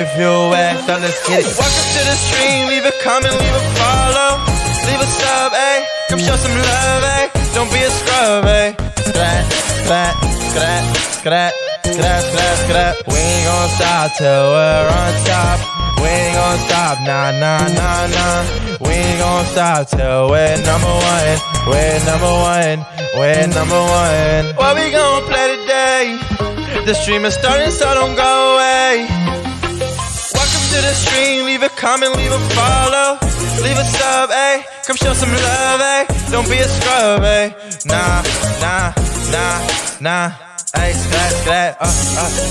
If you act up, let's get it. Welcome to the stream, leave a comment, leave a follow. Leave a sub, ayy. Come show some love, ayy. Don't be a scrub, ayy. Skrat, skrat, skrat, skrat, skrat, skrat, skrat. We ain't gon' stop till we're on top. We ain't gon' stop, nah, nah, nah, nah. We ain't gon' stop till we're number one. We're number one. We're number one. What we gon' play today? The stream is starting, so don't go away. Welcome to the stream, leave a comment, leave a follow. Leave a sub, ayy. Come show some love, ayy. Don't be a scrub, ayy. Nah, nah, nah, nah. Ayy, skrat, skrat,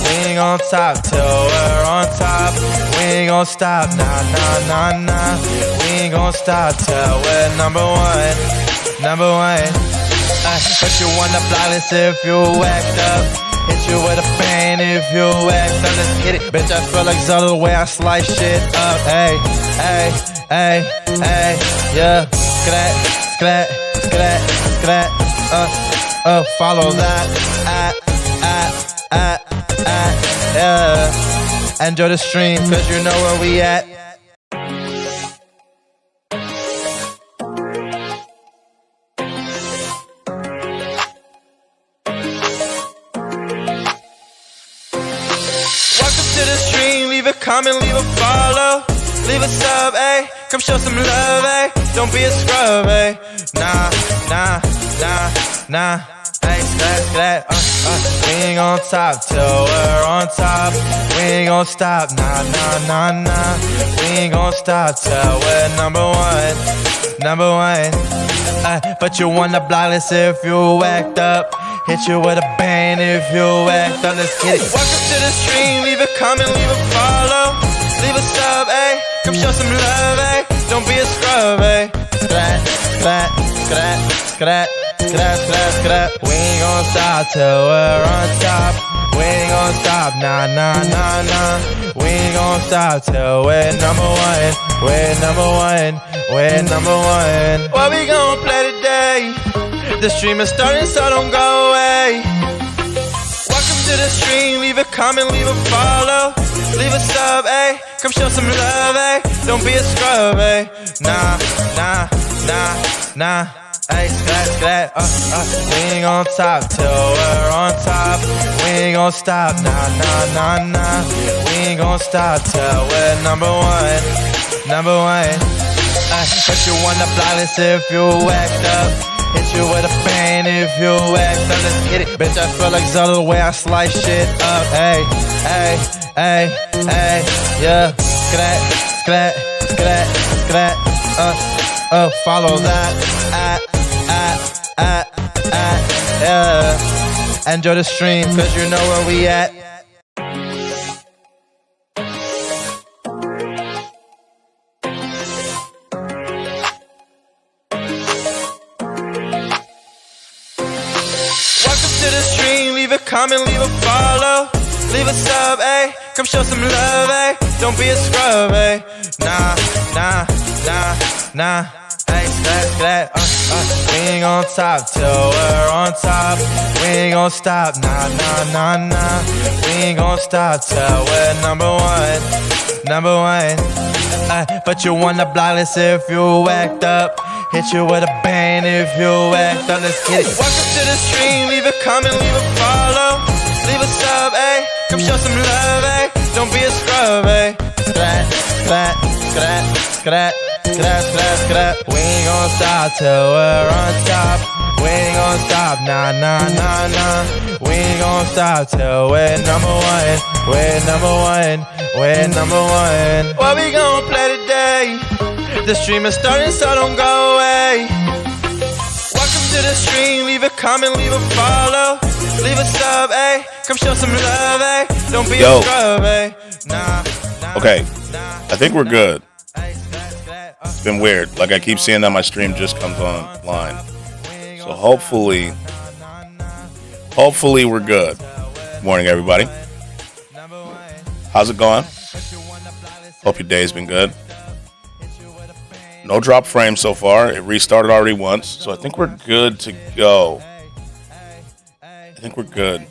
we ain't gon' stop till we're on top. We ain't gon' stop, nah, nah, nah, nah. We ain't gon' stop till we're number one. Number one. Put you on the blacklist if you act up. Hit you with a bang if you act up. Let's get it, bitch. I feel like Zelda the way I slice shit up. Hey, hey, hey, hey, yeah. Skrat, skrat, skrat, skrat. Follow that. Yeah. Enjoy the stream, cause you know where we at. To the stream, leave a comment, leave a follow. Leave a sub, ayy. Come show some love, ayy. Don't be a scrub, ayy. Nah, nah, nah, nah. Ayy, skrat, skrat. We ain't gon' stop till we're on top. We ain't gon' stop, nah, nah, nah, nah. We ain't gon' stop till we're number one. Number one. But you on the blacklist if you act up. Hit you with a bang if you act up, let's get it. Welcome to the stream, leave a comment, leave a follow. Leave a sub, ayy. Come show some love, ayy. Don't be a scrub, ayy. Skrat, skrat, skrat, skrat, skrat, skrat, skrat. We ain't gon' stop till we're on top. We ain't gon' stop, nah, nah, nah, nah. We ain't gon' stop till we're number one. We're number one. We're number one. What we gon' play today? The stream is starting, so don't go away. Welcome to the stream, leave a comment, leave a follow. Leave a sub, ayy. Come show some love, ayy. Don't be a scrub, ayy. Nah, nah, nah, nah. Ayy, skrat, skrat. We ain't gon' stop till we're on top. We ain't gon' stop, nah, nah, nah, nah. We ain't gon' stop till we're number one. Number one. Put you on the blacklist if you act up. Hit you with a bang if you act up, let's get it. Bitch, I feel like Zelda the way I slice shit up. Hey, hey, hey, hey, yeah. Skrat, skrat, skrat, skrat. Follow that. Yeah. Enjoy the stream, cause you know where we at. To the stream, leave a comment, leave a follow. Leave a sub, ayy. Come show some love, ayy. Don't be a scrub, ayy. Nah, nah, nah, nah. Ayy, skrat, skrat. We ain't gon' stop till we're on top. We ain't gon' stop, nah, nah, nah, nah. We ain't gon' stop till we're number one. Number one. But you on the blacklist if you act up. Hit you with a bang if you act up, let's get it. Welcome to the stream, leave a comment, leave a follow. Leave a sub, ayy. Come show some love, ayy. Don't be a scrub, ayy. Skrat, skrat, skrat, skrat, skrat, skrat, skrat. We ain't gon' stop till we're on top. We ain't gon' stop, nah, nah, nah, nah. We ain't gon' stop till we're number one. We're number one. We're number one. What we gon' play today? The stream is starting, so don't go away. Welcome to the stream, leave a comment, leave a follow. Leave a sub, ayy. Come show some love, ayy. Don't be a scrub, ayy. Nah. Okay, I think we're good. It's been weird. Like I keep seeing that my stream just comes online. So hopefully we're good. Good morning, everybody. How's it going? Hope your day's been good. No drop frame so far. It restarted already once, so I think we're good to go. I think we're good.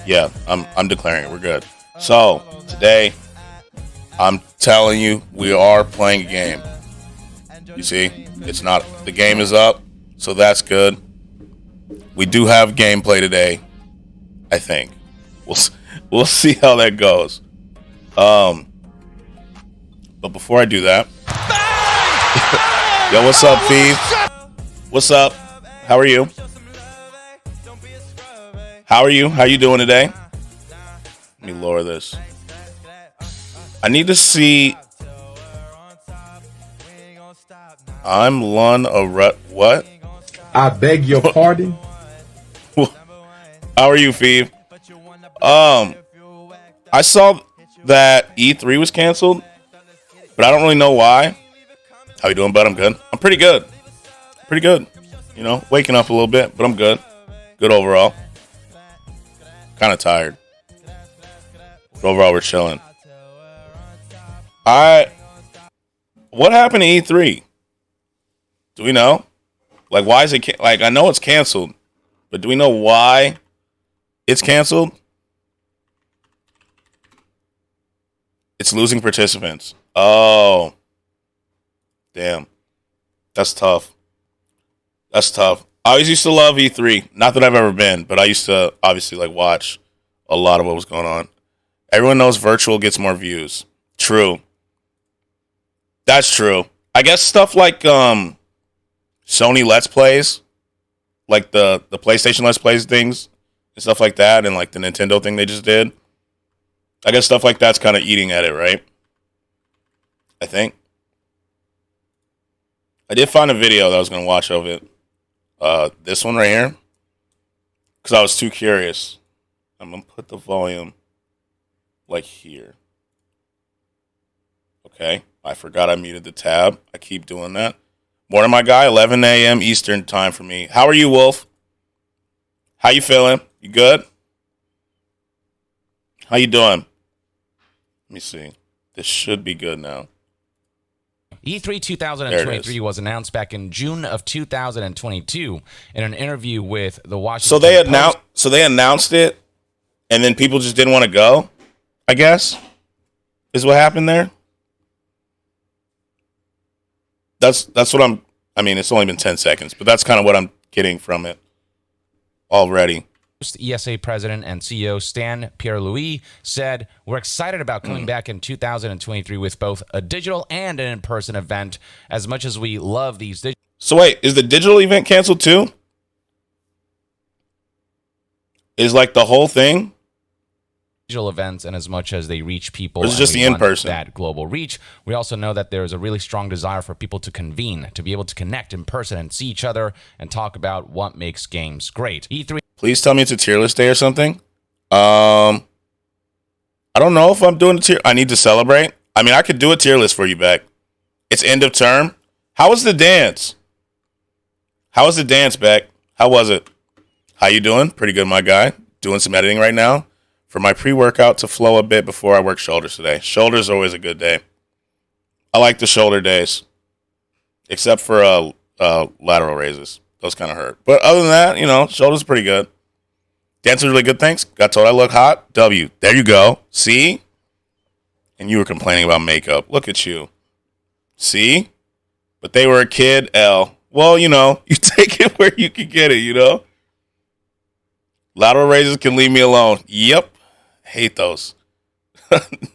Yeah, I'm declaring it. We're good. So today, I'm telling you, we are playing a game. You see, it's not, the game is up, so that's good. We do have gameplay today, I think. We'll see how that goes. But before I do that, yo, what's up, Phoebe? What's up? How are you? How are you? How you doing today? Let me lower this. I need to see. I'm Lun a what? I beg your pardon? How are you, Phoebe? I saw that E3 was canceled, but I don't really know why. How you doing, bud? I'm good. I'm pretty good. Pretty good. You know, waking up a little bit, but I'm good. Good overall. Kind of tired. But overall, we're chilling. What happened to E3? Do we know? Like, why is it like? I know it's canceled, but do we know why it's canceled? It's losing participants. Oh, damn, that's tough. That's tough. I always used to love E3. Not that I've ever been, but I used to obviously like watch a lot of what was going on. Everyone knows virtual gets more views. True. That's true. I guess stuff like Sony Let's Plays, like the PlayStation Let's Plays things and stuff like that, and like the Nintendo thing they just did. I guess stuff like that's kind of eating at it, right? I think. I did find a video that I was going to watch of it. This one right here. Because I was too curious. I'm going to put the volume like here. Okay. I forgot I muted the tab. I keep doing that. Morning, my guy. 11 a.m. Eastern time for me. How are you, Wolf? How you feeling? You good? How you doing? Let me see. This should be good now. E3 2023 was announced back in June of 2022 in an interview with the Washington Post. So they announced it, and then people just didn't want to go, I guess, is what happened there. That's what I mean, it's only been 10 seconds, but that's kind of what I'm getting from it already. ESA president and CEO Stan Pierre-Louis said, "We're excited about coming back in 2023 with both a digital and an in-person event. As much as we love these digital..." So wait, is the digital event canceled too? Is like the whole thing? Digital events, and as much as they reach people, or is it just the in-person? That global reach. We also know that there is a really strong desire for people to convene, to be able to connect in person and see each other and talk about what makes games great. E3. Please tell me it's a tier list day or something. I don't know if I'm doing a tier. I need to celebrate. I mean, I could do a tier list for you, Beck. It's end of term. How was the dance? How was the dance, Beck? How was it? How you doing? Pretty good, my guy. Doing some editing right now for my pre-workout to flow a bit before I work shoulders today. Shoulders are always a good day. I like the shoulder days, except for lateral raises. Those kind of hurt. But other than that, you know, shoulders pretty good. Dance was really good, thanks. Got told I look hot. W. There you go. See? And you were complaining about makeup. Look at you. See? But they were a kid. L. Well, you know, you take it where you can get it, you know? Lateral raises can leave me alone. Yep. Hate those.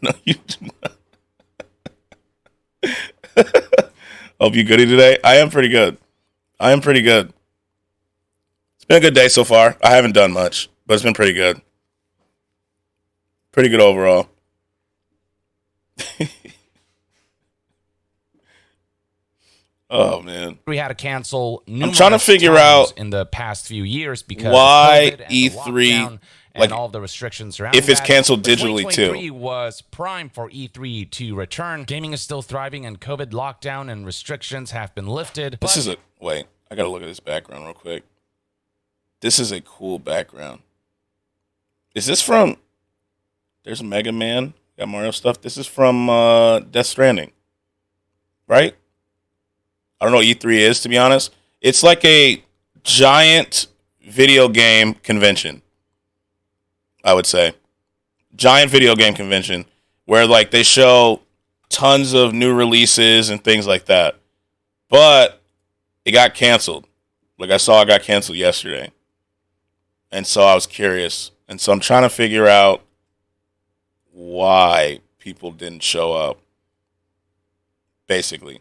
No, you do not. Hope you goody today. I am pretty good. It's been a good day so far. I haven't done much, but it's been pretty good. Pretty good overall. Oh, man. We had to cancel I'm trying to figure out in the past few years because why of E3, and all of the restrictions surrounding if it's that. canceled digitally too. 2023 was prime for E3 to return. Gaming is still thriving, and COVID lockdown and restrictions have been lifted. Wait, I gotta look at this background real quick. This is a cool background. Is this from? There's a Mega Man. Got Mario stuff. This is from Death Stranding, right? I don't know what E3 is, to be honest. It's like a giant video game convention, I would say. giant video game convention where like they show tons of new releases and things like that. But it got canceled. Like I saw it got canceled yesterday. And so I was curious. And so I'm trying to figure out why people didn't show up. Basically.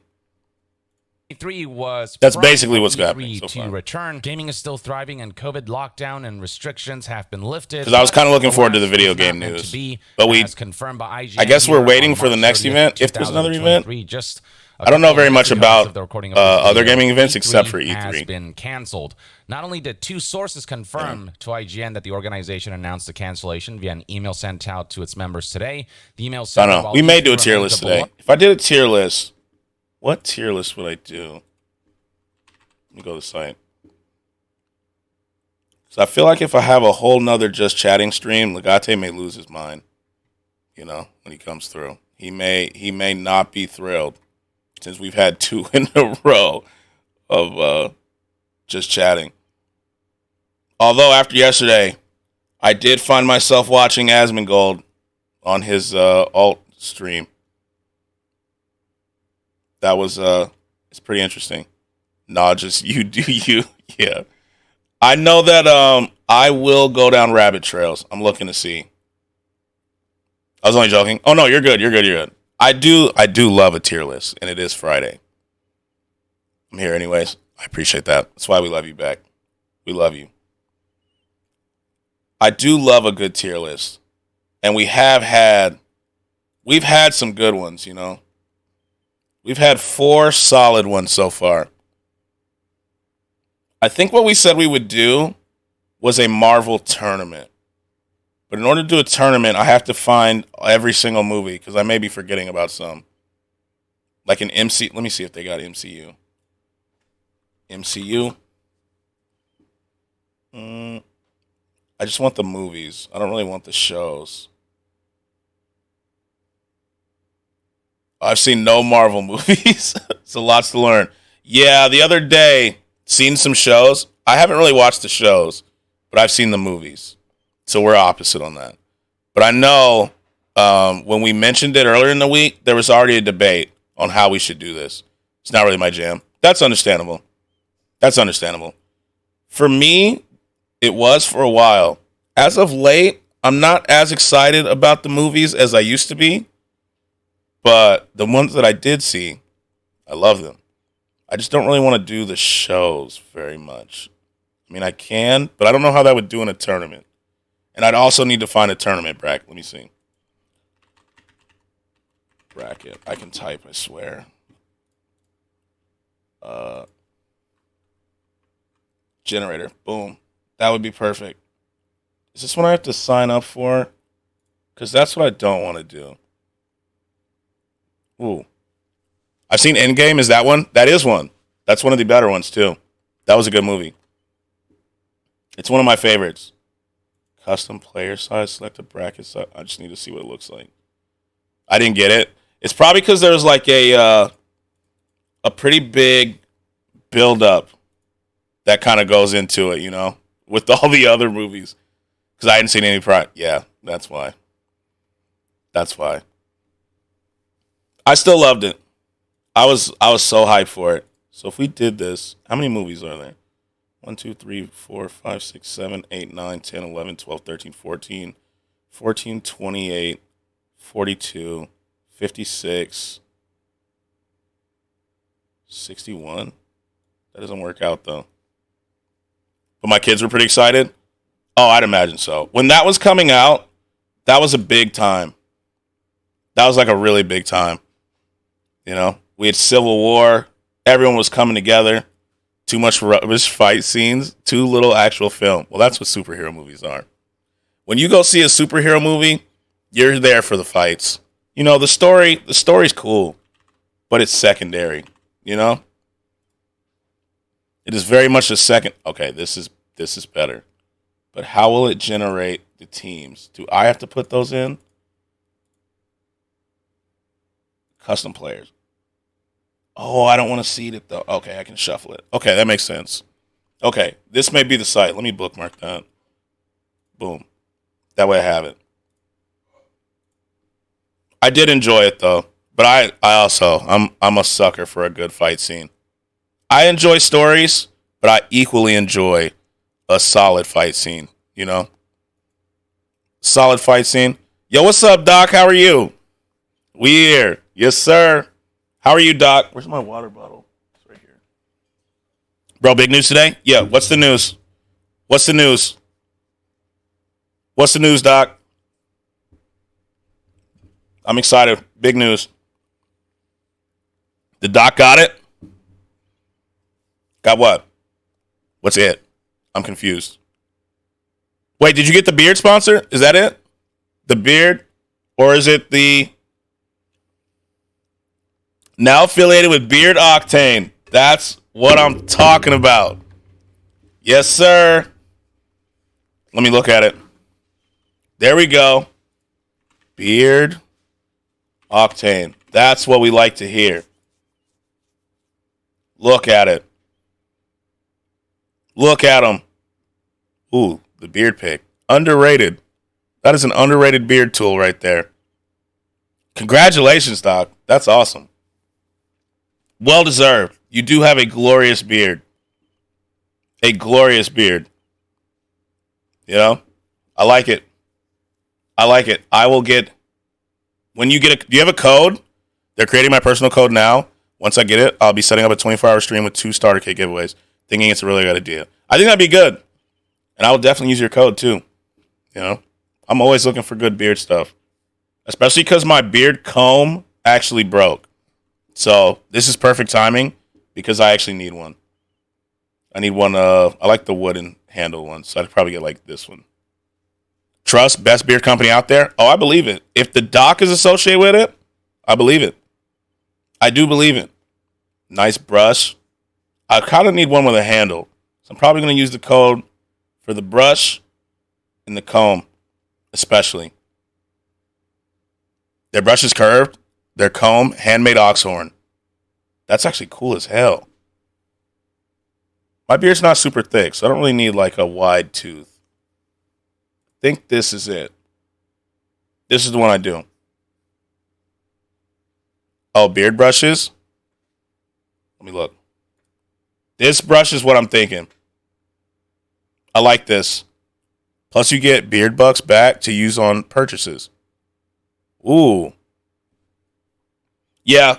E3 was That's primed basically for what's E3 happening so to far. return. Gaming is still thriving, and COVID lockdown and restrictions have been lifted. Because I was kind of looking forward to the Alas, video it's not game meant to news. be, But as confirmed by IGN I guess we're here waiting on for the March next 30th, event, if there's another event. 2023. Just a I don't know couple very of much minutes ago as about of the recording of this other video, gaming events E3 except for has E3. been canceled. Not only did two sources confirm to IGN that the organization announced the cancellation via an email sent out to its members today. The email I said, don't know. while We may E3 do a tier remains list a today. beloved If I did a tier list, what tier list would I do? Let me go to the site. So I feel like if I have a whole nother just chatting stream, Legate may lose his mind. You know, when he comes through, he may not be thrilled since we've had 2 in a row of just chatting. Although after yesterday, I did find myself watching Asmongold on his alt stream. That was it's pretty interesting. Nah, just you do you. Yeah. I know that I will go down rabbit trails. I'm looking to see. I was only joking. Oh no, you're good. You're good. I do love a tier list, and it is Friday. I'm here anyways. I appreciate that. That's why we love you back. We love you. I do love a good tier list. And we've had some good ones, you know. We've had 4 solid ones so far. I think what we said we would do was a Marvel tournament. But in order to do a tournament, I have to find every single movie because I may be forgetting about some. Like an MC. Let me see if they got MCU. MCU. I just want the movies. I don't really want the shows. I've seen no Marvel movies. So lots to learn. Yeah, the other day, seen some shows. I haven't really watched the shows, but I've seen the movies. So we're opposite on that. But I know when we mentioned it earlier in the week, there was already a debate on how we should do this. It's not really my jam. That's understandable. For me, it was for a while. As of late, I'm not as excited about the movies as I used to be. But the ones that I did see, I love them. I just don't really want to do the shows very much. I mean, I can, but I don't know how that would do in a tournament. And I'd also need to find a tournament bracket. Let me see. Bracket. I can type, I swear. Generator. Boom. That would be perfect. Is this one I have to sign up for? Because that's what I don't want to do. Ooh. I've seen Endgame. Is that one? That is one. That's one of the better ones, too. That was a good movie. It's one of my favorites. Custom player size, select a bracket size. I just need to see what it looks like. I didn't get it. It's probably because there's like a pretty big build-up that kind of goes into it, you know, with all the other movies. Because I hadn't seen any Yeah, that's why. I still loved it. I was so hyped for it. So if we did this, how many movies are there? 1, 2, 3, 4, 5, 6, 7, 8, 9, 10, 11, 12, 13, 14, 14, 28, 42, 56, 61. That doesn't work out, though. But my kids were pretty excited. Oh, I'd imagine so. When that was coming out, that was a big time. That was like a really big time. You know, we had Civil War. Everyone was coming together. Too much rubbish fight scenes. Too little actual film. Well, that's what superhero movies are. When you go see a superhero movie, you're there for the fights. You know, the story's cool, but it's secondary, you know? It is very much a second. Okay, this is better. But how will it generate the teams? Do I have to put those in? Custom players. Oh, I don't want to seed it, though. Okay, I can shuffle it. Okay, that makes sense. Okay, this may be the site. Let me bookmark that. Boom. That way I have it. I did enjoy it though, but I also I'm a sucker for a good fight scene. I enjoy stories, but I equally enjoy a solid fight scene. You know, solid fight scene. Yo, what's up, Doc? How are you? We here, yes, sir. How are you, Doc? Where's my water bottle? It's right here, bro. Big news today? Yeah. What's the news? What's the news? What's the news, Doc? I'm excited. Big news. The Doc got it? Got what? What's it? I'm confused. Wait, did you get the beard sponsor? Is that it? The beard? Or is it the now affiliated with Beard Octane? That's what I'm talking about. Yes, sir. Let me look at it. There we go. Beard Octane. That's what we like to hear. Look at it. Look at him. Ooh, the beard pick. Underrated. That is an underrated beard tool right there. Congratulations, Doc. That's awesome. Well deserved. You do have a glorious beard. A glorious beard. You know? I like it. I like it. I will get... When you get a... Do you have a code? They're creating my personal code now. Once I get it, I'll be setting up a 24-hour stream with 2 starter kit giveaways. Thinking it's a really good idea. I think that'd be good. And I will definitely use your code too. You know? I'm always looking for good beard stuff. Especially because my beard comb actually broke. So this is perfect timing because I actually need one. I need one, I like the wooden handle one. So I'd probably get like this one. Trust, best beard company out there. Oh, I believe it. If the Doc is associated with it, I believe it. I do believe it. Nice brush. I kind of need one with a handle. So I'm probably going to use the code for the brush and the comb, especially. Their brush is curved. Their comb, handmade ox horn. That's actually cool as hell. My beard's not super thick, so I don't really need like a wide tooth. I think this is it. This is the one I do. Oh, beard brushes? Let me look. This brush is what I'm thinking. I like this. Plus you get beard bucks back to use on purchases. Ooh. Yeah.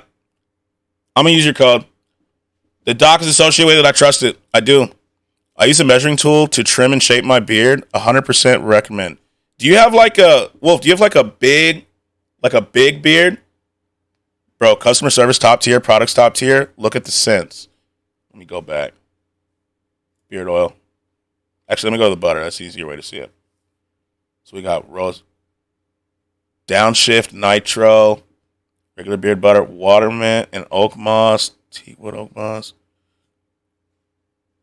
I'm going to use your code. The Doc is associated with it. I trust it. I do. I use a measuring tool to trim and shape my beard. 100% recommend. Do you have like a... Wolf, do you have like a big beard? Bro, customer service top tier, products top tier. Look at the scents. Let me go back. Beard oil. Actually, let me go to the butter. That's the easier way to see it. So we got rose... Downshift, nitro... Regular beard butter, water mint, and oak moss. Teakwood oak moss.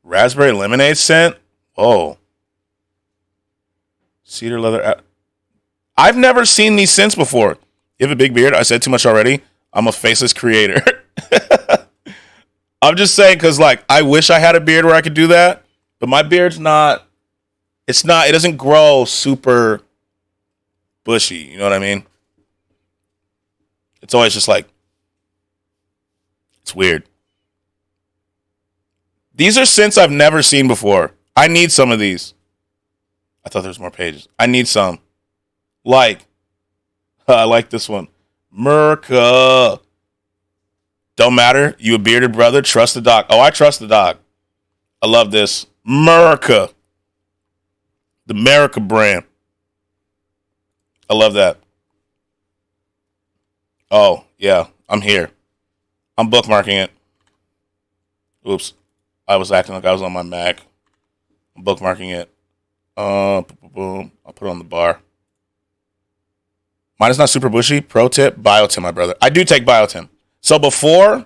Raspberry lemonade scent. Whoa. Cedar leather. I've never seen these scents before. You have a big beard? I said too much already. I'm a faceless creator. I'm just saying because, like, I wish I had a beard where I could do that. But my beard's not. It doesn't grow super bushy. You know what I mean? It's always just like, it's weird. These are scents I've never seen before. I need some of these. I thought there was more pages. I need some. Like, I like this one. Merca. Don't matter. You a bearded brother. Trust the Doc. Oh, I trust the Doc. I love this. Merca. The America brand. I love that. Oh, yeah. I'm here. I'm bookmarking it. Oops. I was acting like I was on my Mac. I'm bookmarking it. Boom. I'll put it on the bar. Mine is not super bushy. Pro tip, Biotin, my brother. I do take Biotin. So before,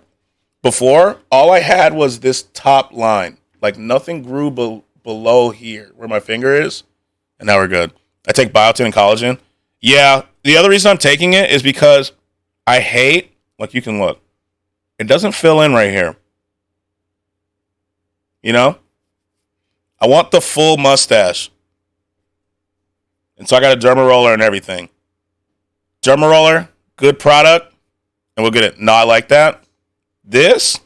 all I had was this top line. Like nothing grew below here where my finger is. And now we're good. I take Biotin and collagen. Yeah. The other reason I'm taking it is because I hate, like you can look, it doesn't fill in right here. You know? I want the full mustache. And so I got a derma roller and everything. Derma roller, good product, and we'll get it. No, I like that. This,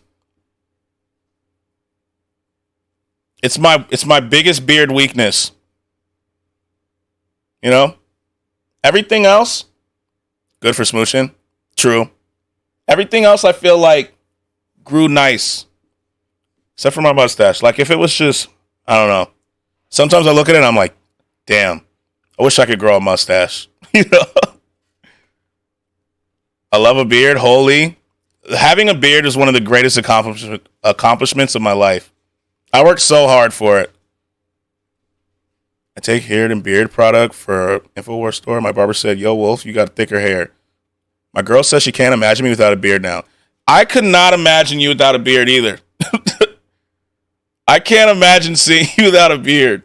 it's my biggest beard weakness. You know? Everything else, good for smooching. True. Everything else I feel like grew nice. Except for my mustache. Like if it was just, I don't know. Sometimes I look at it and I'm like, damn, I wish I could grow a mustache. You know? I love a beard, holy. Having a beard is one of the greatest accomplishments of my life. I worked so hard for it. I take hair and beard product for InfoWars store. My barber said, yo, Wolf, you got thicker hair. My girl says she can't imagine me without a beard now. I could not imagine you without a beard either. I can't imagine seeing you without a beard.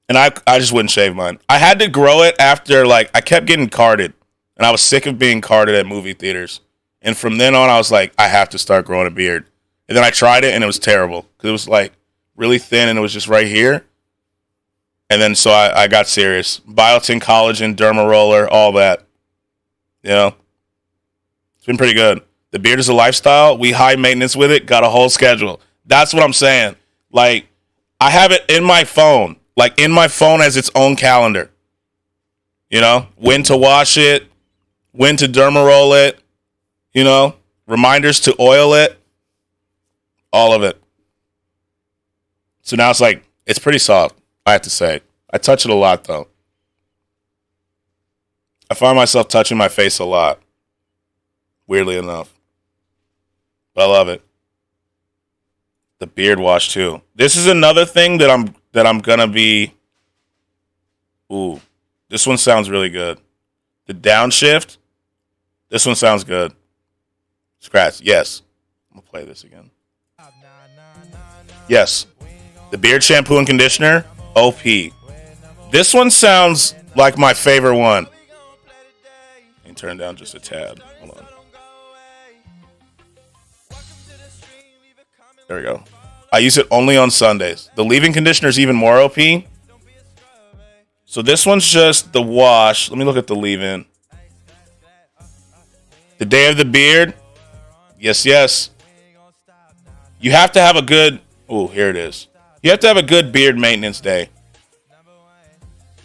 And I just wouldn't shave mine. I had to grow it after, like, I kept getting carded. And I was sick of being carded at movie theaters. And from then on, I was like, I have to start growing a beard. And then I tried it, and it was terrible. Because it was, like, really thin, and it was just right here. And then so I got serious. Biotin, collagen, derma roller, all that. You know? It's been pretty good. The beard is a lifestyle. We high maintenance with it. Got a whole schedule. That's what I'm saying. Like, I have it in my phone. Like, in my phone as its own calendar. You know? When to wash it. When to derma roll it. You know? Reminders to oil it. All of it. So now it's like, it's pretty soft, I have to say. I touch it a lot, though. I find myself touching my face a lot. Weirdly enough. But I love it. The beard wash, too. This is another thing that I'm gonna be... Ooh. This one sounds really good. The downshift. This one sounds good. Scratch. Yes. I'm gonna play this again. Yes. The beard shampoo and conditioner. OP. This one sounds like my favorite one. Let me turn down just a tad. Hold on. There we go. I use it only on Sundays. The leave-in conditioner is even more OP. So this one's just the wash. Let me look at the leave-in. The day of the beard. Yes, yes. You have to have a good... Oh, here it is. You have to have a good beard maintenance day.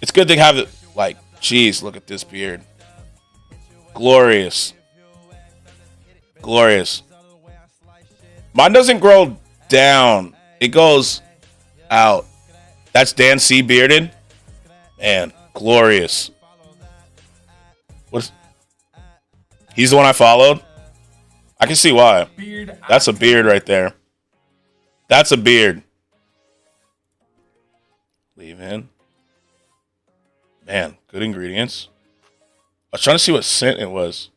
It's good to have it... Like, geez, look at this beard. Glorious. Glorious. Mine doesn't grow down. It goes out. That's Dan C. bearded. Man, glorious. What's... He's the one I followed? I can see why. That's a beard right there. That's a beard. Leave in. Man, good ingredients. I was trying to see what scent it was.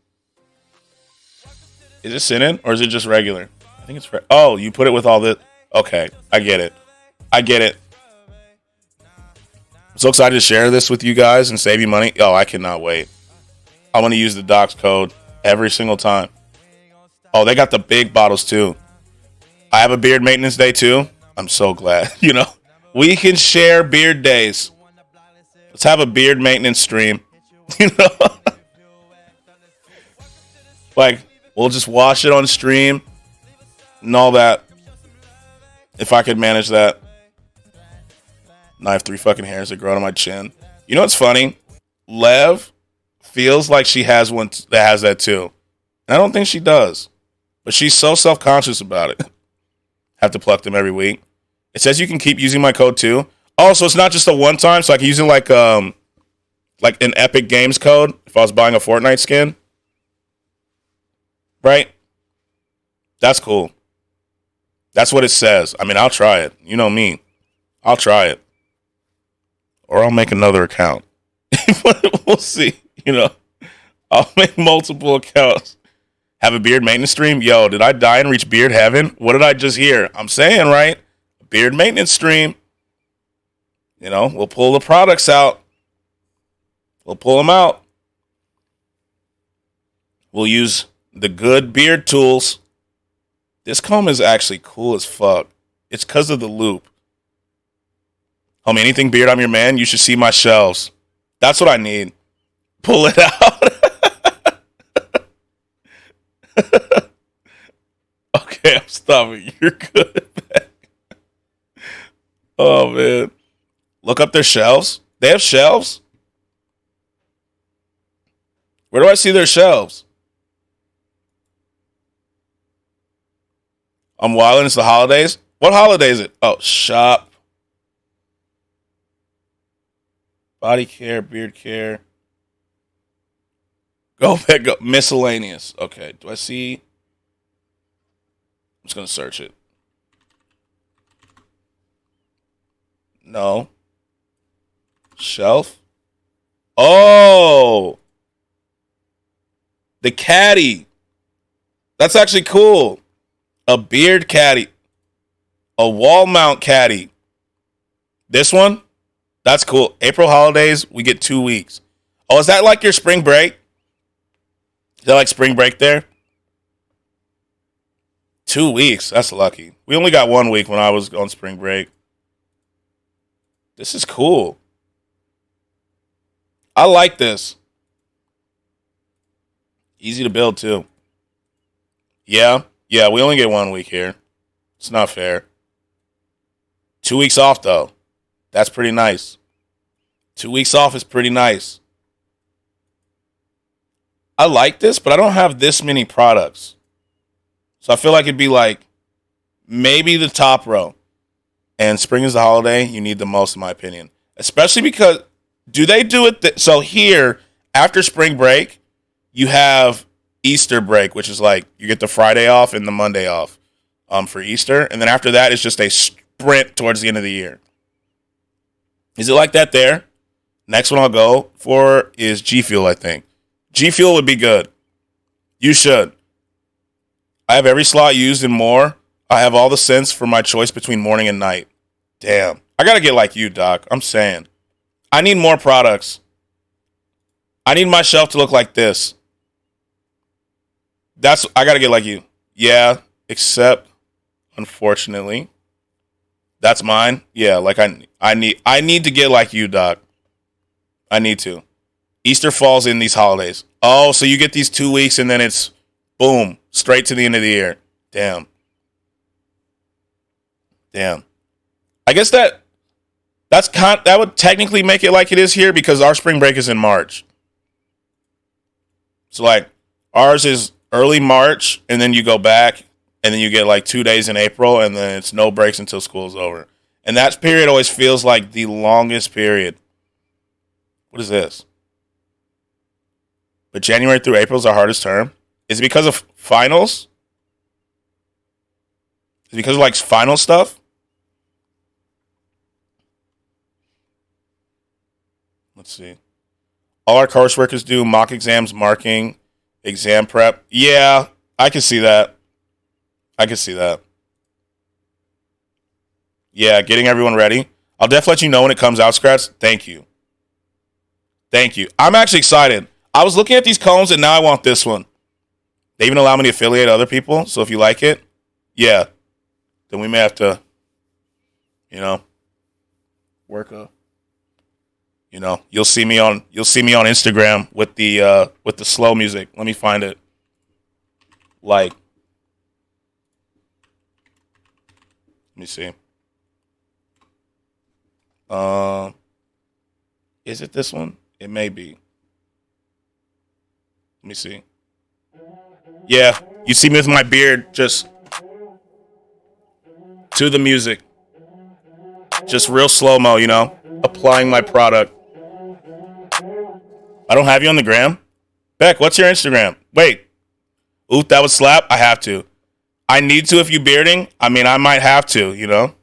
Is it scented or is it just regular? I think it's... Oh, you put it with all the... Okay, I get it. I get it. I'm so excited to share this with you guys and save you money. Oh, I cannot wait. I want to use the Docs code every single time. Oh, they got the big bottles too. I have a beard maintenance day too. I'm so glad. You know, we can share beard days. Let's have a beard maintenance stream. You know, like we'll just wash it on stream and all that. If I could manage that. I have 3 fucking hairs that grow on my chin. You know what's funny? Lev feels like she has one that has that too. And I don't think she does. But she's so self-conscious about it. Have to pluck them every week. It says you can keep using my code too. Oh, so it's not just a one time. So I can use it like an Epic Games code if I was buying a Fortnite skin. Right? That's cool. That's what it says. I mean, I'll try it. You know me. I'll try it. Or I'll make another account. We'll see. You know, I'll make multiple accounts. Have a beard maintenance stream? Yo, did I die and reach beard heaven? What did I just hear? I'm saying, right? Beard maintenance stream. You know, we'll pull the products out. We'll pull them out. We'll use the good beard tools. This comb is actually cool as fuck. It's because of the loop. Homie, anything beard, I'm your man. You should see my shelves. That's what I need. Pull it out. Okay, I'm stopping. You're good. Oh man. Look up their shelves. They have shelves? Where do I see their shelves? I'm wilding. It's the holidays. What holiday is it? Oh, shop. Body care, beard care. Go back up. Miscellaneous. Okay. Do I see? I'm just going to search it. No. Shelf. Oh. The caddy. That's actually cool. A beard caddy. A wall mount caddy. This one? That's cool. April holidays, we get 2 weeks. Oh, is that like your spring break? Is that like spring break there? 2 weeks. That's lucky. We only got 1 week when I was on spring break. This is cool. I like this. Easy to build, too. Yeah, we only get 1 week here. It's not fair. 2 weeks off, though. That's pretty nice. 2 weeks off is pretty nice. I like this, but I don't have this many products. So I feel like it'd be like maybe the top row. And spring is the holiday you need the most, in my opinion. Especially because, do they do it? So here, after spring break, you have Easter break, which is like you get the Friday off and the Monday off for Easter. And then after that, it's just a sprint towards the end of the year. Is it like that there? Next one I'll go for is G Fuel, I think. G Fuel would be good. You should. I have every slot used and more. I have all the scents for my choice between morning and night. Damn. I got to get like you, Doc. I'm saying. I need more products. I need my shelf to look like this. I got to get like you. Yeah, except, unfortunately, that's mine. Yeah, like I need to get like you, Doc. I need to. Easter falls in these holidays. Oh, so you get these 2 weeks and then it's boom, straight to the end of the year. Damn. I guess that would technically make it like it is here because our spring break is in March. So like ours is early March and then you go back and then you get like 2 days in April and then it's no breaks until school's over. And that period always feels like the longest period. What is this? But January through April is our hardest term. Is it because of finals? Is it because of like final stuff? Let's see. All our coursework do mock exams, marking, exam prep. Yeah, I can see that. Yeah, getting everyone ready. I'll definitely let you know when it comes out, Scratch. Thank you. I'm actually excited. I was looking at these combs and now I want this one. They even allow me to affiliate other people. So if you like it, yeah, then we may have to, work a. You'll see me on Instagram with the slow music. Let me find it. Like, let me see. Is it this one? It may be. Let me see. Yeah, you see me with my beard just to the music. Just real slow-mo, applying my product. I don't have you on the gram? Beck, what's your Instagram? Wait. Ooh, that would slap? I have to. I need to if you bearding. I mean, I might have to,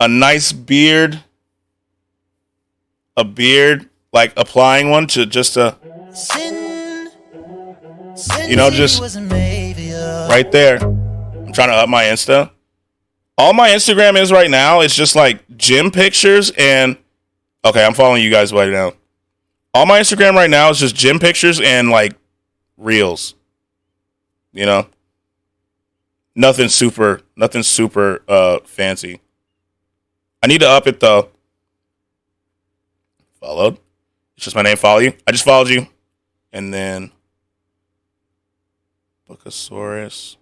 A nice beard. A beard, like applying one to just a... just right there. I'm trying to up my Insta. All my Instagram is right now is just like gym pictures and... Okay, I'm following you guys right now. All my Instagram right now is just gym pictures and like reels. Nothing super fancy. I need to up it though. Followed. It's just my name, follow you. I just followed you. And then Bookosaurus.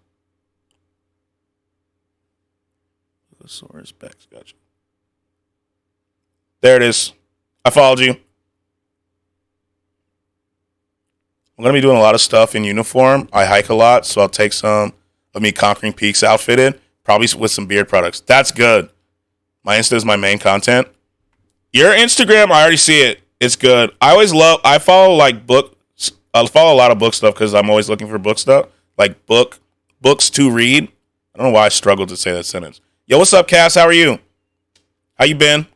Allosaurus Bex. Gotcha. There it is. I followed you. I'm going to be doing a lot of stuff in uniform. I hike a lot, so I'll take some of me Conquering Peaks outfitted, probably with some beard products. That's good. My Insta is my main content. Your Instagram, I already see it. It's good. I follow like books. I follow a lot of book stuff because I'm always looking for book stuff. Like books to read. I don't know why I struggled to say that sentence. Yo, what's up, Cass? How are you? How you been?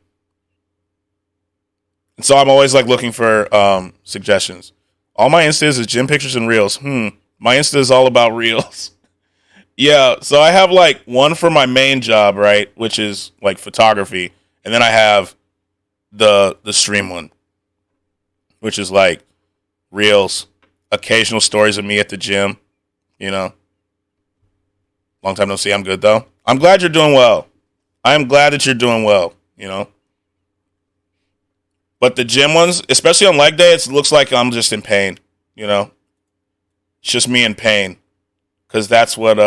And so I'm always like looking for suggestions. All my Instas is gym pictures and reels. My Insta is all about reels. Yeah, so I have like one for my main job, right, which is like photography, and then I have the stream one, which is like reels, occasional stories of me at the gym, you know. Long time no see. I'm good though. I'm glad you're doing well. I am glad that you're doing well, you know. But the gym ones, especially on leg day, it looks like I'm just in pain, you know. It's just me in pain. Because that's what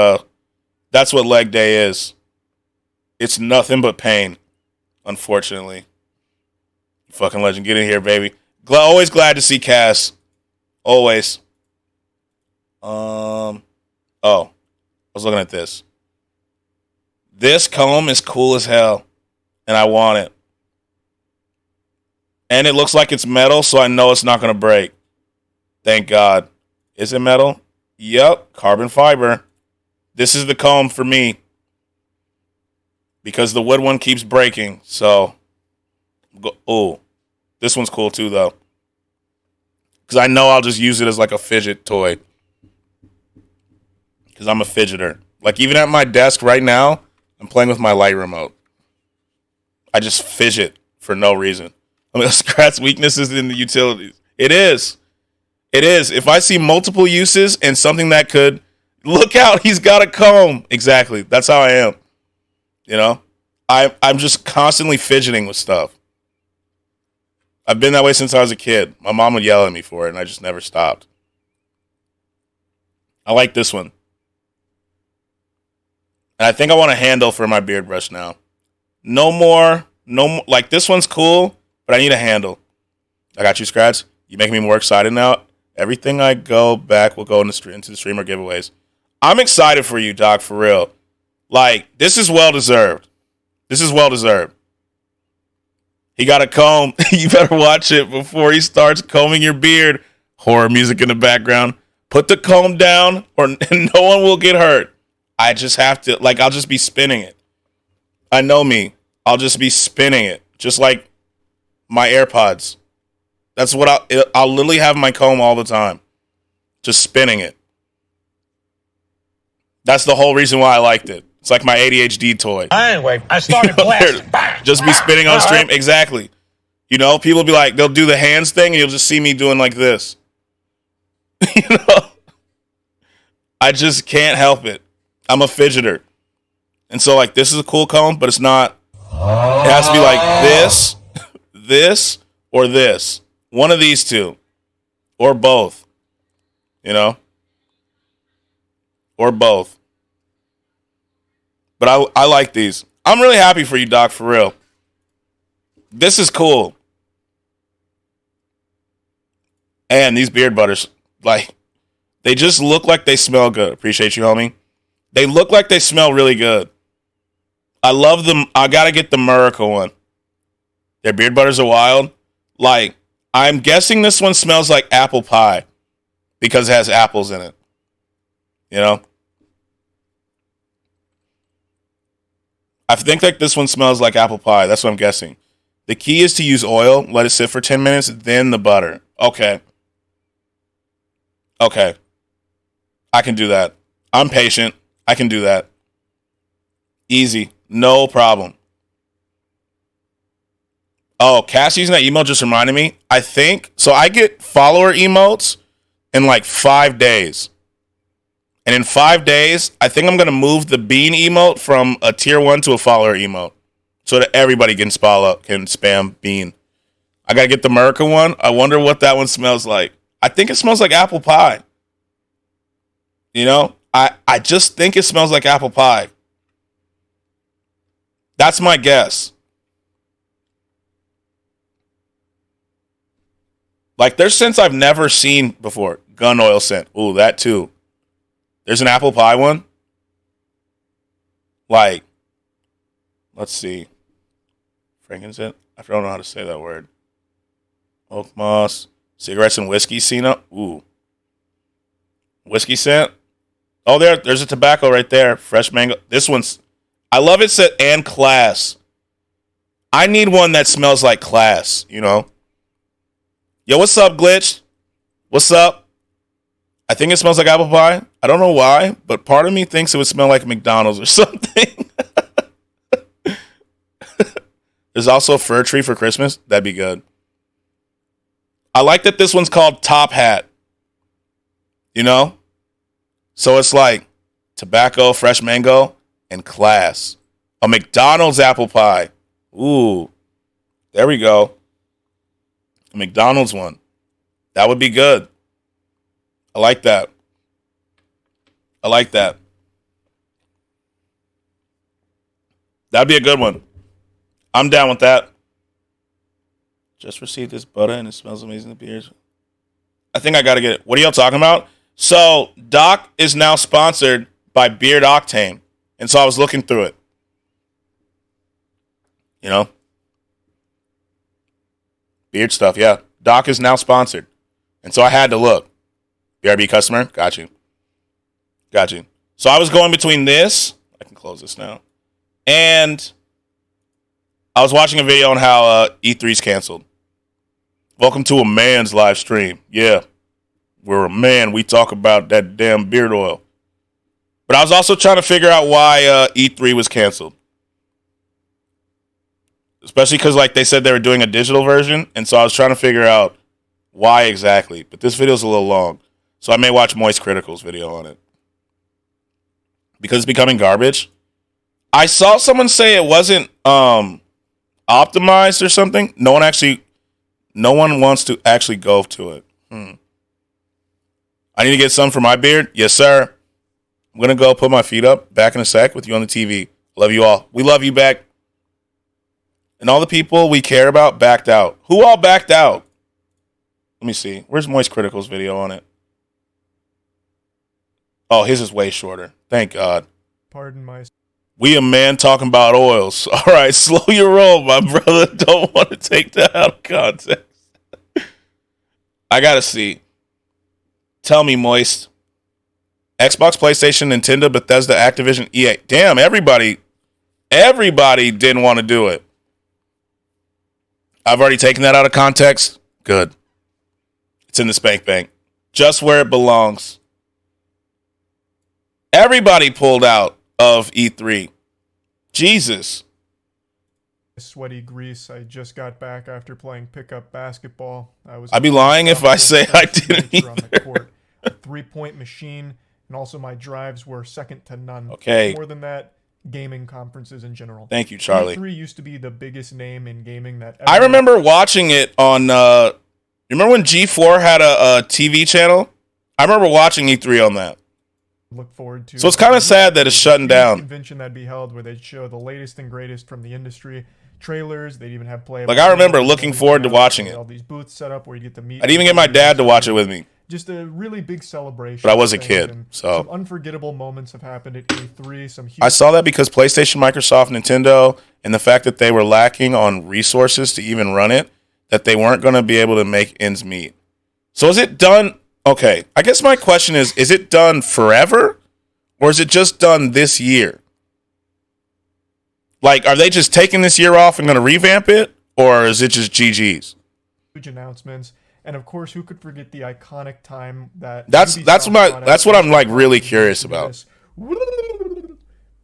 leg day is. It's nothing but pain, unfortunately. Fucking legend. Get in here, baby. Always glad to see Cass. Always. I was looking at this. This comb is cool as hell. And I want it. And it looks like it's metal, so I know it's not going to break. Thank God. Is it metal? Yep, carbon fiber. This is the comb for me. Because the wood one keeps breaking. So, this one's cool too, though. Because I know I'll just use it as like a fidget toy. Because I'm a fidgeter. Like, even at my desk right now, I'm playing with my light remote. I just fidget for no reason. I mean, Scrat's weakness is in the utilities. It is. It is. If I see multiple uses and something that could, look out, he's got a comb. Exactly. That's how I am. You know? I'm just constantly fidgeting with stuff. I've been that way since I was a kid. My mom would yell at me for it, and I just never stopped. I like this one. And I think I want a handle for my beard brush now. No more. Like, this one's cool, but I need a handle. I got you, Scratch. You make me more excited now. Everything I go back will go into the streamer giveaways. I'm excited for you, Doc, for real. Like, this is well-deserved. This is well-deserved. He got a comb. You better watch it before he starts combing your beard. Horror music in the background. Put the comb down or no one will get hurt. I just have to, like, I'll just be spinning it. I know me. I'll just be spinning it. Just like my AirPods. That's what I'll literally have my comb all the time. Just spinning it. That's the whole reason why I liked it. It's like my ADHD toy. Anyway, I started blasting. Just be spinning on stream. Exactly. You know, people be like, they'll do the hands thing and you'll just see me doing like this. You know? I just can't help it. I'm a fidgeter. And so, like, this is a cool comb, but it's not. It has to be like this, this, or this. One of these two. Or both. You know? Or both. But I like these. I'm really happy for you, Doc, for real. This is cool. And these beard butters, like, they just look like they smell good. Appreciate you, homie. They look like they smell really good. I love them. I got to get the Miracle one. Their beard butters are wild. Like, I'm guessing this one smells like apple pie because it has apples in it. You know? I think like this one smells like apple pie. That's what I'm guessing. The key is to use oil, let it sit for 10 minutes, then the butter. Okay. Okay. I can do that. I'm patient. I can do that. Easy. No problem. Oh, Cass using that emote just reminded me. I think, so I get follower emotes in like 5 days. And in 5 days, I think I'm going to move the bean emote from a tier 1 to a follower emote. So that everybody can spam bean. I got to get the America one. I wonder what that one smells like. I think it smells like apple pie. You know? I just think it smells like apple pie. That's my guess. Like, there's scents I've never seen before. Gun oil scent. Ooh, that too. There's an apple pie one. Like, let's see. Frankincense? I don't know how to say that word. Oak moss. Cigarettes and whiskey scent. Ooh. Whiskey scent. Oh, there's a tobacco right there. Fresh mango. This one's, I love it said and class. I need one that smells like class, you know? Yo, what's up, Glitch? What's up? I think it smells like apple pie. I don't know why, but part of me thinks it would smell like McDonald's or something. There's also a fir tree for Christmas. That'd be good. I like that this one's called Top Hat. You know? So it's like tobacco, fresh mango, and class. A McDonald's apple pie. Ooh. There we go. A McDonald's one. That would be good. I like that. I like that. That'd be a good one. I'm down with that. Just received this butter and it smells amazing. The beers. I think I got to get it. What are y'all talking about? So, Doc is now sponsored by Beard Octane. And so I was looking through it. You know? Beard stuff, yeah. Doc is now sponsored. And so I had to look. BRB customer? Got you. Got you. So I was going between this. I can close this now. And I was watching a video on how E3's canceled. Welcome to a man's live stream. Yeah. We're a man. We talk about that damn beard oil. But I was also trying to figure out why E3 was canceled. Especially because, like, they said they were doing a digital version. And so I was trying to figure out why exactly. But this video's a little long. So I may watch Moist Critical's video on it. Because it's becoming garbage. I saw someone say it wasn't optimized or something. No one wants to actually go to it. I need to get some for my beard. Yes, sir. I'm going to go put my feet up. Back in a sec with you on the TV. Love you all. We love you back. And all the people we care about backed out. Who all backed out? Let me see. Where's Moist Critical's video on it? Oh, his is way shorter. Thank God. Pardon my... We a man talking about oils. All right, slow your roll, my brother. Don't want to take that out of context. I got to see. Tell me, Moist. Xbox, PlayStation, Nintendo, Bethesda, Activision, EA. Damn, everybody didn't want to do it. I've already taken that out of context. Good. It's in the spank bank. Just where it belongs. Everybody pulled out of E3. Jesus. Sweaty Grease. I just got back after playing pickup basketball. I'd be lying if I say I didn't on the court. A 3-point machine, and also my drives were second to none. Okay. More than that, gaming conferences in general. Thank you, Charlie. E3 used to be the biggest name in gaming that I remember watching it on you remember when G4 had a TV channel? I remember watching E3 on that. Look forward to. So it's kind of sad that it's shutting down. Convention that'd be held where they'd show the latest and greatest from the industry. Trailers, they'd even have playable. Like, I remember looking forward to watching it. All these booths set up where you get to meet. I'd even get my dad to watch it with me. Just a really big celebration. But I was a kid, so some unforgettable moments have happened at E3. Some huge... I saw that because PlayStation, Microsoft, Nintendo, and the fact that they were lacking on resources to even run it, that they weren't going to be able to make ends meet. So is it done? Okay, I guess my question is it done forever? Or is it just done this year? Like, are they just taking this year off and going to revamp it? Or is it just GG's? Huge announcements. And of course, who could forget the iconic time that... That's what I'm, like, really curious about.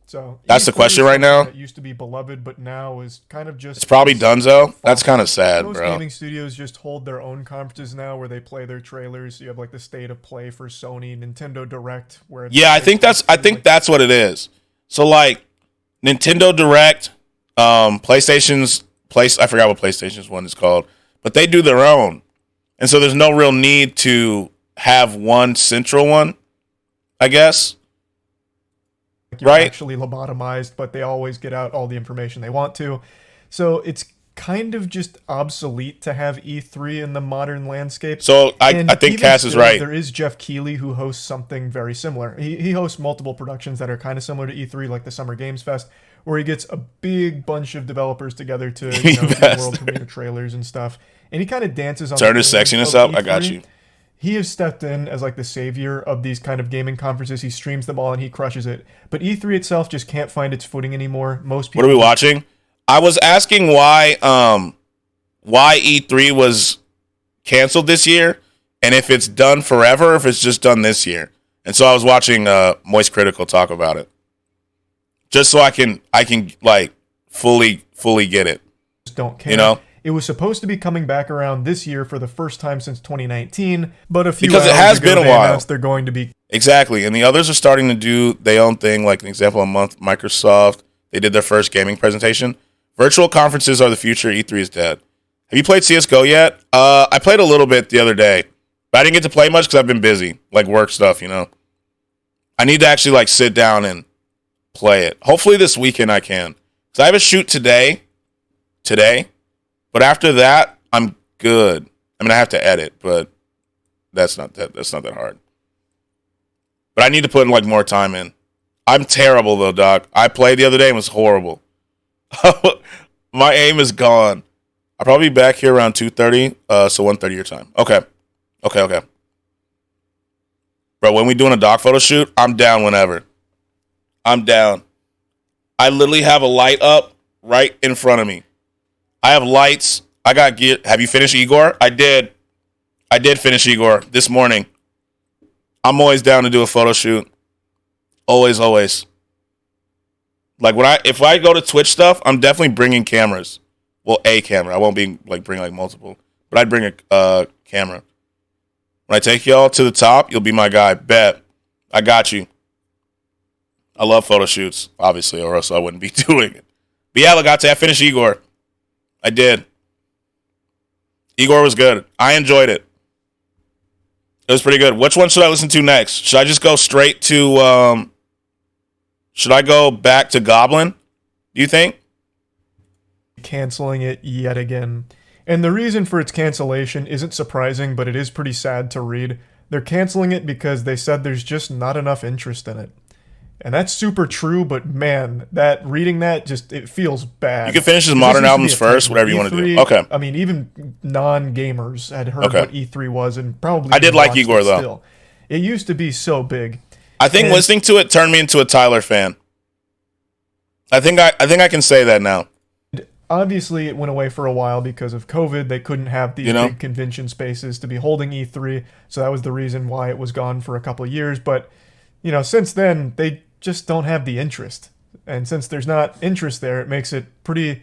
So that's the question right now? It used to be beloved, but now is kind of just... It's probably Dunzo. That's kind of sad, Most bro. gaming studios just hold their own conferences now where they play their trailers. You have like the State of Play for Sony, Nintendo Direct, where... Yeah, I think that's what it is. So, like, Nintendo Direct, PlayStation's... I forgot what PlayStation's one is called. But they do their own. And so there's no real need to have one central one, I guess. you're Right. actually lobotomized, but they always get out all the information they want to. So it's kind of just obsolete to have E3 in the modern landscape. So I think even Cass is still, right. There is Jeff Keighley who hosts something very similar. He hosts multiple productions that are kind of similar to E3, like the Summer Games Fest, where he gets a big bunch of developers together to do world premiere trailers and stuff. And he kind of dances on Turn the his wings sexiness of up. I got E3. you. He has stepped in as like the savior of these kind of gaming conferences. He streams them all and he crushes it. But E3 itself just can't find its footing anymore. Most people. What are we watching? I was asking why E3 was canceled this year, and if it's done forever, or if it's just done this year. And so I was watching Moist Critical talk about it, just so I can like fully get it. Just don't care. You know? It was supposed to be coming back around this year for the first time since 2019, but a few Because it hours has ago, been a they while. announced they're going to be Exactly, and the others are starting to do their own thing. Like an example, a month, Microsoft, they did their first gaming presentation. Virtual conferences are the future. E3 is dead. Have you played CS:GO yet? I played a little bit the other day, but I didn't get to play much because I've been busy, like work stuff. You know, I need to actually like sit down and play it. Hopefully this weekend I can, because I have a shoot today, but after that I'm good. I mean, I have to edit, but that's not that hard. But I need to put like more time in. I'm terrible though, Doc. I played the other day and was horrible. My aim is gone. I'll probably be back here around 2:30, so 1:30 your time. Okay. Bro, when we doing a doc photo shoot, I'm down whenever. I'm down. I literally have a light up right in front of me. I have lights. I got gear. Have you finished Igor? I did finish Igor this morning. I'm always down to do a photo shoot. Always. Like if I go to Twitch stuff, I'm definitely bringing cameras. Well, a camera. I won't be like bring like multiple, but I'd bring a camera. When I take y'all to the top, you'll be my guy. Bet. I got you. I love photo shoots, obviously, or else I wouldn't be doing it. But yeah, Legate, I finished Igor. I did. Igor was good. I enjoyed it. It was pretty good. Which one should I listen to next? Should I just go straight to should I go back to Goblin? Do you think? canceling it yet again. And the reason for its cancellation isn't surprising, but it is pretty sad to read. They're canceling it because they said there's just not enough interest in it. And that's super true, but man, that reading that just, it feels bad. You can finish his modern albums first, whatever you want to do. Okay. I mean, even non-gamers had heard what E3 was and probably I did like watched Igor, it though. still. It used to be so big. I think And- listening to it turned me into a Tyler fan. I think I can say that now. Obviously, it went away for a while because of COVID. They couldn't have these big convention spaces to be holding E3, so that was the reason why it was gone for a couple of years. But, you know, since then, they just don't have the interest. And since there's not interest there, it makes it pretty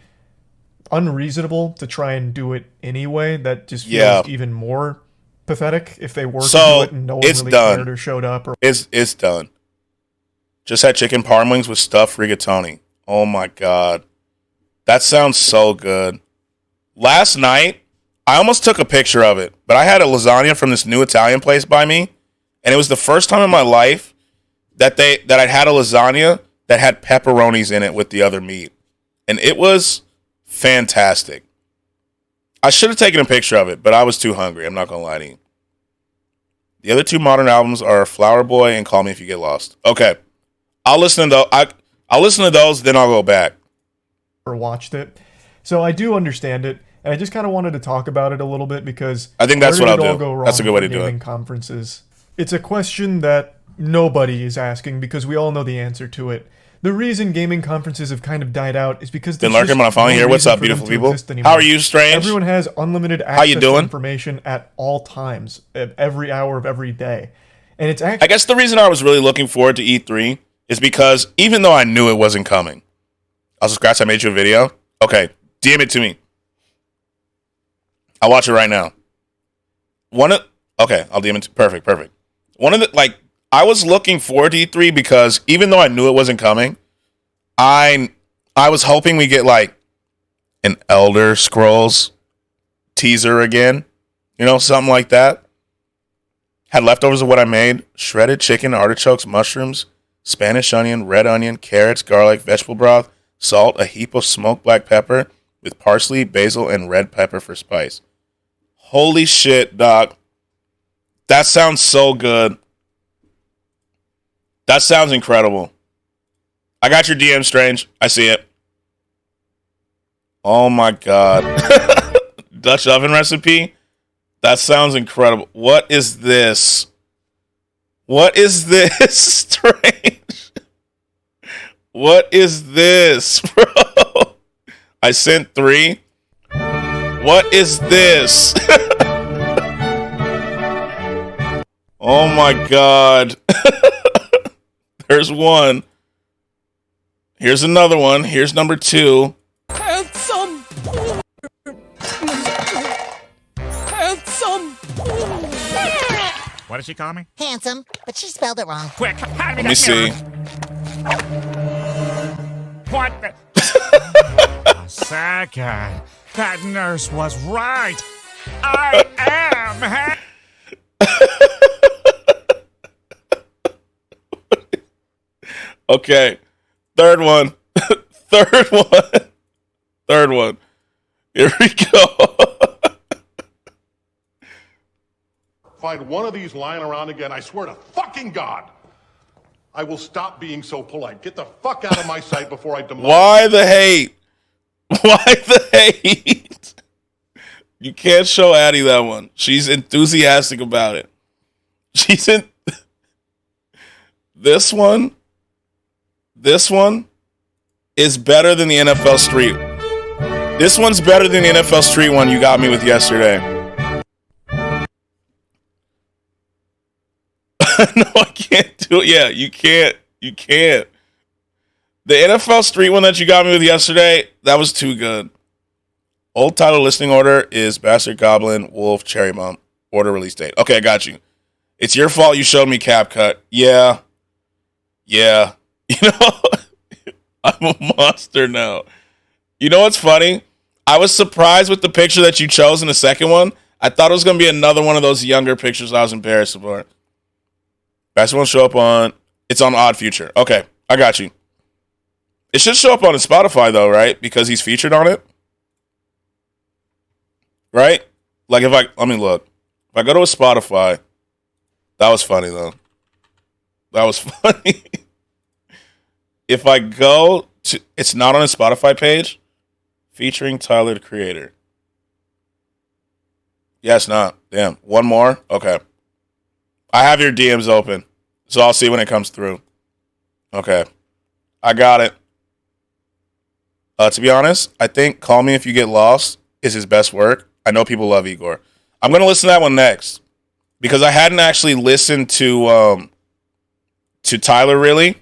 unreasonable to try and do it anyway. That just feels even more pathetic if they were to do it and no one really cared or showed up. Or It's done. Just had chicken parm wings with stuffed rigatoni. Oh my God. That sounds so good. Last night, I almost took a picture of it, but I had a lasagna from this new Italian place by me, and it was the first time in my life that I'd had a lasagna that had pepperonis in it with the other meat. And it was fantastic. I should have taken a picture of it, but I was too hungry. I'm not going to lie to you. The other two modern albums are Flower Boy and Call Me If You Get Lost. Okay. I'll listen to those, then I'll go back. or watched it. So I do understand it, and I just kind of wanted to talk about it a little bit because I think that's where what did it I'll all do. go wrong That's a good way to with do it. gaming conferences? It's a question that nobody is asking because we all know the answer to it. The reason gaming conferences have kind of died out is because Been there's lurking just when I finally no hear what's reason up, for them beautiful to people. exist anymore. How are you, Strange? Everyone has unlimited access you to doing? information at all times, at every hour of every day. And it's actually I guess the reason I was really looking forward to E3 is because even though I knew it wasn't coming, I was scratch. I made you a video. Okay, DM it to me. I'll watch it right now. Okay, I'll DM it. Perfect. One of the I was looking forward to E3 because even though I knew it wasn't coming, I was hoping we get like an Elder Scrolls teaser again, something like that. Had leftovers of what I made: shredded chicken, artichokes, mushrooms, Spanish onion, red onion, carrots, garlic, vegetable broth, salt, a heap of smoked black pepper with parsley, basil, and red pepper for spice. Holy shit, dog. That sounds so good. That sounds incredible. I got your DM, Strange. I see it. Oh my God. Dutch oven recipe? That sounds incredible. What is this? What is this, Strange? What is this, bro? I sent 3. What is this? Oh my God. There's one. Here's another one. Here's number 2. Handsome. Handsome. What did she call me? Handsome, but she spelled it wrong. Quick, hand me Let me that see. mirror. What the? A second. That nurse was right. I am. Okay. Third one. Third one. Here we go. Find one of these lying around again, I swear to fucking God, I will stop being so polite. Get the fuck out of my sight before I demolish. Why the hate? Why the hate? You can't show Addie that one. She's enthusiastic about it. She's in this one. This one is better than the NFL Street. This one's better than the NFL Street one you got me with yesterday. No, I can't do it. Yeah, you can't. You can't. The NFL Street one that you got me with yesterday, that was too good. Old title listing order is Bastard Goblin, Wolf, Cherry Bomb. Order release date. Okay, I got you. It's your fault you showed me CapCut. Yeah. Yeah. You know, I'm a monster now. You know what's funny? I was surprised with the picture that you chose in the second one. I thought it was going to be another one of those younger pictures I was embarrassed for. Bastard won't show up on... It's on Odd Future. Okay, I got you. It should show up on Spotify, though, right? Because he's featured on it. Right? Like, if I... Let me look. If I go to a Spotify... That was funny, though. That was funny. If I go to... It's not on his Spotify page. Featuring Tyler, the Creator. Yeah, it's not. Damn. One more? Okay. I have your DMs open. So I'll see when it comes through. Okay. I got it. To be honest, I think Call Me If You Get Lost is his best work. I know people love Igor. I'm going to listen to that one next. Because I hadn't actually listened to Tyler really.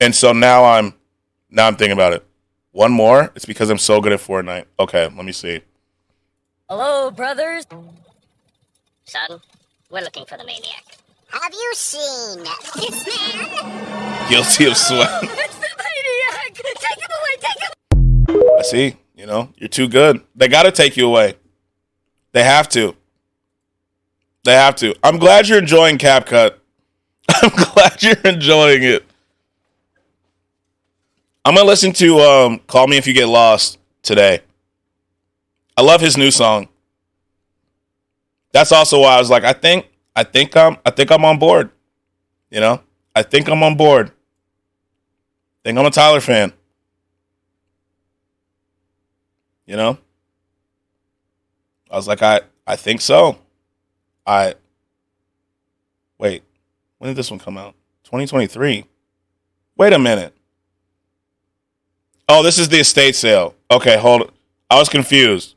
And so now I'm thinking about it. One more? It's because I'm so good at Fortnite. Okay, let me see. Hello, brothers. Son, we're looking for the maniac. Have you seen this man? Guilty of sweat. It's the maniac! Take him away, take him! I see. You know, you're too good. They got to take you away. They have to. They have to. I'm glad you're enjoying CapCut. I'm glad you're enjoying it. I'm going to listen to Call Me If You Get Lost today. I love his new song. That's also why I was like, I think I'm on board. You know? I think I'm on board. I think I'm a Tyler fan. You know? I was like, I think so. Wait, when did this one come out? 2023. Wait a minute. Oh, this is the estate sale. Okay, hold it. I was confused.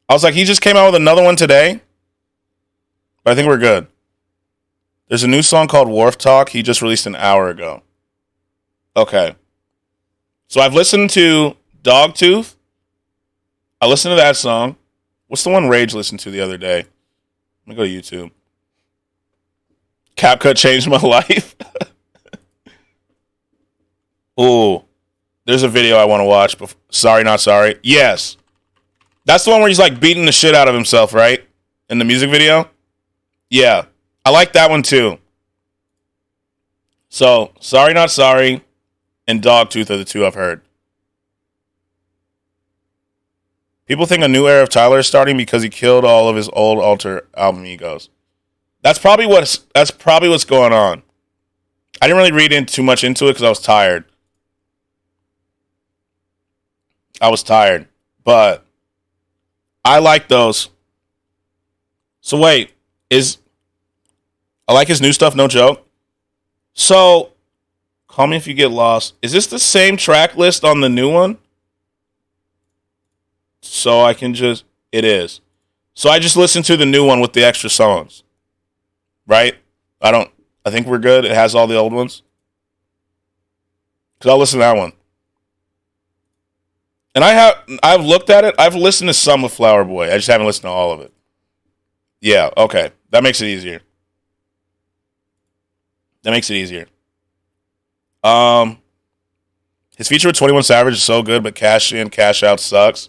I was like, he just came out with another one today? But I think we're good. There's a new song called Wharf Talk. He just released an hour ago. Okay. So I've listened to Dogtooth. I listened to that song. What's the one Rage listened to the other day? Let me go to YouTube. CapCut changed my life. Ooh. There's a video I want to watch. Sorry, Not Sorry. Yes. That's the one where he's like beating the shit out of himself, right? In the music video? Yeah. I like that one too. So, Sorry Not Sorry and Dogtooth are the two I've heard. People think a new era of Tyler is starting because he killed all of his old alter album egos. That's probably what's going on. I didn't really read in too much into it because I was tired. But I like those. So wait, I like his new stuff, no joke. So, Call Me If You Get Lost. Is this the same track list on the new one? So I can just... It is. So I just listened to the new one with the extra songs. Right? I think we're good. It has all the old ones. Because I'll listen to that one. And I've looked at it. I've listened to some of Flower Boy. I just haven't listened to all of it. Yeah, okay. That makes it easier. His feature with 21 Savage is so good, but Cash In, Cash Out sucks.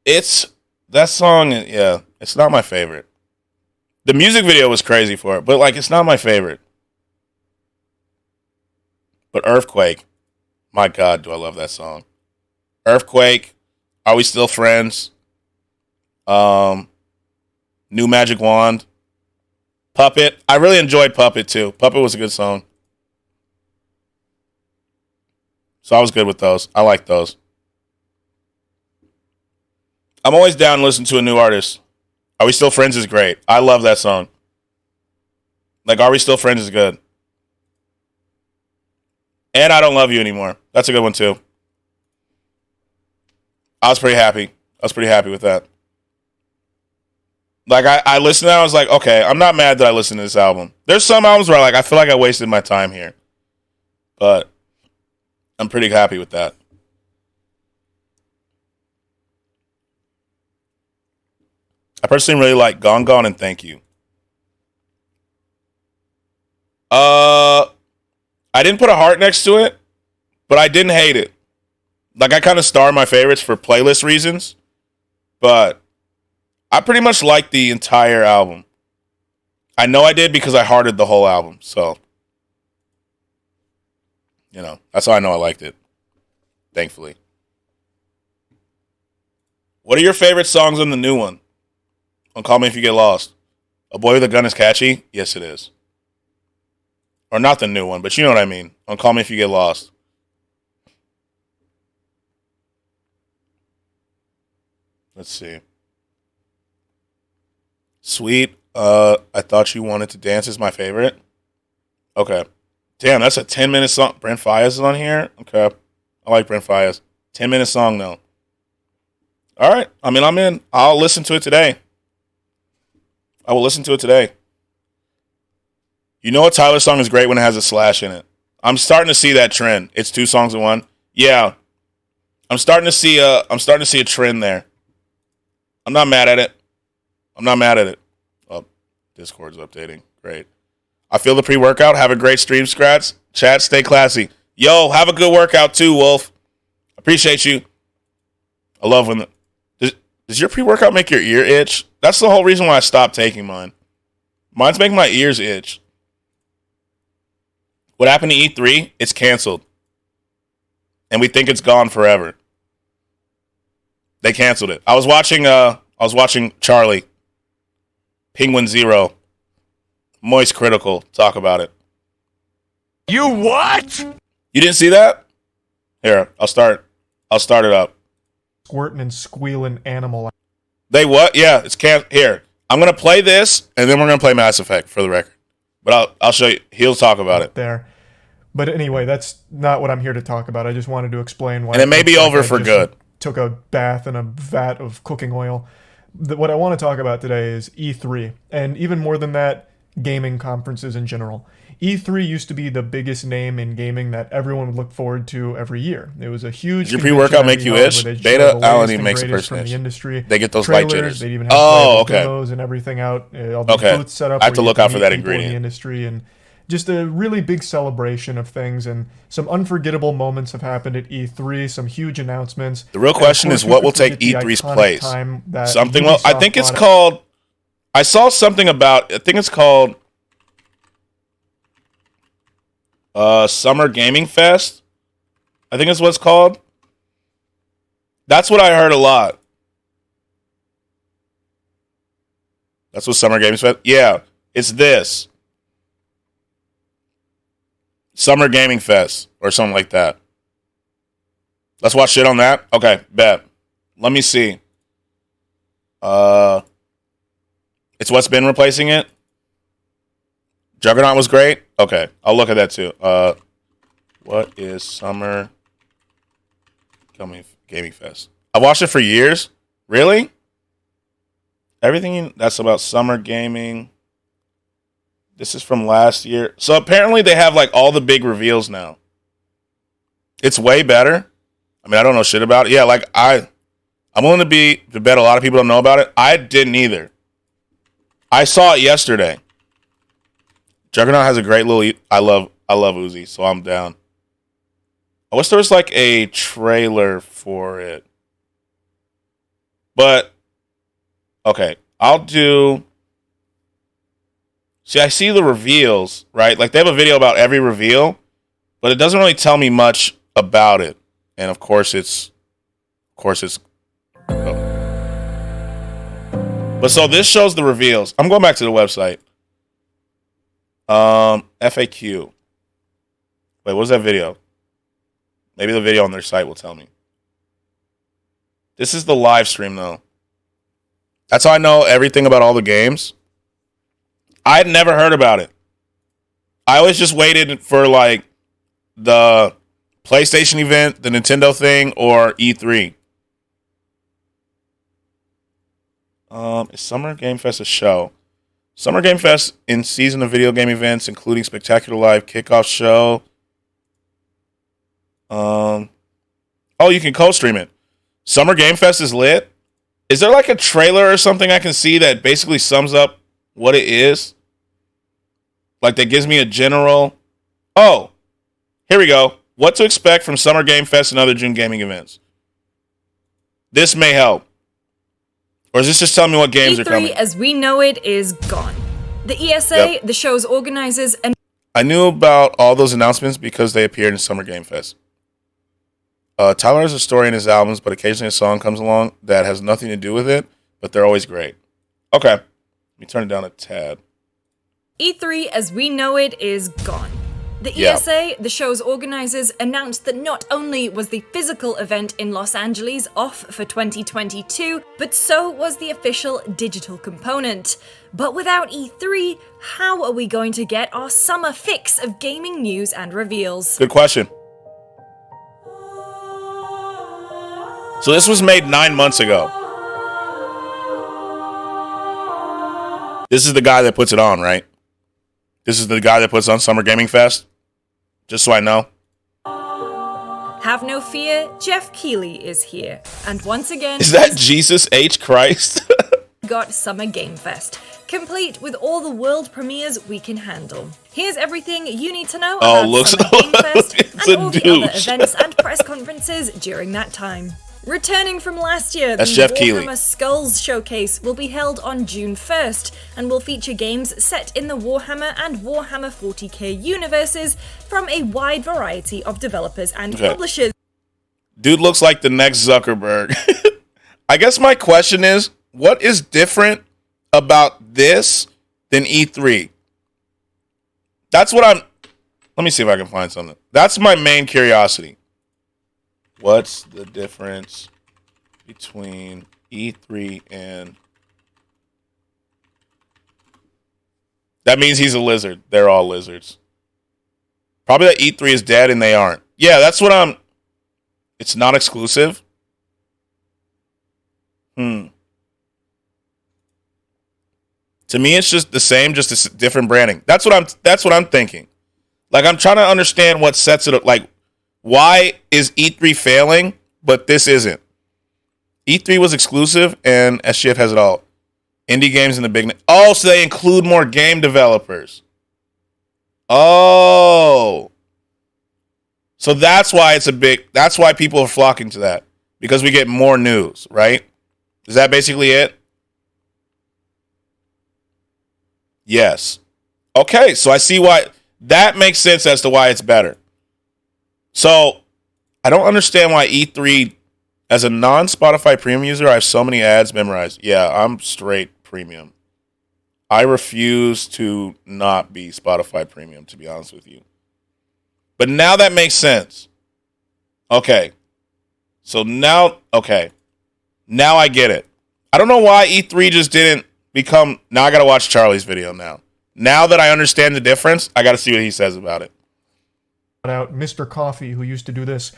That song, yeah, it's not my favorite. The music video was crazy for it, but it's not my favorite. But Earthquake, my God, do I love that song. Earthquake, Are We Still Friends? New Magic Wand. Puppet. I really enjoyed Puppet too. Puppet was a good song. So I was good with those. I like those. I'm always down to listen to a new artist. Are We Still Friends is great. I love that song. Are We Still Friends is good. And I Don't Love You Anymore. That's a good one too. I was pretty happy with that. I listened to that, I was like, okay, I'm not mad that I listened to this album. There's some albums where I feel like I wasted my time here. But I'm pretty happy with that. I personally really like Gone Gone and Thank You. I didn't put a heart next to it, but I didn't hate it. I kind of star my favorites for playlist reasons, but I pretty much liked the entire album. I know I did because I hearted the whole album, so that's how I know I liked it. Thankfully. What are your favorite songs on the new one? On Call Me If You Get Lost. A Boy With a Gun is catchy? Yes, it is. Or not the new one, but you know what I mean. On Call Me If You Get Lost. Let's see. Sweet. I Thought You Wanted to Dance is my favorite. Okay. Damn, that's a 10-minute song. Brent Faiyaz is on here? Okay. I like Brent Faiyaz. 10-minute song, though. All right. I mean, I'm in. I'll listen to it today. I will listen to it today. You know a Tyler song is great when it has a slash in it. I'm starting to see that trend. It's 2 songs in one. Yeah. I'm starting to see a trend there. I'm not mad at it. Oh, Discord's updating. Great. I feel the pre-workout. Have a great stream, Scrats. Chat, stay classy. Yo, have a good workout too, Wolf. Appreciate you. I love when does your pre-workout make your ear itch? That's the whole reason why I stopped taking mine. Mine's making my ears itch. What happened to E3? It's canceled. And we think it's gone forever. They canceled it. I was watching Charlie. Penguin Zero. Moist Critical. Talk about it. You what? You didn't see that? Here, I'll start it up. Squirting and squealing animal. They what? Yeah, here. I'm gonna play this, and then we're gonna play Mass Effect for the record. But I'll show you. He'll talk about it there. But anyway, that's not what I'm here to talk about. I just wanted to explain why. And it may be over for good. Took a bath in a vat of cooking oil. What I want to talk about today is E3, and even more than that, gaming conferences in general. E3 used to be the biggest name in gaming that everyone would look forward to every year. It was a huge. Does your pre-workout make you itch? Beta Alan makes a person itch. Industry. They get those light jitters. They'd even have demos and everything out. All the booths set up. I have to look out for that ingredient. In the industry and just a really big celebration of things, and some unforgettable moments have happened at E3. Some huge announcements. The real question is, what will take E3's place? Something. Well, I think it's called. I saw something about. I think it's called Summer Gaming Fest, I think is what it's called. That's what I heard a lot. That's what Summer Gaming Fest. Yeah, it's this. Summer Gaming Fest or something like that. Let's watch shit on that. Okay, bet. Let me see. It's what's been replacing it. Juggernaut was great. Okay, I'll look at that too. What is Summer Gaming Fest? I've watched it for years. Really? Everything that's about summer gaming. This is from last year. So apparently they have like all the big reveals now. It's way better. I mean, I don't know shit about it. Yeah, like I'm willing to bet a lot of people don't know about it. I didn't either. I saw it yesterday. Juggernaut has a great little. I love Uzi, so I'm down. I wish there was like a trailer for it. But okay, I'll do. See, I see the reveals, right? Like they have a video about every reveal, but it doesn't really tell me much about it. And of course it's. Oh. But so this shows the reveals. I'm going back to the website. FAQ. Wait, what's that video? Maybe the video on their site will tell me. This is the live stream, though. That's how I know everything about all the games. I had never heard about it. I always just waited for, like, the PlayStation event, the Nintendo thing, or E3. Is Summer Game Fest a show? Summer Game Fest in season of video game events, including Spectacular Live Kickoff Show. Oh, you can co-stream it. Summer Game Fest is lit. Is there like a trailer or something I can see that basically sums up what it is? Like that gives me a general. Oh, here we go. What to expect from Summer Game Fest and other June gaming events. This may help. Or is this just telling me what games E3, are coming? as we know it, is gone. The ESA, the show's organizers, and I knew about all those announcements because they appeared in Summer Game Fest. Tyler has a story in his albums, but occasionally a song comes along that has nothing to do with it, but they're always great. Okay. Let me turn it down a tad. E3, as we know it, is gone. The ESA, the show's organizers, announced that not only was the physical event in Los Angeles off for 2022, but so was the official digital component. But without E3, how are we going to get our summer fix of gaming news and reveals? Good question. So this was made 9 months ago. This is the guy that puts it on, right? This is the guy that puts on Summer Gaming Fest? Just so I know. Have no fear, Jeff Keighley is here. And once again... Is that Jesus H. Christ? got Summer Game Fest, complete with all the world premieres we can handle. Here's everything you need to know about Summer Game Fest and all the other events and press conferences during that time. Returning from last year, the Warhammer Skulls Showcase will be held on June 1st and will feature games set in the Warhammer and Warhammer 40k universes from a wide variety of developers and publishers. Dude looks like the next Zuckerberg. I guess my question is, what is different about this than E3? That's what I'm... Let me see if I can find something. That's my main curiosity. What's the difference between E3 and... That means he's a lizard. They're all lizards. Probably that E3 is dead and they aren't. Yeah, that's what I'm... It's not exclusive. To me, it's just the same, just a different branding. That's what I'm thinking. Like, I'm trying to understand what sets it up. Like, why is E3 failing, but this isn't? E3 was exclusive, and SGF has it all. Indie games in the big... Oh, so they include more game developers. Oh. So that's why it's a big... That's why people are flocking to that. Because we get more news, right? Is that basically it? Yes. Okay, so I see why... That makes sense as to why it's better. So I don't understand why E3, as a non-Spotify premium user, I have so many ads memorized. Yeah, I'm straight premium. I refuse to not be Spotify premium, to be honest with you. But now that makes sense. Okay. So now I get it. I don't know why E3 just didn't become, now I got to watch Charlie's video now. Now that I understand the difference, I got to see what he says about it. Out Mr. Coffee, who used to do this.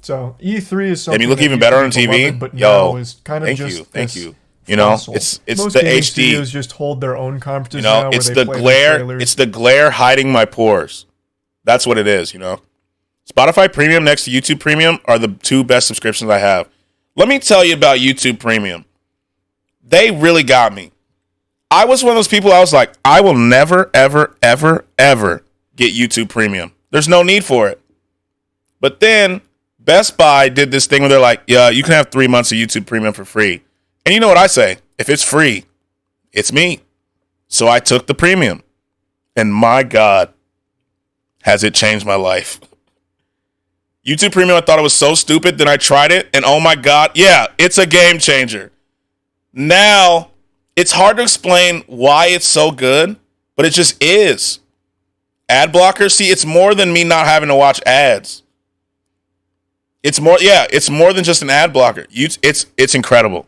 So E3 is something. And you look even better on TV. But now is kind of thank you. You know, it's most the gaming HD. Studios just hold their own conferences. You know, now it's where the they play glare. trailers. It's the glare hiding my pores. That's what it is. You know, Spotify Premium next to YouTube Premium are the two best subscriptions I have. Let me tell you about YouTube Premium. They really got me. I was one of those people. I was like, I will never, ever, ever, ever get YouTube Premium. There's no need for it. But then Best Buy did this thing where they're like, yeah, you can have 3 months of YouTube Premium for free. And you know what I say? If it's free, it's me. So I took the premium. And my God, has it changed my life. YouTube Premium, I thought it was so stupid. Then I tried it. And oh my God, yeah, it's a game changer. Now, it's hard to explain why it's so good, but it just is. Ad blocker, see, it's more than me not having to watch ads. It's more than just an ad blocker. It's incredible.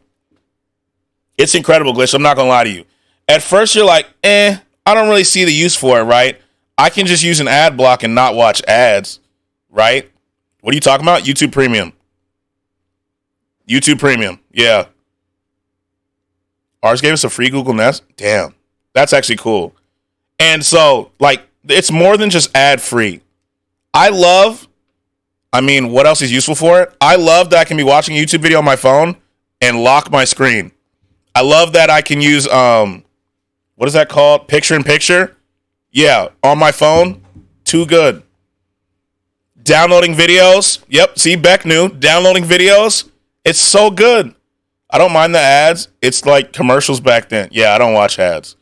It's incredible, Glitch. I'm not going to lie to you. At first, you're like, I don't really see the use for it, right? I can just use an ad block and not watch ads, right? What are you talking about? YouTube Premium. YouTube Premium, yeah. Ours gave us a free Google Nest. Damn, that's actually cool. And so, like, it's more than just ad-free. What else is useful for it? I love that I can be watching a YouTube video on my phone and lock my screen. I love that I can use, what is that called? Picture-in-picture? Yeah, on my phone. Too good. Downloading videos. Yep, see, Beck knew. Downloading videos. It's so good. I don't mind the ads. It's like commercials back then. Yeah, I don't watch ads.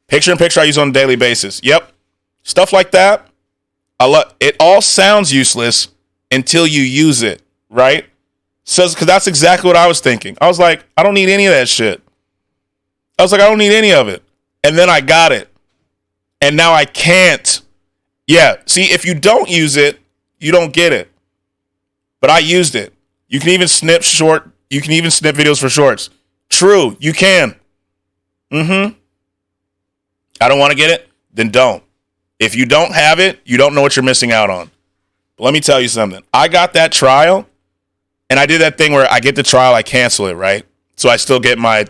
Picture-in-picture I use on a daily basis. Yep. Stuff like that. It all sounds useless until you use it, right? So, because that's exactly what I was thinking. I was like, I don't need any of that shit. I was like, I don't need any of it. And then I got it. And now I can't. Yeah, see, if you don't use it, you don't get it. But I used it. You can even snip videos for shorts. True, you can. I don't want to get it, then don't. If you don't have it, you don't know what you're missing out on. But let me tell you something. I got that trial, and I did that thing where I get the trial, I cancel it, right? So I still get my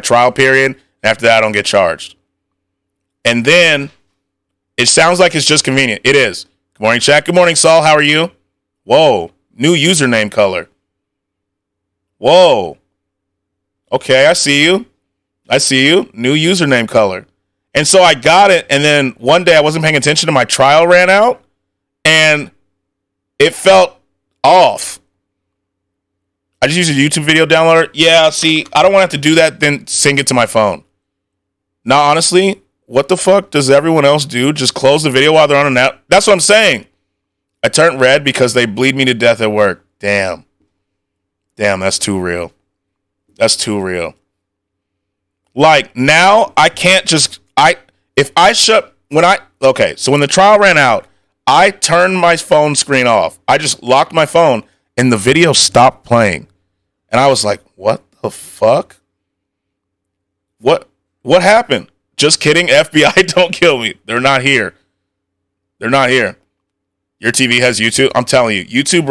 trial period. After that, I don't get charged. And then it sounds like it's just convenient. It is. Good morning, chat. Good morning, Saul. How are you? Whoa. New username color. Whoa. Okay, I see you. New username color. And so I got it, and then one day I wasn't paying attention and my trial ran out, and it felt off. I just used a YouTube video downloader. Yeah, see, I don't want to have to do that, then sync it to my phone. Now, honestly, what the fuck does everyone else do? Just close the video while they're on an app? That's what I'm saying. I turned red because they bleed me to death at work. Damn, that's too real. That's too real. Like, now I can't just... So when the trial ran out, I turned my phone screen off. I just locked my phone, and the video stopped playing. And I was like, what the fuck? What happened? Just kidding, FBI, don't kill me. They're not here. Your TV has YouTube. I'm telling you, YouTube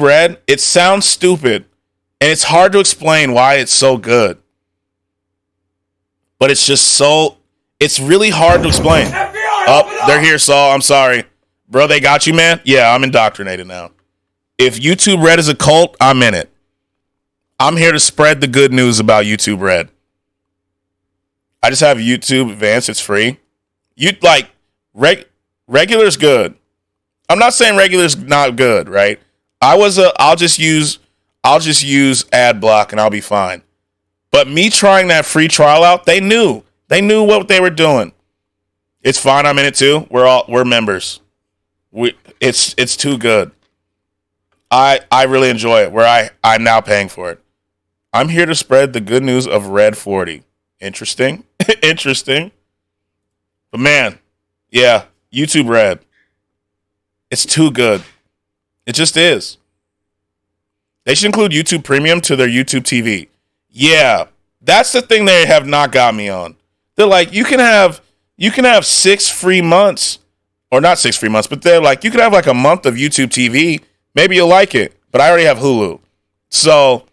Red, it sounds stupid, and it's hard to explain why it's so good. But it's really hard to explain. They're here, Saul. I'm sorry. Bro, they got you, man? Yeah, I'm indoctrinated now. If YouTube Red is a cult, I'm in it. I'm here to spread the good news about YouTube Red. I just have YouTube Advanced. It's free. Regular's good. I'm not saying regular's not good, right? I'll just use ad block and I'll be fine. But me trying that free trial out, they knew what they were doing. It's fine. I'm in it too. We're members. It's too good. I really enjoy it. I'm now paying for it. I'm here to spread the good news of Red 40. Interesting. Interesting. But man, yeah, YouTube Red. It's too good. It just is. They should include YouTube Premium to their YouTube TV. Yeah, that's the thing they have not got me on. They're like, you can have 6 free months, or not 6 free months, but they're like, you can have like a month of YouTube TV. Maybe you'll like it, but I already have Hulu, so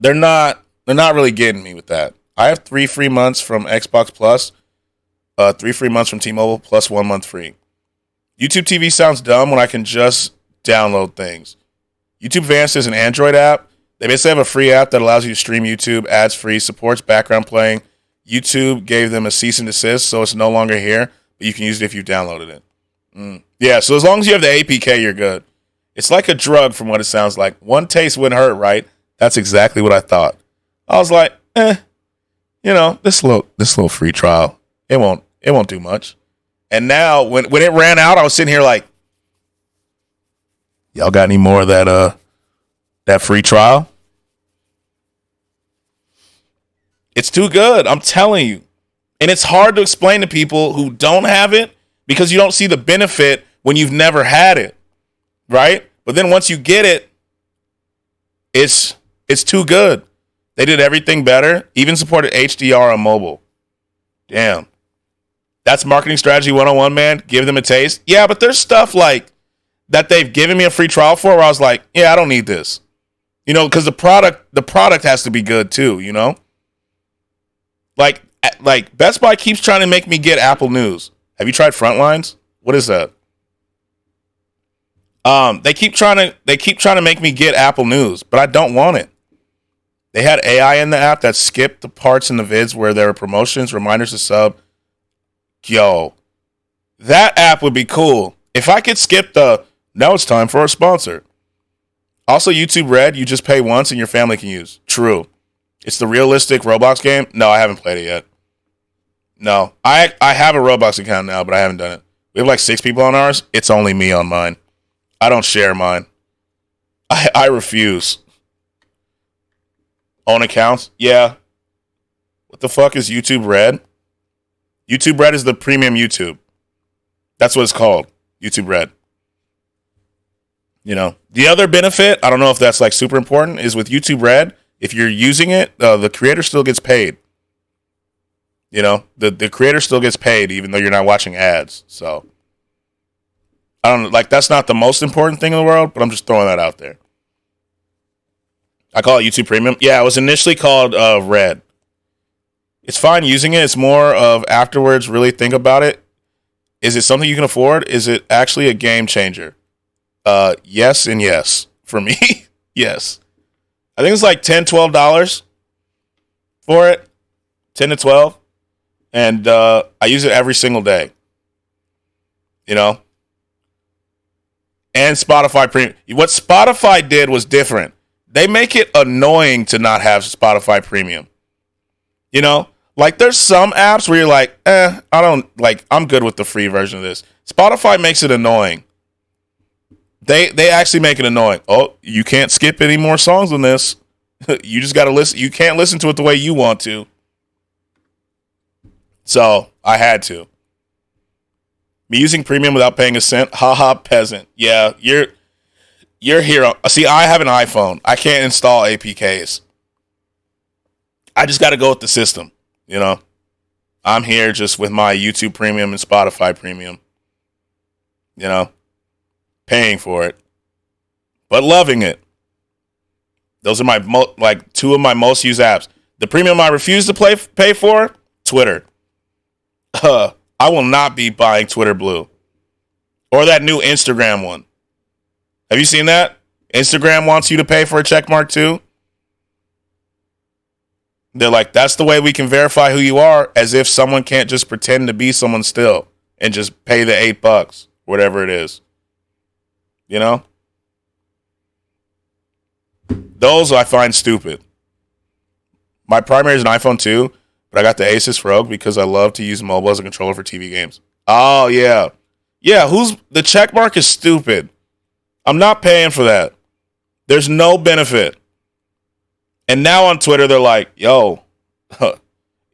they're not really getting me with that. I have 3 free months from Xbox Plus, 3 free months from T-Mobile, plus 1 month free. YouTube TV sounds dumb when I can just download things. YouTube Vanced is an Android app. They basically have a free app that allows you to stream YouTube ads free, supports background playing. YouTube gave them a cease and desist, so it's no longer here, but you can use it if you downloaded it. Yeah, so as long as you have the APK, you're good. It's like a drug from what it sounds like. One taste wouldn't hurt, right? That's exactly what I thought. I was like, this little free trial, it won't do much. And now when it ran out, I was sitting here like, y'all got any more of that free trial? It's too good, I'm telling you. And it's hard to explain to people who don't have it because you don't see the benefit when you've never had it, right? But then once you get it, it's too good. They did everything better, even supported HDR on mobile. Damn. That's marketing strategy 101, man. Give them a taste. Yeah, but there's stuff like that they've given me a free trial for where I was like, yeah, I don't need this. Because the product has to be good too, Like Best Buy keeps trying to make me get Apple News. Have you tried Frontlines? What is that? They keep trying to make me get Apple News, but I don't want it. They had AI in the app that skipped the parts in the vids where there were promotions, reminders to sub. Yo, that app would be cool. If I could skip now it's time for our sponsor. Also, YouTube Red, you just pay once and your family can use. True. It's the realistic Roblox game. No, I haven't played it yet. No, I have a Roblox account now, but I haven't done it. We have like 6 people on ours. It's only me on mine. I don't share mine. I refuse. Own accounts? Yeah. What the fuck is YouTube Red? YouTube Red is the premium YouTube. That's what it's called. YouTube Red. The other benefit, I don't know if that's like super important, is with YouTube Red, if you're using it, the creator still gets paid. The creator still gets paid even though you're not watching ads. So I don't like that's not the most important thing in the world, but I'm just throwing that out there. I call it YouTube Premium. Yeah, it was initially called Red. It's fine using it. It's more of afterwards really think about it. Is it something you can afford? Is it actually a game changer? Yes and yes. For me, yes. I think it's like $10, $12 for it. 10 to 12. And I use it every single day. And Spotify Premium. What Spotify did was different. They make it annoying to not have Spotify Premium. Like there's some apps where you're like, I'm good with the free version of this. Spotify makes it annoying. They actually make it annoying. Oh, you can't skip any more songs on this. You just got to listen. You can't listen to it the way you want to. So I had to. Me using premium without paying a cent. Haha, peasant. Yeah, you're hero. See, I have an iPhone. I can't install APKs. I just got to go with the system. I'm here just with my YouTube Premium and Spotify Premium. Paying for it, but loving it. Those are my 2 of my most used apps. The premium I refuse to pay for, Twitter. I will not be buying Twitter Blue or that new Instagram one. Have you seen that? Instagram wants you to pay for a checkmark too. They're like, that's the way we can verify who you are, as if someone can't just pretend to be someone still and just pay the $8, whatever it is. Those I find stupid. My primary is an iPhone 2, but but I got the Asus Rogue because I love to use mobile as a controller for TV games. Oh, yeah. Yeah, the check mark is stupid. I'm not paying for that. There's no benefit. And now on Twitter, they're like, yo,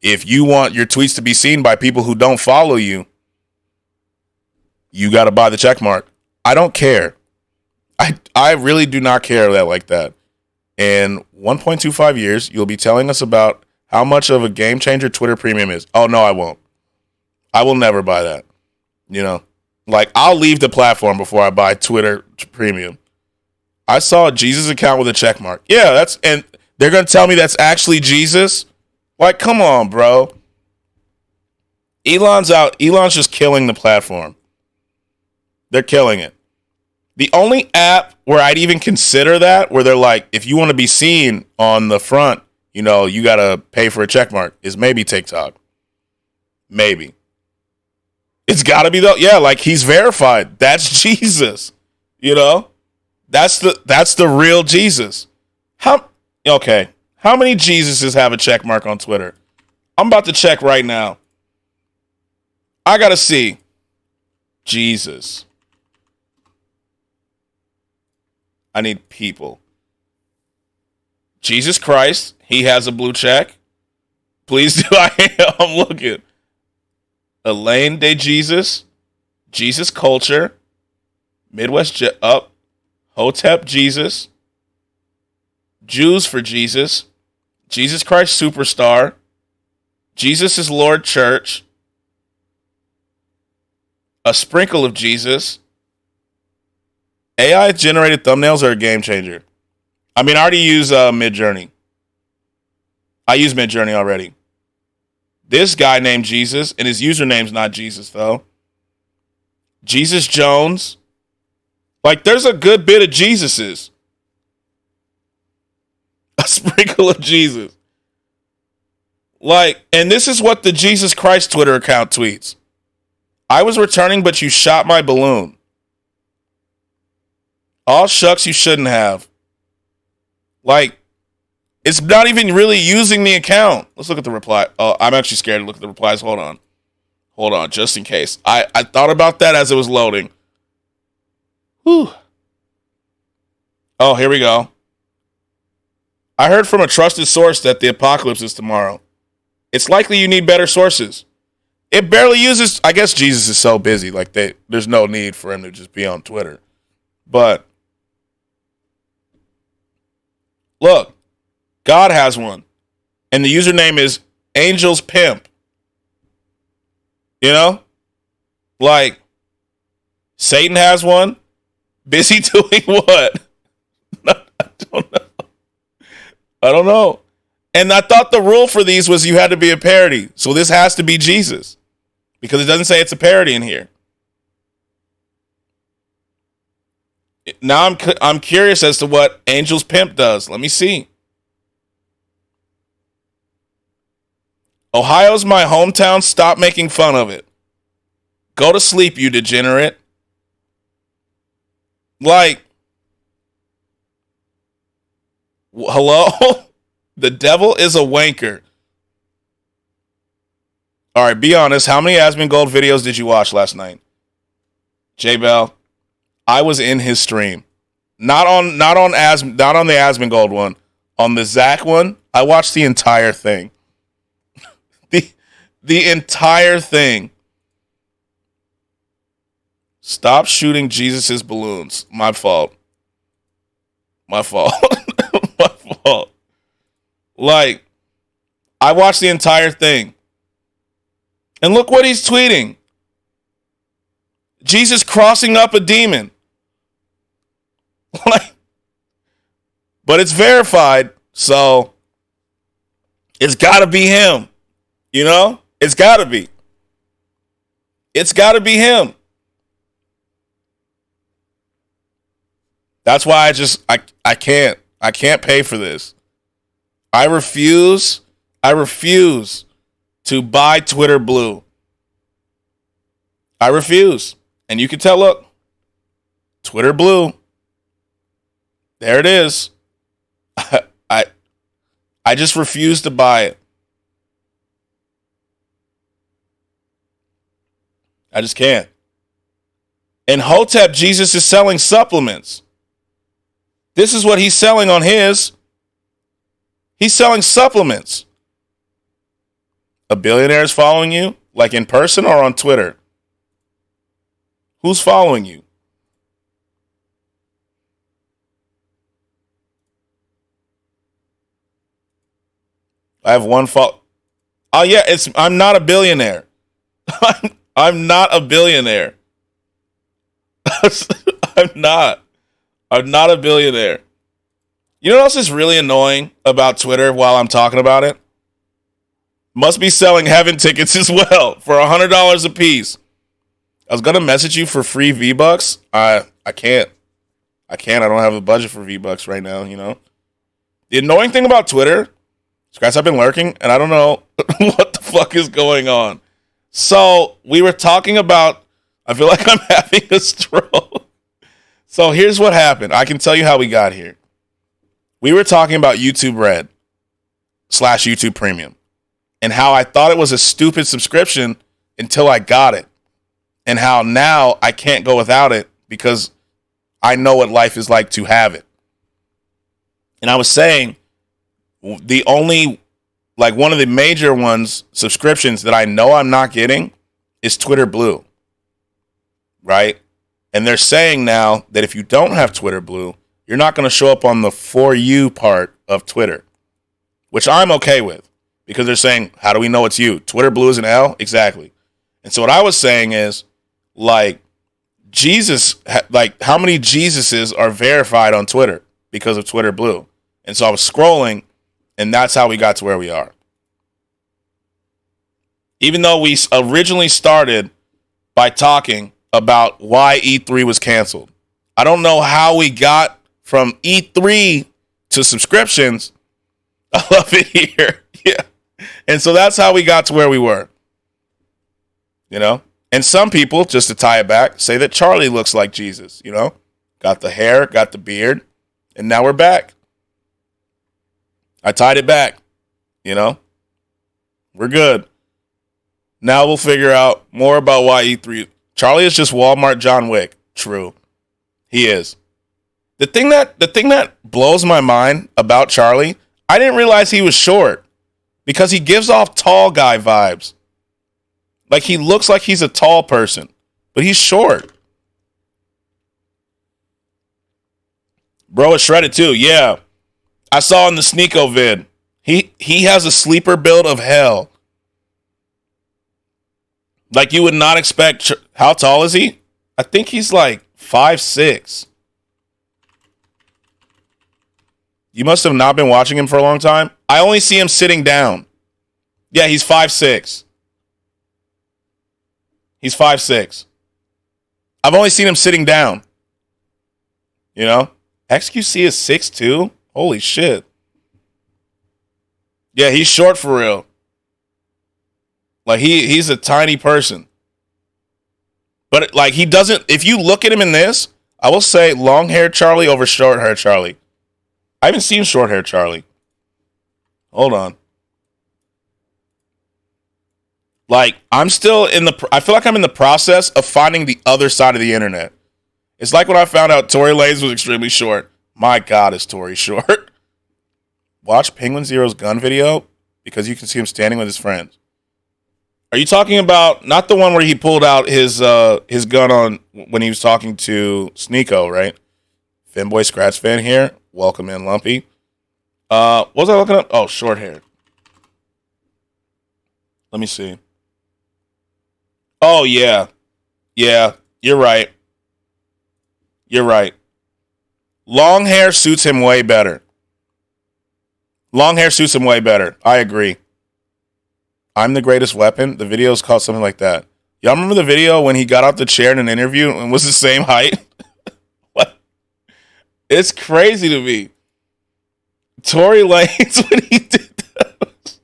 if you want your tweets to be seen by people who don't follow you, you got to buy the check mark. I don't care. I really do not care that like that. In 1.25 years, you'll be telling us about how much of a game changer Twitter Premium is. Oh, no, I won't. I will never buy that. You know, like I'll leave the platform before I buy Twitter Premium. I saw a Jesus account with a check mark. Yeah, and they're going to tell me that's actually Jesus? Like, come on, bro. Elon's out. Elon's just killing the platform. They're killing it. The only app where I'd even consider that, where they're like, if you want to be seen on the front, you know, you got to pay for a check mark, is maybe TikTok. Maybe. It's got to be, though. Yeah, like he's verified. That's Jesus. You know? That's the real Jesus. Okay. How many Jesuses have a check mark on Twitter? I'm about to check right now. I got to see. Jesus. I need people. Jesus Christ, he has a blue check. Please do. I'm looking. Elaine de Jesus, Jesus Culture, Midwest Up, Hotep Jesus, Jews for Jesus, Jesus Christ Superstar, Jesus is Lord Church, A Sprinkle of Jesus. AI generated thumbnails are a game changer. I mean, I already use Midjourney. I use Midjourney already. This guy named Jesus, and his username's not Jesus, though. Jesus Jones. Like, there's a good bit of Jesuses. A sprinkle of Jesus. Like, and this is what the Jesus Christ Twitter account tweets. I was returning, but you shot my balloon. All shucks, you shouldn't have. Like, it's not even really using the account. Let's look at the reply. Oh, I'm actually scared to look at the replies. Hold on, just in case. I thought about that as it was loading. Whew. Oh, here we go. I heard from a trusted source that the apocalypse is tomorrow. It's likely you need better sources. It barely uses... I guess Jesus is so busy. Like, there's no need for him to just be on Twitter. But... look, God has one. And the username is Angel's Pimp. You know? Like, Satan has one. Busy doing what? I don't know. And I thought the rule for these was you had to be a parody. So this has to be Jesus. Because it doesn't say it's a parody in here. Now I'm curious as to what Angel's Pimp does. Let me see. Ohio's my hometown. Stop making fun of it. Go to sleep, you degenerate. Like, hello? The devil is a wanker. All right, be honest. How many Asmongold videos did you watch last night? J-Bell, I was in his stream. Not on the Asmongold one. On the Zach one, I watched the entire thing. The entire thing. Stop shooting Jesus's balloons. My fault. My fault. My fault. Like, I watched the entire thing. And look what he's tweeting. Jesus crossing up a demon. Like, but it's verified, so it's got to be him. You know? It's got to be. It's got to be him. That's why I can't pay for this. I refuse to buy Twitter Blue. I refuse. And you can tell, look, Twitter Blue. There it is. I just refuse to buy it. I just can't. And Hotep Jesus is selling supplements. This is what he's selling on his. He's selling supplements. A billionaire is following you, like in person or on Twitter? Who's following you? I have one follow. Oh yeah, I'm not a billionaire. I'm not a billionaire. I'm not a billionaire. You know what else is really annoying about Twitter while I'm talking about it? Must be selling heaven tickets as well for $100 a piece. I was going to message you for free V-Bucks. I can't. I don't have a budget for V-Bucks right now, you know. The annoying thing about Twitter, guys, I've been lurking, and I don't know what the fuck is going on. So we were talking about, I feel like I'm having a stroke. So here's what happened. I can tell you how we got here. We were talking about YouTube Red / YouTube Premium and how I thought it was a stupid subscription until I got it, and how now I can't go without it because I know what life is like to have it. And I was saying the only, like one of the major subscriptions that I know I'm not getting is Twitter Blue, right? And they're saying now that if you don't have Twitter Blue, you're not going to show up on the For You part of Twitter, which I'm okay with because they're saying, how do we know it's you? Twitter Blue is an L? Exactly. And so what I was saying is, like, Jesus, like, how many Jesuses are verified on Twitter because of Twitter Blue? And so I was scrolling, and that's how we got to where we are. Even though we originally started by talking about why E3 was canceled. I don't know how we got from E3 to subscriptions. I love it here. Yeah. And so that's how we got to where we were. You know? And some people, just to tie it back, say that Charlie looks like Jesus, you know? Got the hair, got the beard, and now we're back. I tied it back, you know? We're good. Now we'll figure out more about why E3. Charlie is just Walmart John Wick. True. He is. The thing that blows my mind about Charlie, I didn't realize he was short because he gives off tall guy vibes. Like, he looks like he's a tall person, but he's short. Bro is shredded too. Yeah. I saw in the Sneeko vid. He has a sleeper build of hell. Like, you would not expect. How tall is he? I think he's like 5'6". You must have not been watching him for a long time. I only see him sitting down. Yeah, he's 5'6". He's 5'6". I've only seen him sitting down. You know? XQC is 6'2". Holy shit. Yeah, he's short for real. Like, he's a tiny person. But, like, he doesn't... If you look at him in this, I will say long-hair Charlie over short-hair Charlie. I haven't seen short-hair Charlie. Hold on. Like, I'm still in the... I feel like I'm in the process of finding the other side of the internet. It's like when I found out Tory Lanez was extremely short. My God, is Tory short. Watch Penguin Zero's gun video because you can see him standing with his friends. Are you talking about not the one where he pulled out his gun on when he was talking to Sneeko, right? Fanboy Scratch Fan here. Welcome in, Lumpy. What was I looking up? Oh, short hair. Let me see. Oh, yeah. Yeah, you're right. You're right. Long hair suits him way better. Long hair suits him way better. I agree. I'm the greatest weapon. The video is called something like that. Y'all remember the video when he got out the chair in an interview and was the same height? What? It's crazy to me. Tory Lanez, when he did that.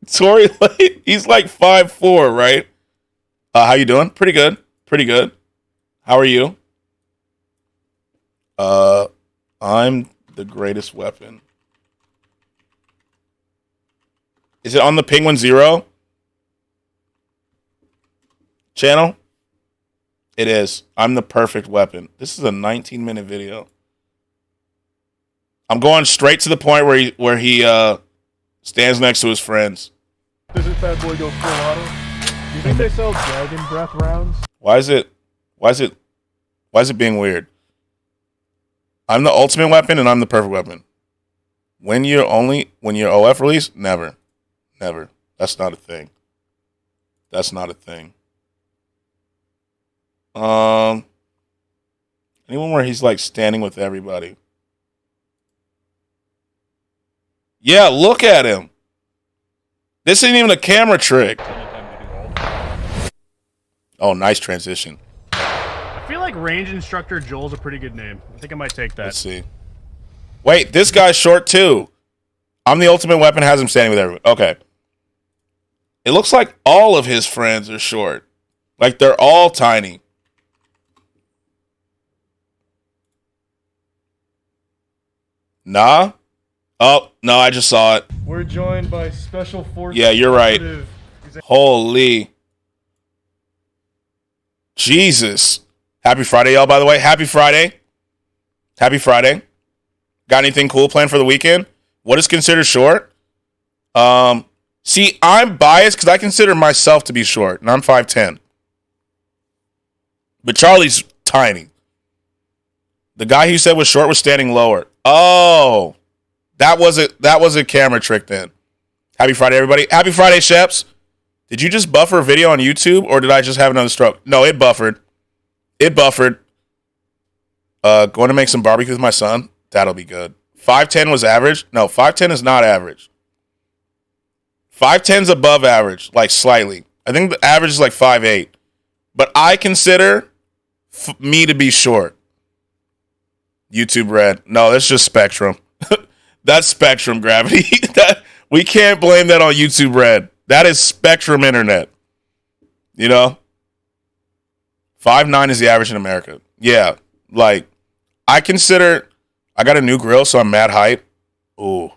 Tory Lanez, he's like 5'4", right? How you doing? Pretty good. Pretty good. How are you? I'm the greatest weapon. Is it on the Penguin Zero? channel? It is. I'm the perfect weapon. This is a 19-minute video. I'm going straight to the point where he stands next to his friends. Does this bad boy go full auto? Do you think they sell dragon breath rounds? Why is it being weird? I'm the ultimate weapon and I'm the perfect weapon. When you're OF release, never. That's not a thing. Anyone where he's like standing with everybody. Yeah, look at him. This ain't even a camera trick. Oh, nice transition. I feel like Range Instructor Joel's a pretty good name. I think I might take that. Let's see. Wait, this guy's short too. I'm the ultimate weapon, has him standing with everyone. Okay. It looks like all of his friends are short. Like they're all tiny. Nah? Oh, no, I just saw it. We're joined by Special Forces. Yeah, you're right. Holy. Jesus. Happy Friday, y'all, by the way. Happy Friday. Got anything cool planned for the weekend? What is considered short? See, I'm biased because I consider myself to be short, and I'm 5'10". But Charlie's tiny. The guy who said was short was standing lower. Oh. That was a camera trick then. Happy Friday, everybody. Happy Friday, Sheps. Did you just buffer a video on YouTube, or did I just have another stroke? No, it buffered. Going to make some barbecue with my son. That'll be good. 5'10" was average? No, 5'10" is not average. 5'10's above average, like slightly. I think the average is like 5'8". But I consider me to be short. YouTube Red. No, that's just Spectrum. That's Spectrum Gravity. We can't blame that on YouTube Red. That is Spectrum Internet. You know? 5'9" is the average in America. Yeah. Like, I got a new grill, so I'm mad hype. Ooh.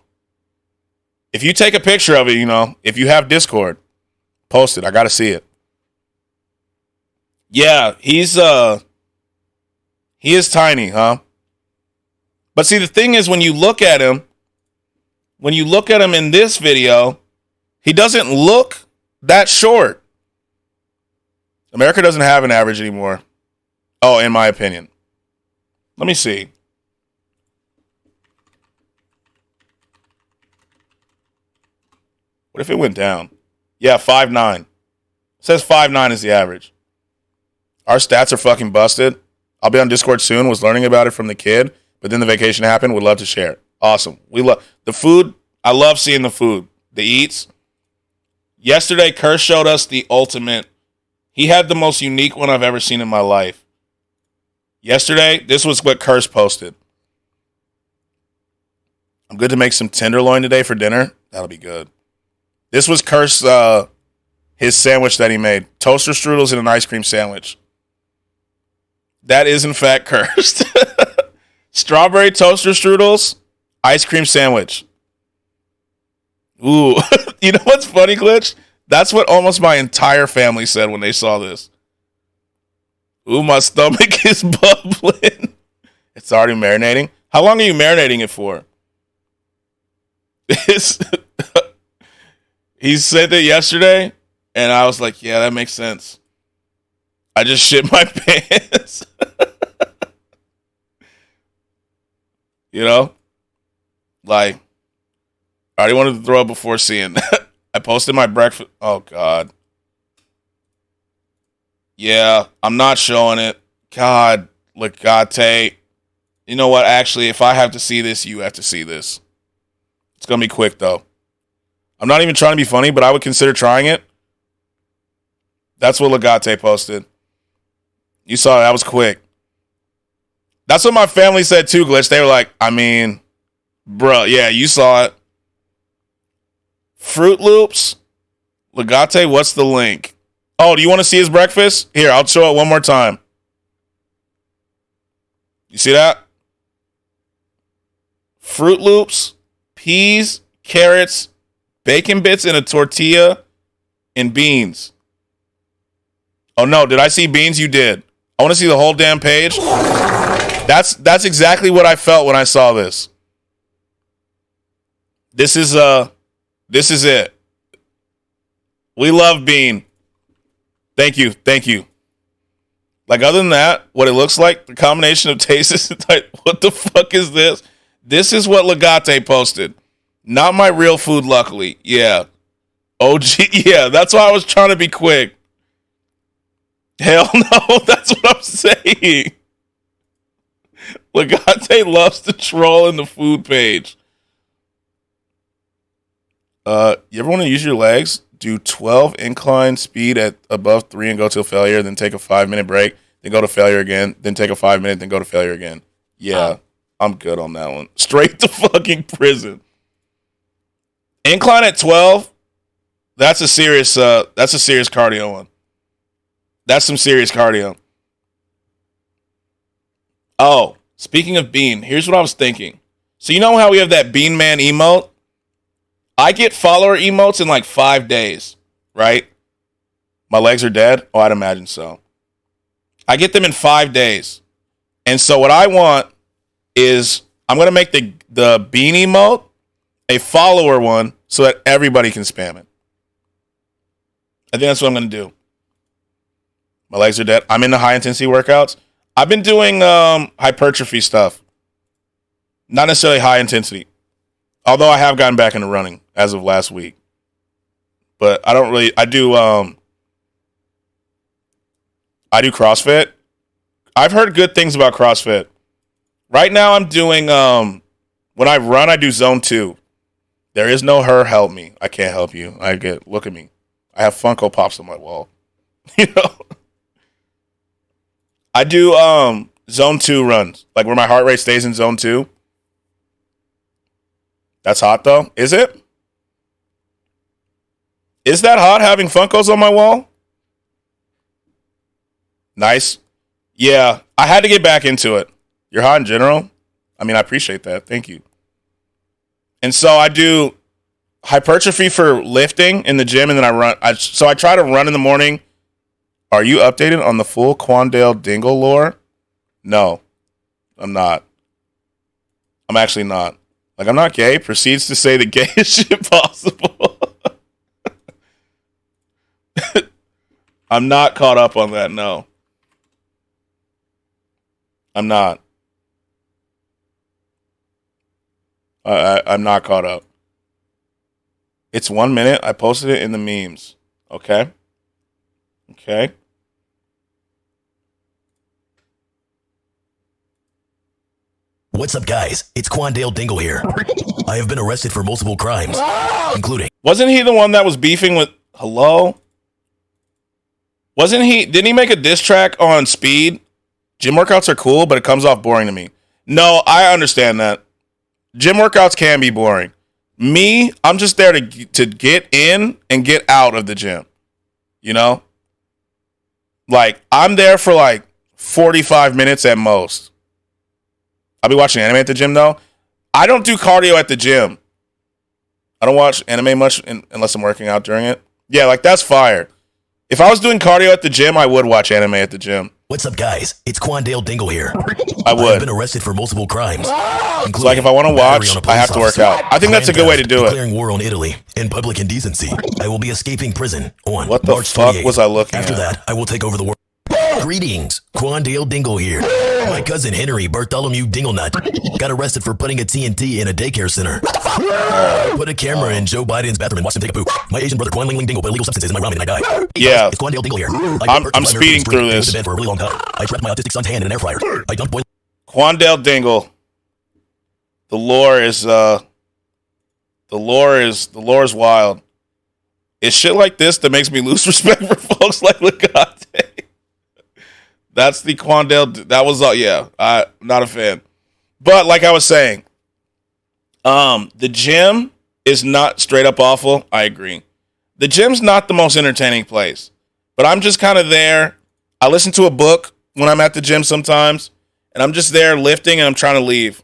If you take a picture of it, you know, if you have Discord, post it. I got to see it. Yeah, he is tiny, huh? But see, the thing is, when you look at him in this video, he doesn't look that short. America doesn't have an average anymore. Oh, in my opinion. Let me see. What if it went down? Yeah, 5'9". It says 5'9" is the average. Our stats are fucking busted. I'll be on Discord soon. Was learning about it from the kid, but then the vacation happened. Would love to share. Awesome. We love the food. I love seeing the food, the eats. Yesterday, Curse showed us the ultimate. He had the most unique one I've ever seen in my life. Yesterday, this was what Curse posted. I'm good to make some tenderloin today for dinner. That'll be good. This was Curse, his sandwich that he made. Toaster strudels and an ice cream sandwich. That is, in fact, Cursed. Strawberry toaster strudels, ice cream sandwich. Ooh. You know what's funny, Glitch? That's what almost my entire family said when they saw this. Ooh, my stomach is bubbling. It's already marinating. How long are you marinating it for? He said that yesterday, and I was like, yeah, that makes sense. I just shit my pants. You know? Like, I already wanted to throw up before seeing that. I posted my breakfast. Oh, God. Yeah, I'm not showing it. God, Legate. You know what? Actually, if I have to see this, you have to see this. It's going to be quick, though. I'm not even trying to be funny, but I would consider trying it. That's what Legate posted. You saw that was quick. That's what my family said too, Glitch. They were like, I mean, bro, yeah, you saw it. Fruit Loops. Legate, what's the link? Oh, do you want to see his breakfast? Here, I'll show it one more time. You see that? Fruit Loops, peas, carrots, bacon bits in a tortilla, and beans. Oh no, did I see beans? You did. I want to see the whole damn page. That's exactly what I felt when I saw this. This is it. We love Bean. Thank you. Like, other than that, what it looks like, the combination of tastes is like, what the fuck is this? This is what Legate posted. Not my real food, luckily. Yeah. OG, yeah, that's why I was trying to be quick. Hell no, that's what I'm saying. Legate loves to troll in the food page. You ever want to use your legs? Do 12 incline speed at above 3 and go to failure, then take a 5-minute break, then go to failure again, then take a 5-minute, then go to failure again. Yeah, I'm good on that one. Straight to fucking prison. Incline at 12. That's a serious cardio one. That's some serious cardio. Oh, speaking of Bean, here's what I was thinking. So you know how we have that Bean Man emote? I get follower emotes in like 5 days, right? My legs are dead? Oh, I'd imagine so. I get them in 5 days. And so what I want is I'm going to make the Bean emote a follower one so that everybody can spam it. I think that's what I'm going to do. My legs are dead. I'm into high-intensity workouts. I've been doing hypertrophy stuff. Not necessarily high intensity. Although I have gotten back into running as of last week. But I don't really... I do CrossFit. I've heard good things about CrossFit. Right now I'm doing... when I run, I do zone 2. There is no her help me. I can't help you. Look at me. I have Funko Pops on my wall. You know? I do zone 2 runs. Like where my heart rate stays in zone 2. That's hot though. Is it? Is that hot having Funkos on my wall? Nice. Yeah, I had to get back into it. You're hot in general? I mean, I appreciate that. Thank you. And so I do hypertrophy for lifting in the gym, and then I run. So I try to run in the morning. Are you updated on the full Quandale Dingle lore? No, I'm not. I'm actually not. Like, I'm not gay. Proceeds to say the gayest shit possible. I'm not caught up on that, no. I'm not. I'm not caught up. It's 1 minute. I posted it in the memes. Okay? Okay. What's up, guys? It's Quandale Dingle here. I have been arrested for multiple crimes, including... Wasn't he the one that was beefing with... Hello? Wasn't he... Didn't he make a diss track on Speed? Gym workouts are cool, but it comes off boring to me. No, I understand that. Gym workouts can be boring. Me, I'm just there to get in and get out of the gym. You know? Like, I'm there for like 45 minutes at most. I'll be watching anime at the gym, though. I don't do cardio at the gym. I don't watch anime much unless I'm working out during it. Yeah, like, that's fire. If I was doing cardio at the gym, I would watch anime at the gym. What's up, guys? It's Quandale Dingle here. I would. I've been arrested for multiple crimes. So, like, if I want to watch, I have to work out. I think that's a good way to do it. Declaring war on Italy and public indecency. I will be escaping prison on what the March fuck 28th. was I looking After at? that, I will take over the world. Greetings, Quandale Dingle here. My cousin Henry Bartholomew Dinglenut got arrested for putting a TNT in a daycare center. Put a camera in Joe Biden's bathroom and watched him take a poop. My Asian brother Quan Ling Ling Dingle put illegal substances in my ramen and I died. Yeah. It's Quandale Dingle here. I'm speeding through this. For a really long time. I trapped my autistic son's hand in an air fryer. I dumped boiling. Quandale Dingle. The lore is wild. It's shit like this that makes me lose respect for folks like Legate. That's the Quandale. That was yeah. I'm not a fan. But like I was saying, the gym is not straight up awful. I agree. The gym's not the most entertaining place, but I'm just kind of there. I listen to a book when I'm at the gym sometimes, and I'm just there lifting and I'm trying to leave.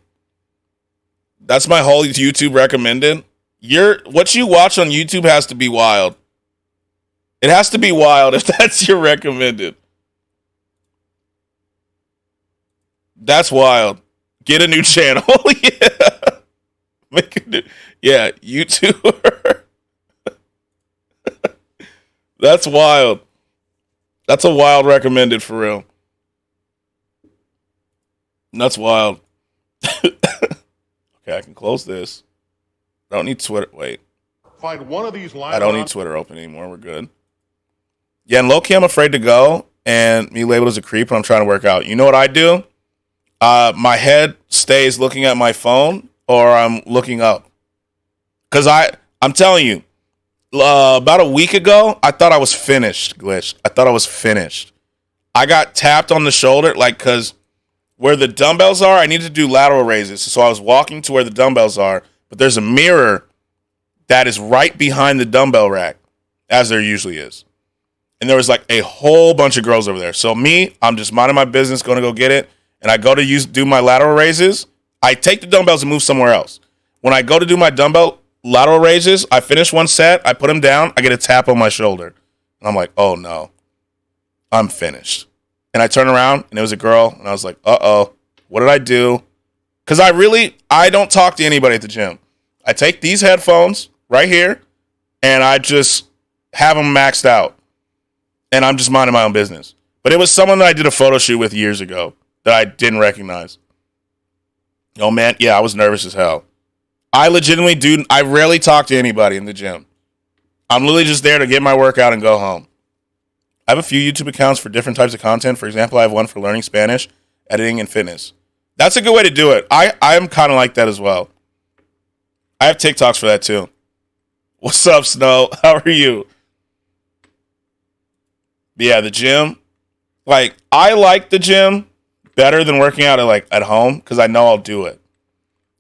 That's my whole YouTube recommended. What you watch on YouTube has to be wild. It has to be wild if that's your recommended. That's wild. Get a new channel. Yeah. Make a new, yeah, YouTuber. That's wild. That's a wild recommended for real. That's wild. Okay, I can close this. I don't need Twitter. Wait. Find one of these lines. I don't need Twitter open anymore. We're good. Yeah, and low-key, I'm afraid to go and be labeled as a creep when I'm trying to work out. You know what I do? My head stays looking at my phone or I'm looking up. Because I'm telling you, about a week ago, I thought I was finished, Glitch. I thought I was finished. I got tapped on the shoulder, because where the dumbbells are, I need to do lateral raises. So I was walking to where the dumbbells are, but there's a mirror that is right behind the dumbbell rack, as there usually is. And there was a whole bunch of girls over there. So me, I'm just minding my business, going to go get it. And I go to do my lateral raises. I take the dumbbells and move somewhere else. When I go to do my dumbbell lateral raises, I finish one set, I put them down, I get a tap on my shoulder. And I'm like, oh no, I'm finished. And I turn around and it was a girl and I was like, uh-oh, what did I do? Because I don't talk to anybody at the gym. I take these headphones right here and I just have them maxed out. And I'm just minding my own business. But it was someone that I did a photo shoot with years ago that I didn't recognize. Oh man, yeah, I was nervous as hell. I rarely talk to anybody in the gym. I'm literally just there to get my workout and go home. I have a few YouTube accounts for different types of content. For example, I have one for learning Spanish, editing, and fitness. That's a good way to do it. I'm kind of like that as well. I have TikToks for that too. What's up, Snow? How are you? Yeah, the gym. I like the gym better than working out at home because I know I'll do it.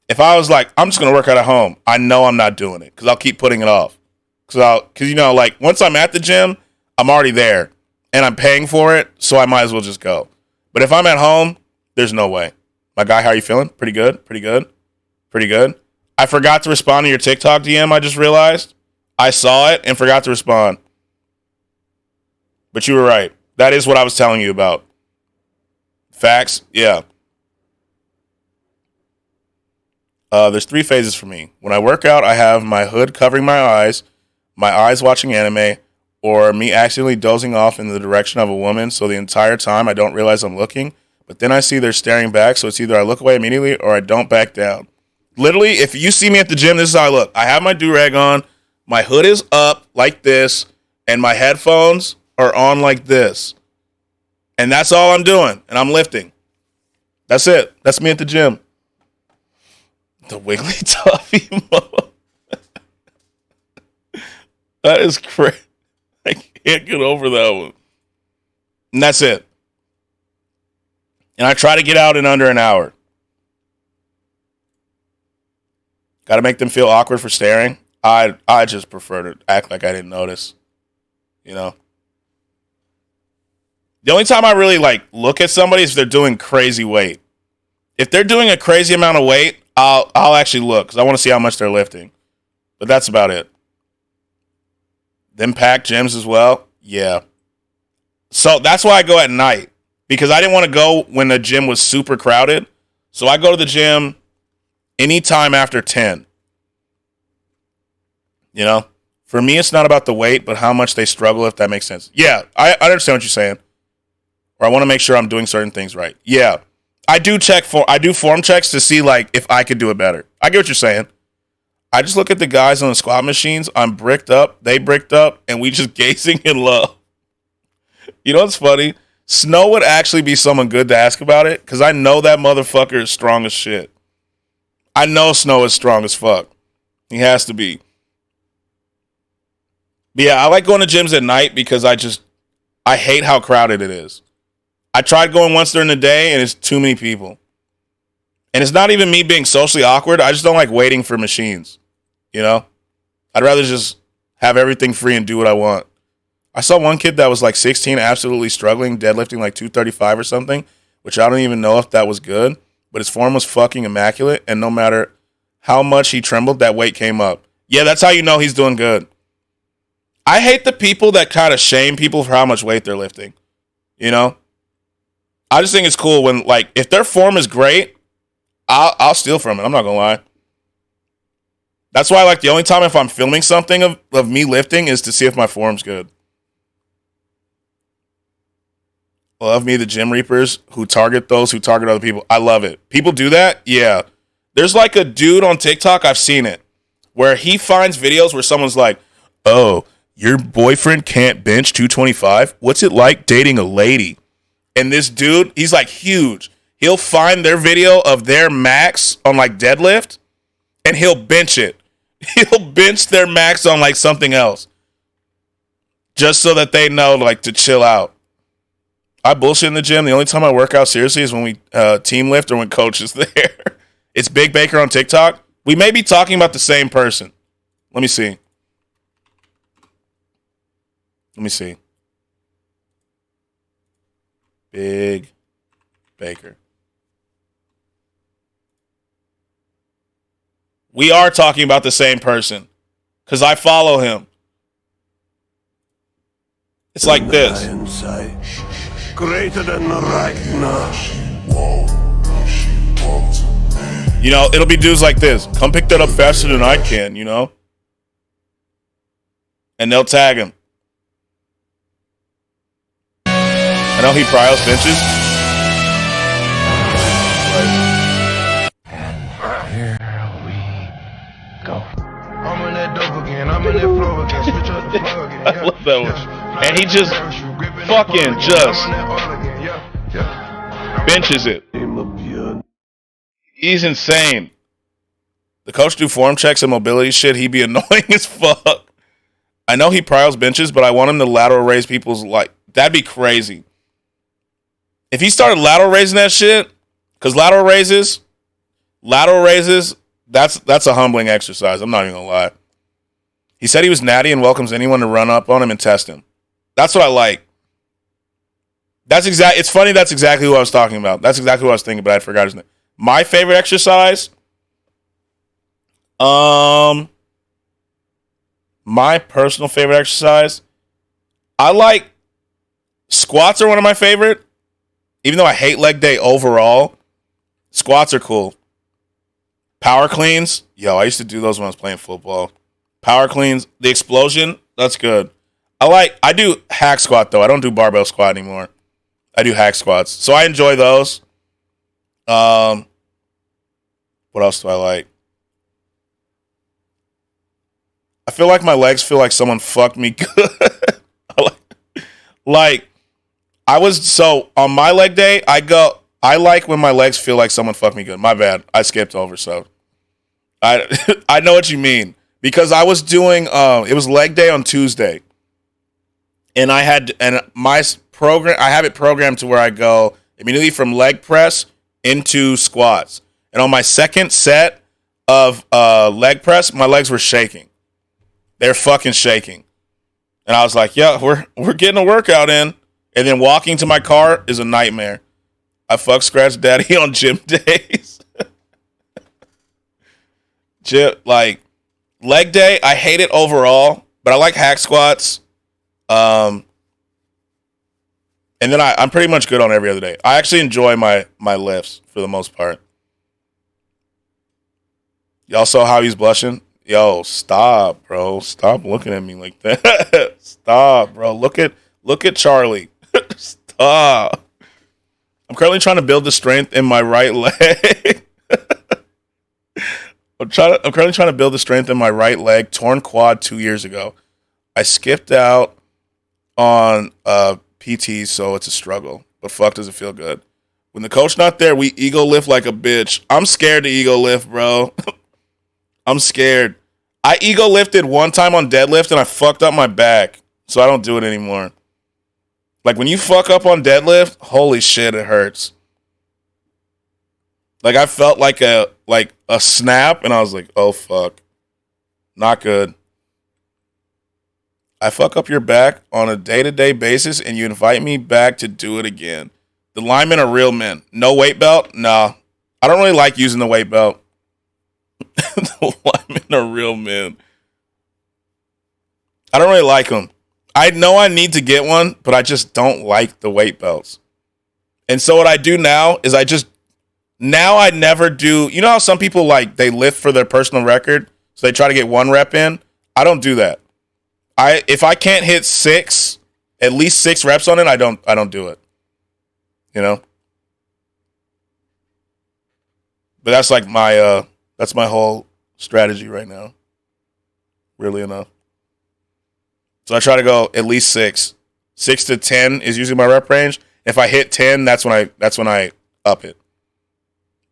If I was I'm just going to work out at home, I know I'm not doing it because I'll keep putting it off. Because, once I'm at the gym, I'm already there and I'm paying for it, so I might as well just go. But if I'm at home, there's no way. My guy, how are you feeling? Pretty good? Pretty good? Pretty good? I forgot to respond to your TikTok DM, I just realized. I saw it and forgot to respond. But you were right. That is what I was telling you about. Facts? Yeah. There's 3 phases for me. When I work out, I have my hood covering my eyes watching anime, or me accidentally dozing off in the direction of a woman, so the entire time I don't realize I'm looking, but then I see they're staring back, so it's either I look away immediately or I don't back down. Literally, if you see me at the gym, this is how I look. I have my do-rag on, my hood is up like this, and my headphones are on like this. And that's all I'm doing, and I'm lifting. That's it. That's me at the gym. The Wiggly Toffee emote. That is crazy. I can't get over that one. And that's it. And I try to get out in under an hour. Got to make them feel awkward for staring. I just prefer to act like I didn't notice. You know? The only time I really look at somebody is if they're doing crazy weight. If they're doing a crazy amount of weight, I'll actually look because I want to see how much they're lifting. But that's about it. Them packed gyms as well. Yeah. So that's why I go at night. Because I didn't want to go when the gym was super crowded. So I go to the gym anytime after 10. You know? For me, it's not about the weight, but how much they struggle, if that makes sense. Yeah, I understand what you're saying. Or I want to make sure I'm doing certain things right. Yeah. I do form checks to see if I could do it better. I get what you're saying. I just look at the guys on the squat machines. I'm bricked up, they bricked up, and we just gazing in love. You know what's funny? Snow would actually be someone good to ask about it because I know that motherfucker is strong as shit. I know Snow is strong as fuck. He has to be. But yeah, I like going to gyms at night because I hate how crowded it is. I tried going once during the day, and it's too many people. And it's not even me being socially awkward. I just don't like waiting for machines, you know? I'd rather just have everything free and do what I want. I saw one kid that was 16, absolutely struggling, deadlifting 235 or something, which I don't even know if that was good, but his form was fucking immaculate, and no matter how much he trembled, that weight came up. Yeah, that's how you know he's doing good. I hate the people that kind of shame people for how much weight they're lifting. You know? I just think it's cool when, like, if their form is great, I'll steal from it. I'm not going to lie. That's why, like, the only time if I'm filming something of me lifting is to see if my form's good. Love me, the Gym Reapers who target those who target other people. I love it. People do that? Yeah. There's like a dude on TikTok, I've seen it, where he finds videos where someone's like, oh, your boyfriend can't bench 225? What's it like dating a lady? And this dude, he's like huge. He'll find their video of their max on like deadlift, and he'll bench it. He'll bench their max on like something else. Just so that they know like to chill out. I bullshit in the gym. The only time I work out seriously is when we team lift or when coach is there. It's Big Baker on TikTok. We may be talking about the same person. Let me see. Big Baker. We are talking about the same person because I follow him. It's like this. Greater than right now. You know, it'll be dudes like this. Come pick that up faster than I can, you know? And they'll tag him. I know he pryos benches. And here we go. I'm in that dope again. I'm in that flow again. Switch up the flow again. I love that one. And he just fucking just benches it. He's insane. The coach do form checks and mobility shit. He be annoying as fuck. I know he pryos benches, but I want him to lateral raise people's like. That'd be crazy. If he started lateral raising that shit, because lateral raises, that's a humbling exercise. I'm not even gonna lie. He said he was natty and welcomes anyone to run up on him and test him. That's what I like. It's funny. That's exactly who I was talking about. That's exactly what I was thinking, but I forgot his name. My favorite exercise. My personal favorite exercise. I like squats are one of my favorite. Even though I hate leg day overall, squats are cool. Power cleans. Yo, I used to do those when I was playing football. Power cleans. The explosion. That's good. I do hack squat, though. I don't do barbell squat anymore. I do hack squats. So I enjoy those. What else do I like? I feel like my legs feel like someone fucked me good. On my leg day, I like when my legs feel like someone fucked me good. My bad. I skipped over, so. I know what you mean. Because I was doing, it was leg day on Tuesday. And I have it programmed to where I go immediately from leg press into squats. And on my second set of leg press, my legs were shaking. They're fucking shaking. And I was like, yeah, we're getting a workout in. And then walking to my car is a nightmare. I fuck Scratch Daddy on gym days. Leg day, I hate it overall, but I like hack squats. And then I'm pretty much good on every other day. I actually enjoy my lifts for the most part. Y'all saw how he's blushing? Yo, stop, bro. Stop looking at me like that. Stop, bro. Look at Charlie. Stop. I'm currently trying to build the strength in my right leg. I'm currently trying to build the strength in my right leg. Torn quad 2 years ago. I skipped out on PT, so it's a struggle. But fuck, does it feel good? When the coach not there, we ego lift like a bitch. I'm scared to ego lift, bro. I'm scared. I ego lifted one time on deadlift and I fucked up my back, so I don't do it anymore. Like when you fuck up on deadlift, holy shit, it hurts. Like I felt like a snap, and I was like, oh fuck, not good. I fuck up your back on a day-to-day basis, and you invite me back to do it again. The linemen are real men. No weight belt? Nah. I don't really like using the weight belt. The linemen are real men. I don't really like them. I know I need to get one, but I just don't like the weight belts. And so what I do now is I never do, you know how some people like they lift for their personal record, so they try to get 1 rep in? I don't do that. If I can't hit at least 6 reps on it, I don't do it. You know? But that's like that's my whole strategy right now. Really enough. So I try to go at least 6. 6 to 10 is usually my rep range. If I hit 10, that's when I up it.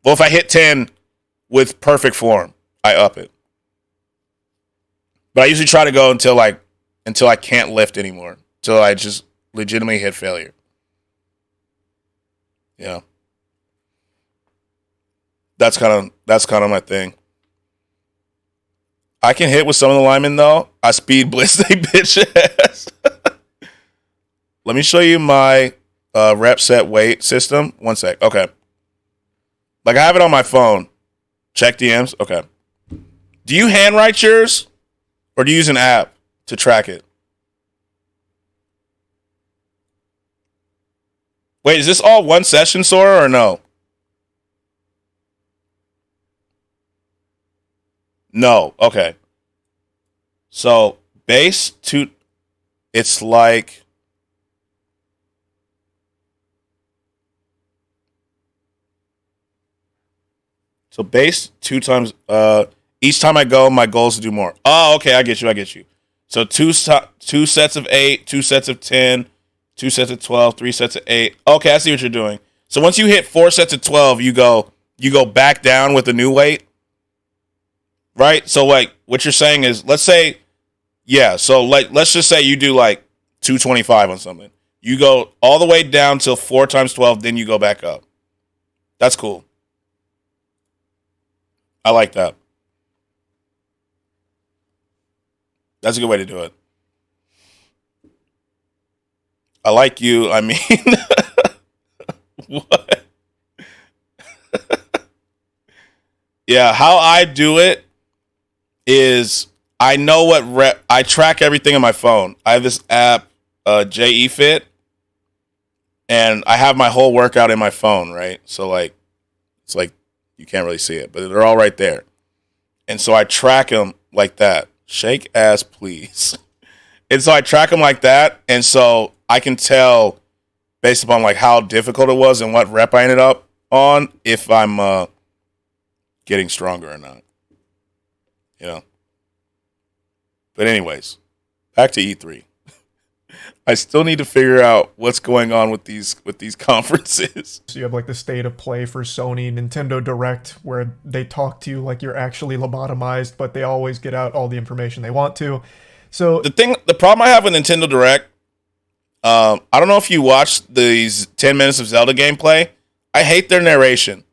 Well, if I hit 10 with perfect form, I up it. But I usually try to go until I can't lift anymore. Until I just legitimately hit failure. Yeah. That's kind of my thing. I can hit with some of the linemen though. I speed blitz they bitch ass. Let me show you my rep set weight system. 1 sec. Okay. Like I have it on my phone. Check DMs. Okay. Do you handwrite yours or do you use an app to track it? Wait, is this all one session, Sora, or no? No. Okay. So base 2, it's like so base 2 times. Each time I go, my goal is to do more. Oh, okay. I get you. So 2 sets of 8, 2 sets of 10, 2 sets of 12, 3 sets of 8. Okay, I see what you're doing. So once you hit 4 sets of 12, you go back down with the new weight. Right? So like what you're saying is, let's say, yeah, so like let's just say you do like 225 on something. You go all the way down till 4 times 12, then you go back up. That's cool. I like that. That's a good way to do it. I like you. I mean, what? Yeah, how I do it is I know what rep. I track everything on my phone. I have this app, JE Fit, and I have my whole workout in my phone, right? So like, it's like you can't really see it, but they're all right there. And so I track them like that. Shake ass, please. And so I track them like that, and so I can tell based upon like how difficult it was and what rep I ended up on if I'm getting stronger or not. You know. But anyways, back to E3. I still need to figure out what's going on with these conferences. So you have like the state of play for Sony, Nintendo Direct, where they talk to you like you're actually lobotomized, but they always get out all the information they want to. So the problem I have with Nintendo Direct, I don't know if you watched these 10 minutes of Zelda gameplay. I hate their narration.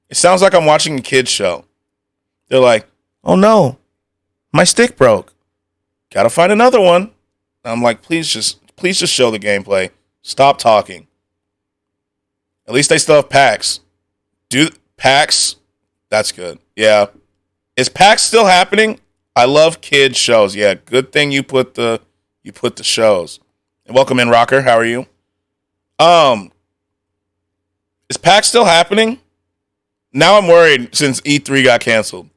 It sounds like I'm watching a kid's show. They're like, "Oh no, my stick broke. Gotta find another one." I'm like, please just show the gameplay. Stop talking. At least they still have PAX. PAX? That's good. Yeah. Is PAX still happening? I love kids shows. Yeah, good thing you put the shows. And welcome in, Rocker. How are you? Is PAX still happening? Now I'm worried since E3 got canceled.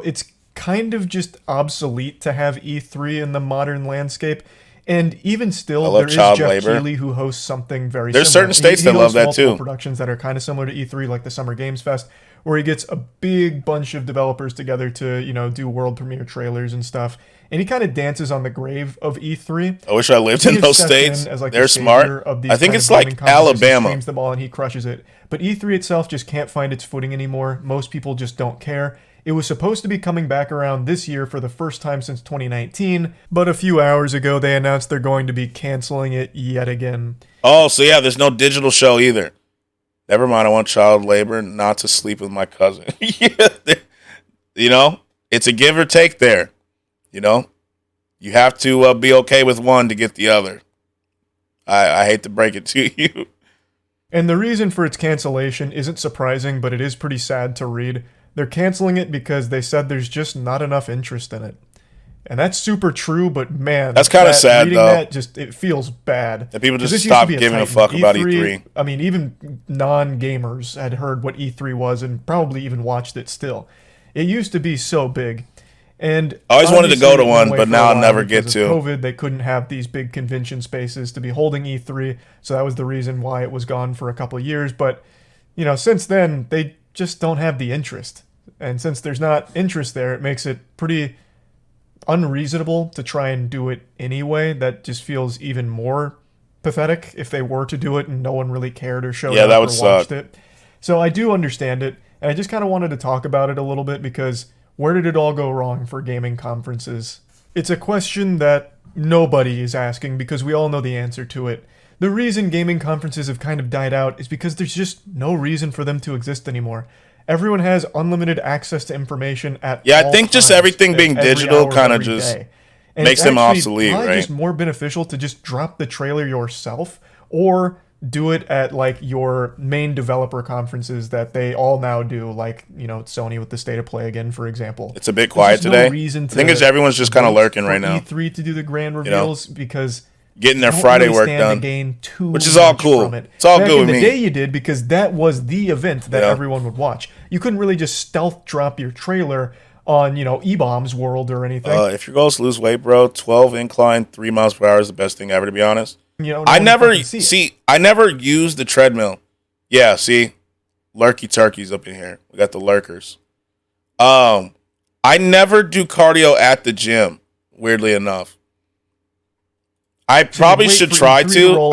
It's kind of just obsolete to have E3 in the modern landscape. And even still, there is Jeff Keighley who hosts something very similar. There's certain states that love that too. Productions that are kind of similar to E3, like the Summer Games Fest, where he gets a big bunch of developers together to, do world premiere trailers and stuff. And he kind of dances on the grave of E3. I wish I lived in those states. They're smart. I think it's like Alabama. Streams the ball and he crushes it. But E3 itself just can't find its footing anymore. Most people just don't care. It was supposed to be coming back around this year for the first time since 2019, but a few hours ago they announced they're going to be canceling it yet again. Oh, so yeah, there's no digital show either. Never mind, I want child labor not to sleep with my cousin. Yeah, it's a give or take there. You have to be okay with one to get the other. I hate to break it to you. And the reason for its cancellation isn't surprising, but it is pretty sad to read. They're canceling it because they said there's just not enough interest in it. And that's super true, but man, that's kind of sad reading though. That just it feels bad. That people just stop giving a fuck about E3. I mean, even non-gamers had heard what E3 was and probably even watched it still. It used to be so big. And I always wanted to go to one, but now I'll never get to. COVID, they couldn't have these big convention spaces to be holding E3, so that was the reason why it was gone for a couple of years. But, you know, since then, they just don't have the interest. And since there's not interest there, it makes it pretty unreasonable to try and do it anyway. That just feels even more pathetic if they were to do it and no one really cared or showed up that would or watched suck. it. So I do understand it, and I just kind of wanted to talk about it a little bit because where did it all go wrong for gaming conferences? It's a question that nobody is asking because we all know the answer to it. The reason gaming conferences have kind of died out is because there's just no reason for them to exist anymore. Everyone has unlimited access to information at all I think just times, everything being every digital hour, kind of every just day. And makes it's them actually obsolete, probably right? just more beneficial to just drop the trailer yourself or do it at like your main developer conferences that they all now do, like, you know, Sony with the State of Play again, for example. It's a bit quiet today. No reason to I think it's everyone's just kind of lurking right now. E3 to do the grand reveals because getting their don't Friday really work stand done, to gain too which is all much cool. from it. It's all Back good in with the me. day you did because that was the event that everyone would watch. You couldn't really just stealth drop your trailer on, you know, E-Bombs World or anything. If your goal is to lose weight, bro, 12 incline, 3 miles per hour is the best thing ever, to be honest. You know, I never used the treadmill. Yeah, see, lurky turkeys up in here. We got the lurkers. I never do cardio at the gym. Weirdly enough, I probably should try to.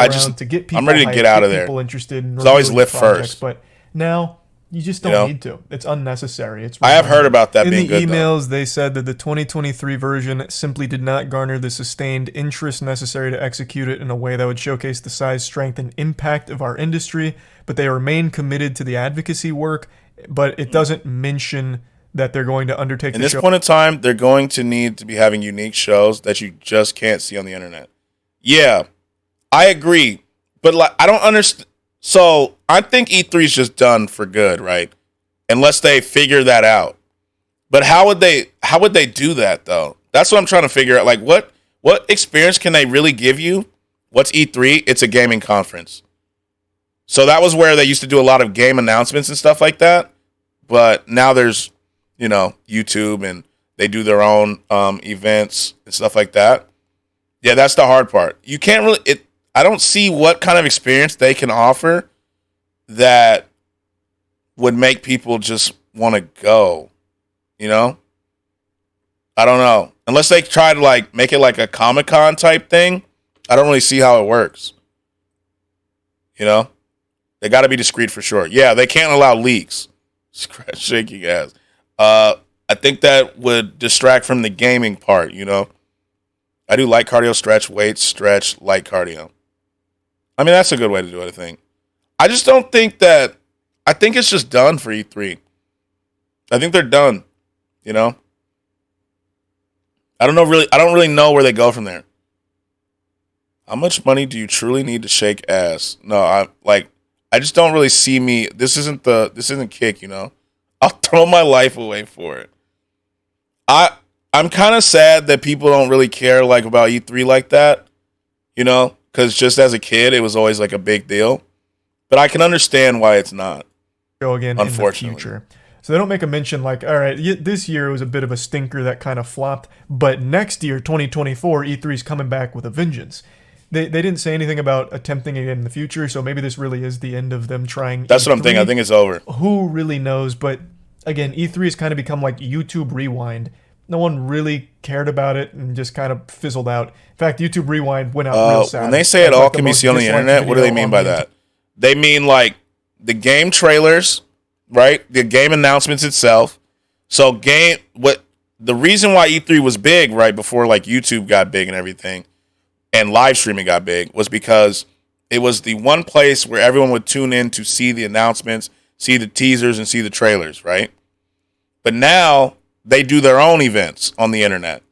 I'm ready to get out of there. People interested in it's always lift projects, first, but now you just don't need to. It's unnecessary. It's I have heard about that being good. In the emails, they said that the 2023 version simply did not garner the sustained interest necessary to execute it in a way that would showcase the size, strength, and impact of our industry. But they remain committed to the advocacy work. But it doesn't mention that they're going to undertake. In this point in time, they're going to need to be having unique shows that you just can't see on the internet. Yeah, I agree, but like I don't understand. So I think E3 is just done for good, right? Unless they figure that out. But how would they do that though? That's what I'm trying to figure out. Like what experience can they really give you? What's E3? It's a gaming conference. So that was where they used to do a lot of game announcements and stuff like that. But now there's, you know, YouTube and they do their own events and stuff like that. Yeah, that's the hard part. You can't really I don't see what kind of experience they can offer that would make people just want to go, you know? I don't know. Unless they try to like make it like a Comic-Con type thing, I don't really see how it works. You know? They got to be discreet for sure. Yeah, they can't allow leaks. Scratch shaking ass. I think that would distract from the gaming part, you know? I do light cardio, stretch, weights, stretch, light cardio. I mean, that's a good way to do it, I think. I just don't think that... I think it's just done for E3. I think they're done, you know? I don't really know where they go from there. How much money do you truly need to shake ass? No, I just don't really see me... This isn't Kick, you know? I'll throw my life away for it. I'm kind of sad that people don't really care like about E3 like that, you know, because just as a kid, it was always like a big deal. But I can understand why it's not. Go again unfortunately. In the future. So they don't make a mention like, all right, this year was a bit of a stinker that kind of flopped, but next year, 2024, E3 is coming back with a vengeance. They didn't say anything about attempting again in the future, so maybe this really is the end of them trying. That's E3. what I'm thinking. I think it's over. Who really knows? But again, E3 has kind of become like YouTube Rewind. No one really cared about it and just kind of fizzled out. In fact, YouTube Rewind went out real sad. When they say it all can be seen on the internet, what do they mean by that? They mean like the game trailers, right? The game announcements itself. So the reason why E3 was big right before like YouTube got big and everything and live streaming got big was because it was the one place where everyone would tune in to see the announcements, see the teasers, and see the trailers, right? But now they do their own events on the internet.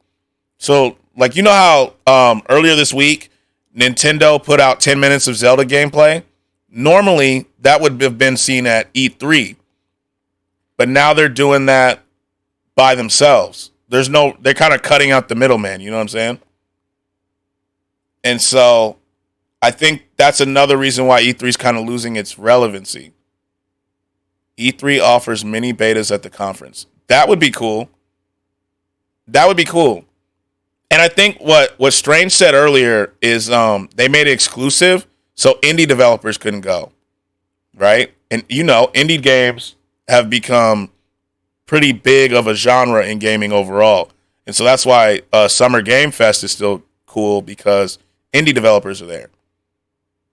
So, like, you know how earlier this week, Nintendo put out 10 minutes of Zelda gameplay? Normally, that would have been seen at E3. But now they're doing that by themselves. they're kind of cutting out the middleman, you know what I'm saying? And so I think that's another reason why E3 is kind of losing its relevancy. E3 offers mini betas at the conference. That would be cool. That would be cool. And I think what Strange said earlier is they made it exclusive so indie developers couldn't go, right? And indie games have become pretty big of a genre in gaming overall. And so that's why Summer Game Fest is still cool, because indie developers are there.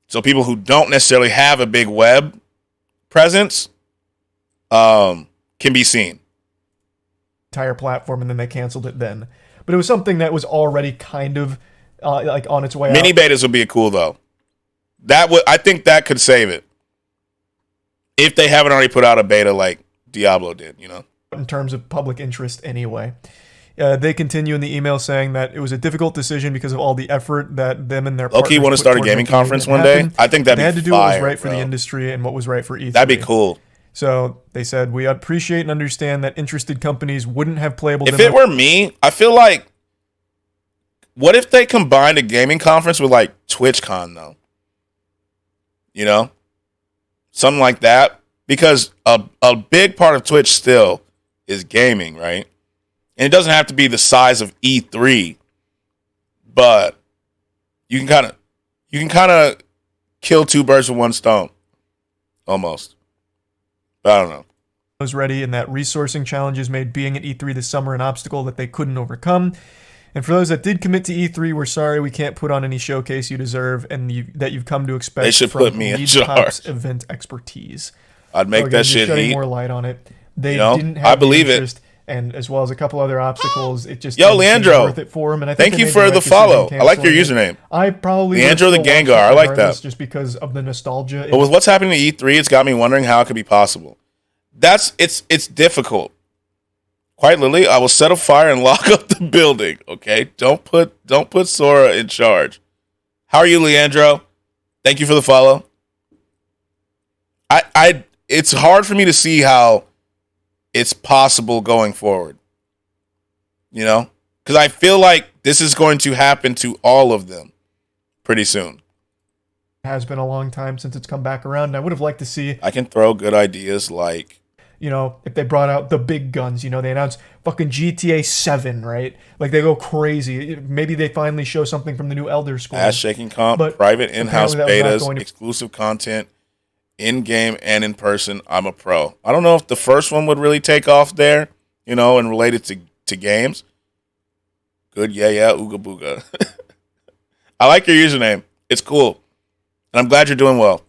So people who don't necessarily have a big web presence can be seen. Entire platform, and then they canceled it then. But it was something that was already kind of like on its way out. Mini betas would be cool, though. I think that could save it. If they haven't already put out a beta like Diablo did, In terms of public interest anyway. They continue in the email saying that it was a difficult decision because of all the effort that them and their partners Low-key want to start a gaming conference one day? I think that'd be fire. They had to do what was right for the industry and what was right for E3. That'd be cool. So they said, we appreciate and understand that interested companies wouldn't have playable demos. If it were me, I feel like, what if they combined a gaming conference with like TwitchCon though? Something like that. Because a big part of Twitch still is gaming, right? And it doesn't have to be the size of E3, but you can kind of kill two birds with one stone, almost. But I don't know. Was ready, and that resourcing challenges made being at E3 this summer an obstacle that they couldn't overcome. And for those that did commit to E3, we're sorry we can't put on any showcase you deserve and that you've come to expect. They should from put me in Lead charge. Pop's event expertise. I'd make that shit shedding heat. more light on it. They didn't have the interest, and as well as a couple other obstacles, it just didn't Leandro, worth it for him. And I think thank you for the follow. I like your username. I probably Leandro the Gengar. I like that just because of the nostalgia. But with what's happening to E3, it's got me wondering how it could be possible. It's difficult. Quite literally, I will set a fire and lock up the building. Okay, don't put Sora in charge. How are you, Leandro? Thank you for the follow. It's hard for me to see how it's possible going forward. Because I feel like this is going to happen to all of them pretty soon. It has been a long time since it's come back around, and I would have liked to see. I can throw good ideas like, if they brought out the big guns, they announced fucking GTA 7, right? Like, they go crazy. Maybe they finally show something from the new Elder Scrolls. Ass-shaking comp, private in-house betas, exclusive content, in-game and in person. I'm a pro. I don't know if the first one would really take off there, and related to games. Good, yeah, ooga booga. I like your username. It's cool. And I'm glad you're doing well.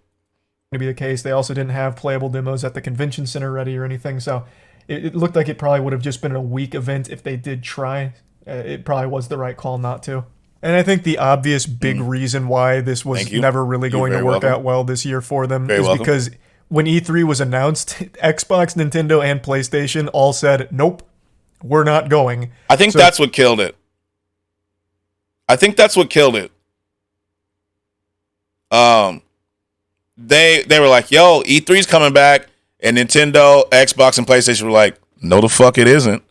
To be the case, they also didn't have playable demos at the convention center ready or anything, so it looked like it probably would have just been a weak event if they did try. It probably was the right call not to. And I think the obvious big reason why this was never really going to work out well this year for them is because when E3 was announced, Xbox, Nintendo, and PlayStation all said, nope, we're not going. I think that's what killed it. They were like, yo, E3's coming back, and Nintendo, Xbox, and PlayStation were like, no the fuck it isn't.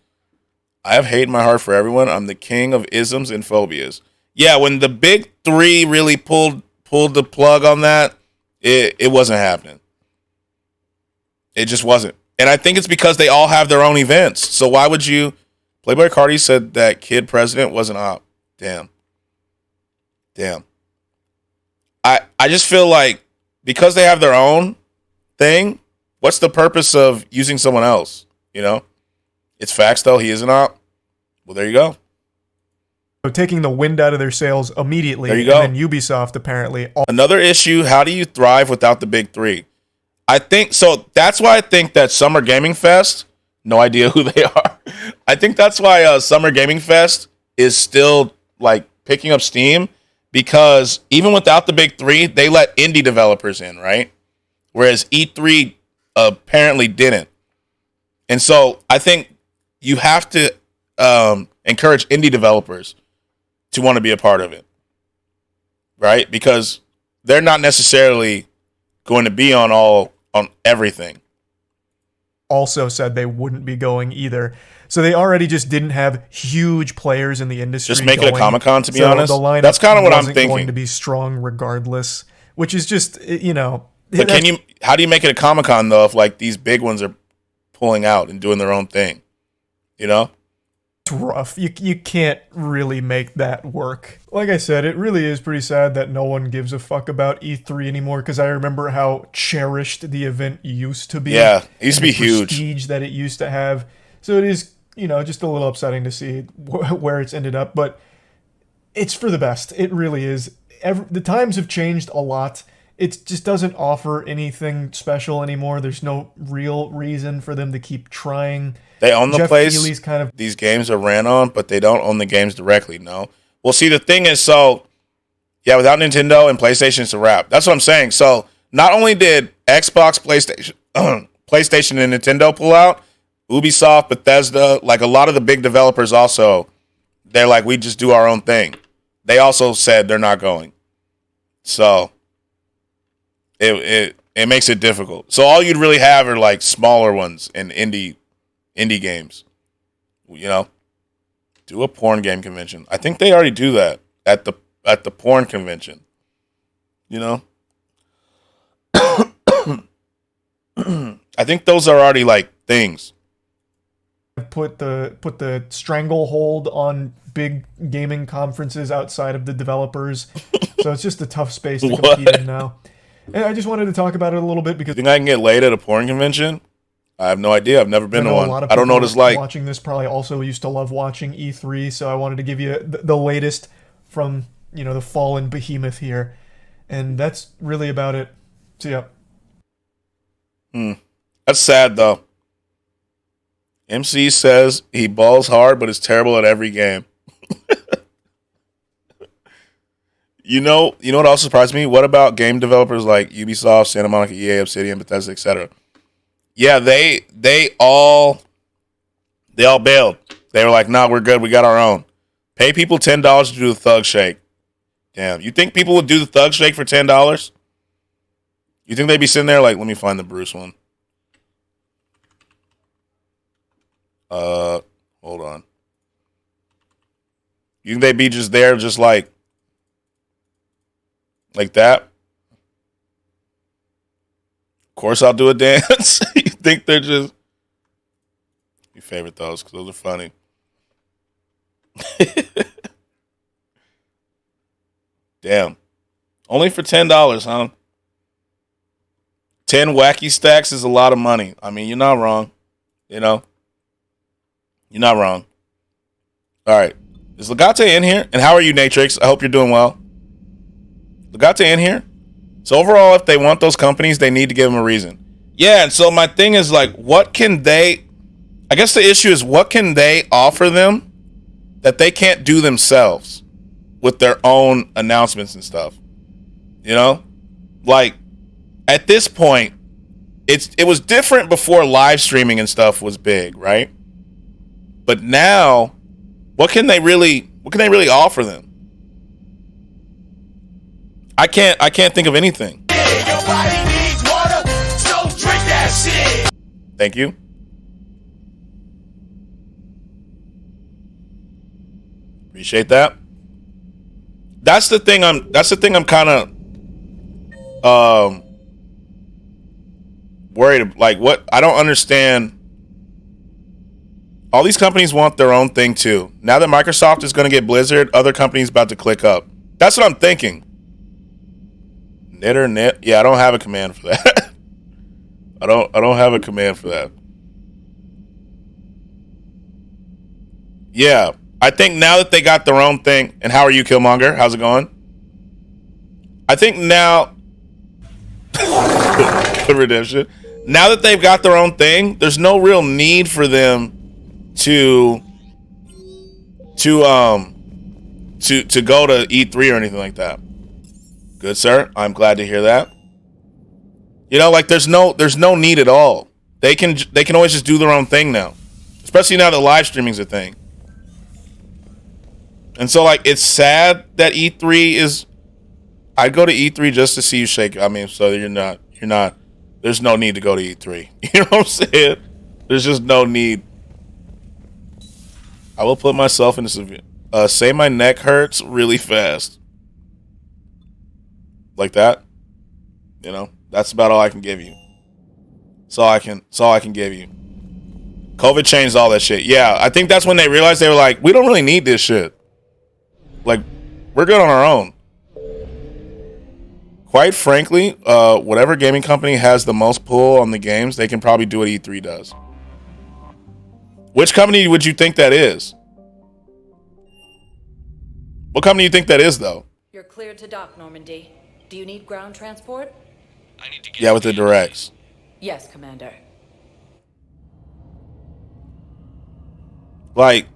I have hate in my heart for everyone. I'm the king of isms and phobias. Yeah, when the big three really pulled the plug on that, it wasn't happening. It just wasn't. And I think it's because they all have their own events. So why would you... Playboy Cardi said that Kid President wasn't op. Damn. I just feel like because they have their own thing, what's the purpose of using someone else? It's facts, though. He is an op. Well, there you go. So taking the wind out of their sails immediately. There you go. And then Ubisoft, apparently. Another issue, how do you thrive without the big three? I think, so that's why I think that Summer Gaming Fest, no idea who they are. I think that's why Summer Gaming Fest is still, picking up steam. Because even without the big three, they let indie developers in, right? Whereas E3 apparently didn't. And so I think you have to encourage indie developers to want to be a part of it, right? Because they're not necessarily going to be on everything. also said they wouldn't be going either. So they already just didn't have huge players in the industry. Just make it a Comic-Con, to be so honest. The lineup That's kind of what I'm wasn't thinking. going to be strong regardless, which is just, you know. But how do you make it a Comic-Con, though, if like these big ones are pulling out and doing their own thing? You know? It's rough. You can't really make that work. Like I said, it really is pretty sad that no one gives a fuck about E3 anymore, because I remember how cherished the event used to be. Yeah, it used to be huge. Prestige that it used to have. So it is, you know, just a little upsetting to see where it's ended up, but it's for the best. It really is. The times have changed a lot. It just doesn't offer anything special anymore. There's no real reason for them to keep trying. They own the Jeff place Keighley's kind of these games are ran on, but they don't own the games directly, no? Well, see, the thing is, so, yeah, without Nintendo and PlayStation, it's a wrap. That's what I'm saying. So, not only did Xbox, PlayStation, and Nintendo pull out, Ubisoft, Bethesda, like a lot of the big developers also, they're like, we just do our own thing. They also said they're not going. So, it makes it difficult. So, all you'd really have are, like, smaller ones and indie games, you know. Do a porn game convention. I think they already do that at the porn convention, you know. I think those are already like things. Put the stranglehold on big gaming conferences outside of the developers, so it's just a tough space to compete in now. And I just wanted to talk about it a little bit because you think I can get laid at a porn convention? I have no idea. I've never been to one. I don't know what it's like. Watching this probably also used to love watching E3, so I wanted to give you the latest from, you know, the fallen behemoth here, and that's really about it. So yeah. That's sad though. MC says he balls hard, but is terrible at every game. You know what else surprised me? What about game developers like Ubisoft, Santa Monica, EA, Obsidian, Bethesda, etc.? Yeah, they all bailed. They were like, "No, we're good. We got our own." Pay people $10 to do the Thug Shake. Damn, you think people would do the Thug Shake for $10? You think they'd be sitting there like, "Let me find the Bruce one." Hold on. You think they'd be just there, just like that? Of course, I'll do a dance. You think they're just... You favorite those because those are funny. Damn. Only for $10, huh? 10 wacky stacks is a lot of money. I mean, you're not wrong. You know? You're not wrong. All right. Is Legate in here? And how are you, Natrix? I hope you're doing well. Legate in here? So overall, if they want those companies, they need to give them a reason. Yeah, and so my thing is like, what can they... I guess the issue is, what can they offer them that they can't do themselves with their own announcements and stuff? You know? Like, at this point, it was different before live streaming and stuff was big, right? But now, what can they really offer them? I can't think of anything. Your body needs water, so drink that shit. Thank you. Appreciate that. That's the thing I'm kind of worried. Like, what? I don't understand. All these companies want their own thing too. Now that Microsoft is going to get Blizzard, other companies about to click up. That's what I'm thinking. Knit. Yeah, I don't have a command for that. I don't have a command for that. Yeah, I think now that they got their own thing, and how are you, Killmonger? How's it going? I think now redemption. Now that they've got their own thing, there's no real need for them to go to E3 or anything like that. Good, sir. I'm glad to hear that. You know, like there's no need at all. They can always just do their own thing now, especially now that live streaming's a thing. And so, like, it's sad that E3 is. I'd go to E3 just to see you shake. I mean, so you're not. There's no need to go to E3. You know what I'm saying? There's just no need. I will put myself in a say my neck hurts really fast. Like that. You know, that's about all I can give you. It's all I can give you. COVID changed all that shit. Yeah, I think that's when they realized they were like, we don't really need this shit. Like, we're good on our own. Quite frankly, whatever gaming company has the most pull on the games, they can probably do what E3 does. Which company would you think that is? What company do you think that is, though? You're cleared to dock, Normandy. Do you need ground transport? I need to get with the directs. Yes, Commander. Like,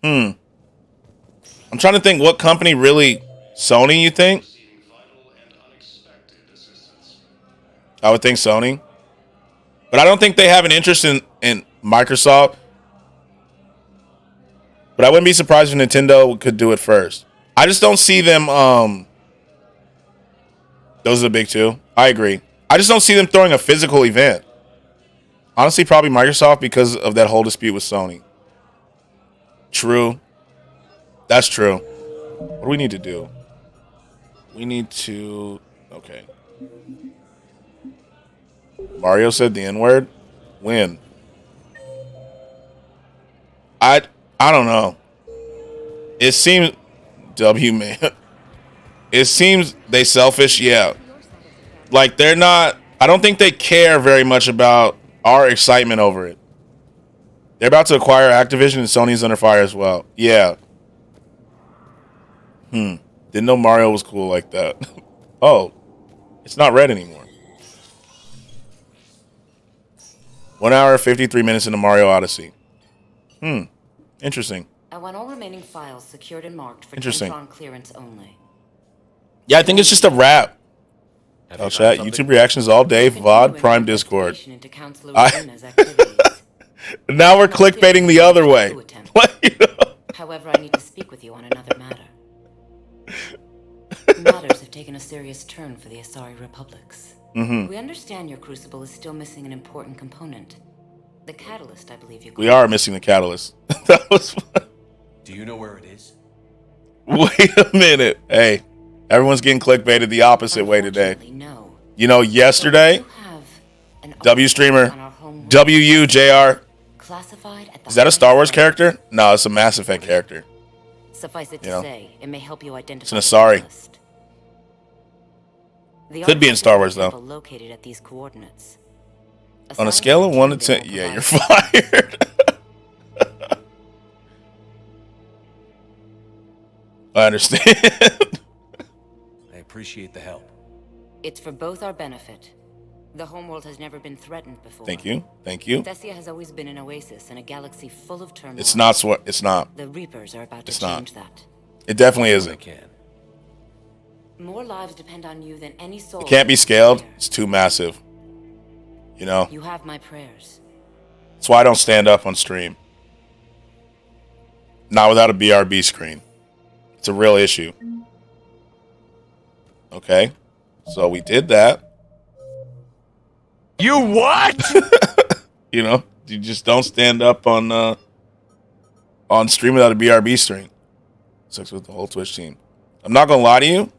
I'm trying to think what company really... Sony, you think? I would think Sony. But I don't think they have an interest in Microsoft. But I wouldn't be surprised if Nintendo could do it first. I just don't see them... Those are the big two. I agree. I just don't see them throwing a physical event. Honestly, probably Microsoft because of that whole dispute with Sony. True. That's true. What do we need to do? We need to... Okay. Mario said the N-word? When? I don't know. It seems... W, man. It seems they selfish, yeah. Like, they're not... I don't think they care very much about our excitement over it. They're about to acquire Activision and Sony's under fire as well. Yeah. Didn't know Mario was cool like that. Oh. It's not red anymore. 1 hour, 53 minutes into Mario Odyssey. Interesting. I want all remaining files secured and marked for Interesting. Tentron clearance only. Yeah, I think it's just a wrap. I'll chat. YouTube reactions all day. VOD, Prime Discord. Now we're clickbaiting the other way. However, I need to speak with you on another matter. Matters have taken a serious turn for the Asari Republics. We understand your crucible is still missing an important component. The catalyst, I believe you. We are missing the catalyst. That was fun. Do you know where it is? Wait a minute. Hey, everyone's getting clickbaited the opposite way today. No. You know, yesterday, W streamer, WUJR. Is that a Star Wars character? No, it's a Mass Effect character. Suffice it to say, it may help you identify. It's an Asari. Could be in Star Wars though. Located at these coordinates. On a scale of 1 to 10, yeah, you're fired. I understand. I appreciate the help. It's for both our benefit. The homeworld has never been threatened before. Thank you. Thank you. Thessia has always been an oasis in a galaxy full of turmoil. It's not. It's not. The Reapers are about to It's change not. that. It definitely isn't. More lives depend on you than any soul. It can't be scaled. It's too massive. You know? You have my prayers. That's why I don't stand up on stream. Not without a BRB screen. It's a real issue. Okay. So we did that. You what? You know, you just don't stand up on stream without a BRB stream. Sucks with the whole Twitch team. I'm not gonna lie to you.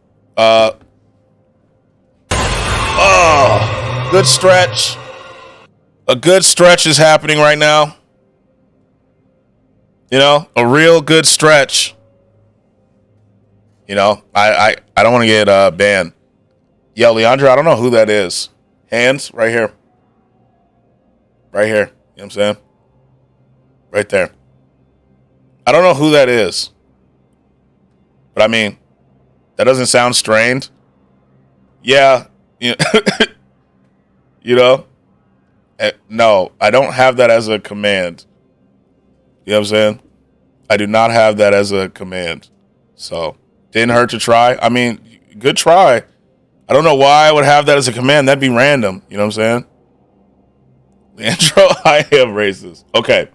Good stretch. A good stretch is happening right now. You know, a real good stretch. You know, I don't want to get banned. Yo, Leandra, I don't know who that is. Hands right here. Right here. You know what I'm saying? Right there. I don't know who that is. But I mean, that doesn't sound strained. Yeah. You know? No, I don't have that as a command. You know what I'm saying? I do not have that as a command. So, didn't hurt to try. I mean, good try. I don't know why I would have that as a command. That'd be random. You know what I'm saying? Leandro, I am racist. Okay.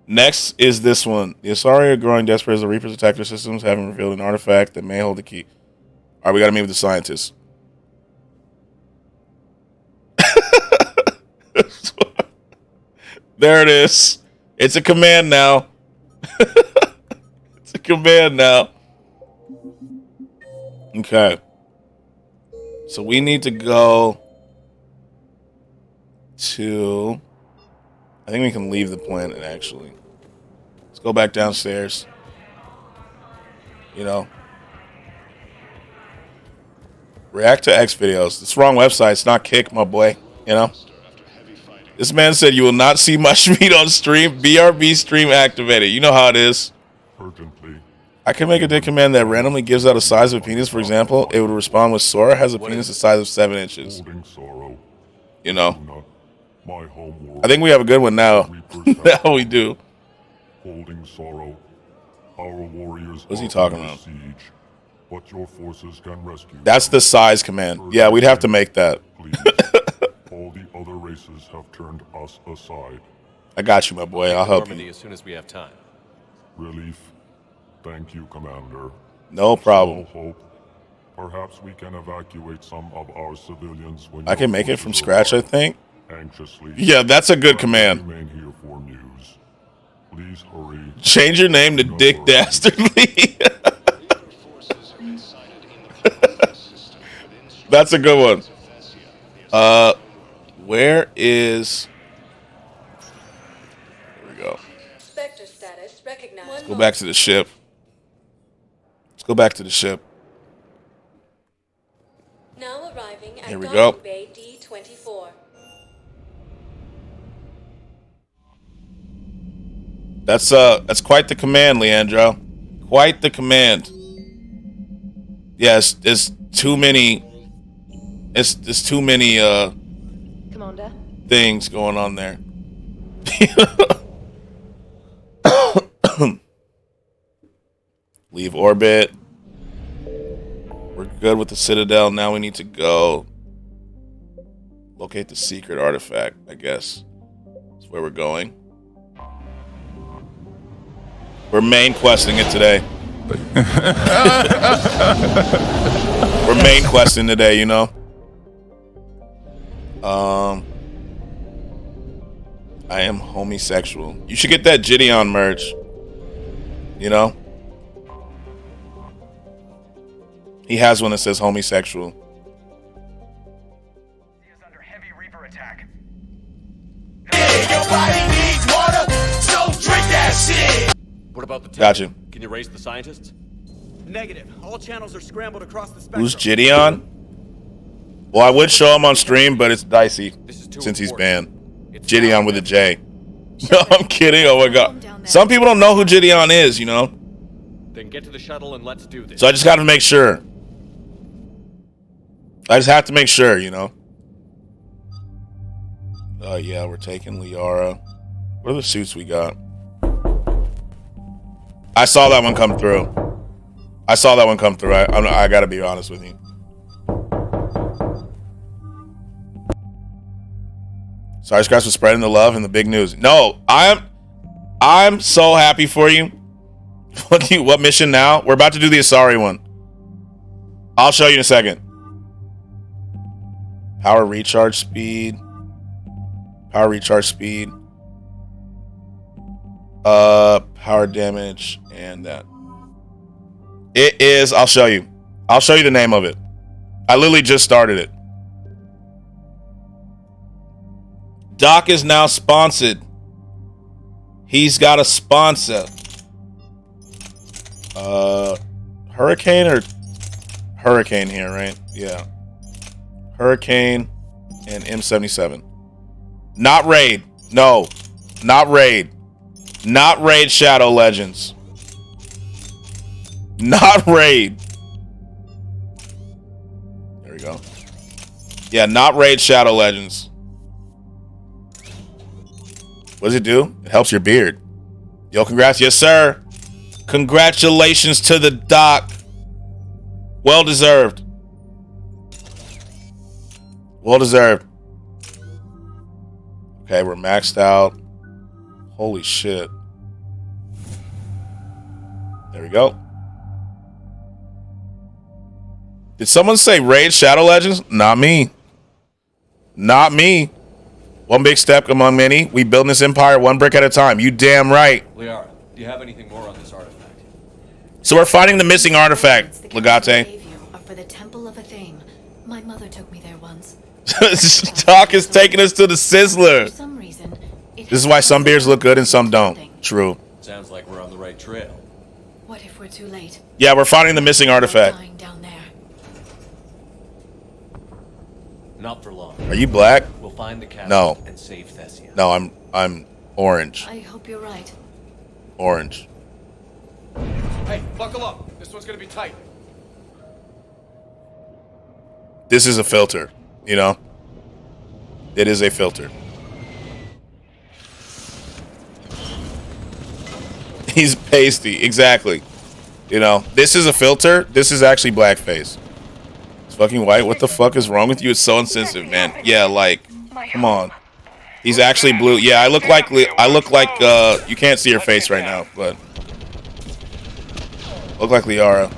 Next is this one. The Asari are growing desperate as the Reapers attack their systems, having revealed an artifact that may hold the key. All right, we got to meet with the scientists. There it is. It's a command now. It's a command now. Okay. So we need to go to... I think we can leave the planet, actually. Let's go back downstairs. You know. React to X videos. It's the wrong website. It's not Kick, my boy. You know. This man said you will not see much meat on stream. BRB stream activated. You know how it is. Urgently. I can make a dick command that randomly gives out a size of a penis. For example, it would respond with Sora has a penis the size of 7 inches. You know. I think we have a good one now. Now we do. Holding sorrow. Our warriors What's he talking about? siege, but your forces can rescue. That's the size command. Yeah, we'd have to make that. All the other races have turned us aside. I got you, my boy. I'll help you. As soon as we have time. Relief. Thank you, Commander. No problem. Small hope. Perhaps we can evacuate some of our civilians when I can make it from scratch, I think. Anxiously. Yeah, that's a good command. Remain here for news. Please hurry. Change your name to Dick Dastardly. That's a good one. Where is... There we go. Spectre status recognized. Let's go back to the ship. Let's go back to the ship. Now arriving at Here we go. Bay D24. That's quite the command, Leandro. Quite the command. Yes, it's too many. It's too many Commander. things going on there. Leave orbit. We're good with the Citadel. Now we need to go locate the secret artifact, I guess. That's where we're going. We're main questing it today. We're main questing today, you know. I am homosexual. You should get that Gideon merch. You know? He has one that says homosexual. He is under heavy Reaper attack. Your body needs water, so drink that shit. What about the tech? Gotcha. Can you raise the scientists? Negative. All channels are scrambled across the spectrum. Who's Gideon? Well, I would show him on stream, but it's dicey since he's banned. Gideon with a J. No, I'm kidding. Oh my god. Some people don't know who Gideon is, you know? Then get to the shuttle and let's do this. So I just got to make sure. I just have to make sure, you know? Yeah, we're taking Liara. What are the suits we got? I saw that one come through. I got to be honest with you. Sorry, Scratch, for spreading the love and the big news. No, I'm so happy for you. What mission now? We're about to do the Asari one. I'll show you in a second. Power recharge speed. Power damage and that. It is, I'll show you the name of it. I literally just started it. Doc is now sponsored. He's got a sponsor. Hurricane or Hurricane here, right? Yeah. Hurricane and M77. Not Raid. No. Not Raid. Not Raid Shadow Legends. Not Raid. There we go. Yeah, not Raid Shadow Legends. What does it do? It helps your beard. Yo, congrats. Yes, sir. Congratulations to the doc. Well deserved. Well deserved. Okay, we're maxed out. Holy shit. There we go. Did someone say Raid Shadow Legends? Not me. Not me. One big step among many. We build this empire one brick at a time. You damn right. Liara, do you have anything more on this artifact? So we're finding the missing artifact, Legate. For the Temple of Athame. My mother took me there once. Doc is taking us to the Sizzler. For some reason, This is why some beers look good and some don't. True. Sounds like we're on the right trail. What if we're too late? Yeah, we're finding the missing artifact. Down there. Not for long. Are you black? We'll find the castle No. and save Thessia. No, I'm orange. I hope you're right. Orange. Hey, buckle up. This one's gonna be tight. This is a filter, you know? It is a filter. He's pasty, exactly. You know, this is a filter. This is actually blackface. It's fucking white. What the fuck is wrong with you? It's so insensitive, man. Yeah, like, come on. He's actually blue. Yeah, I look like you can't see her face right now, but look like Liara.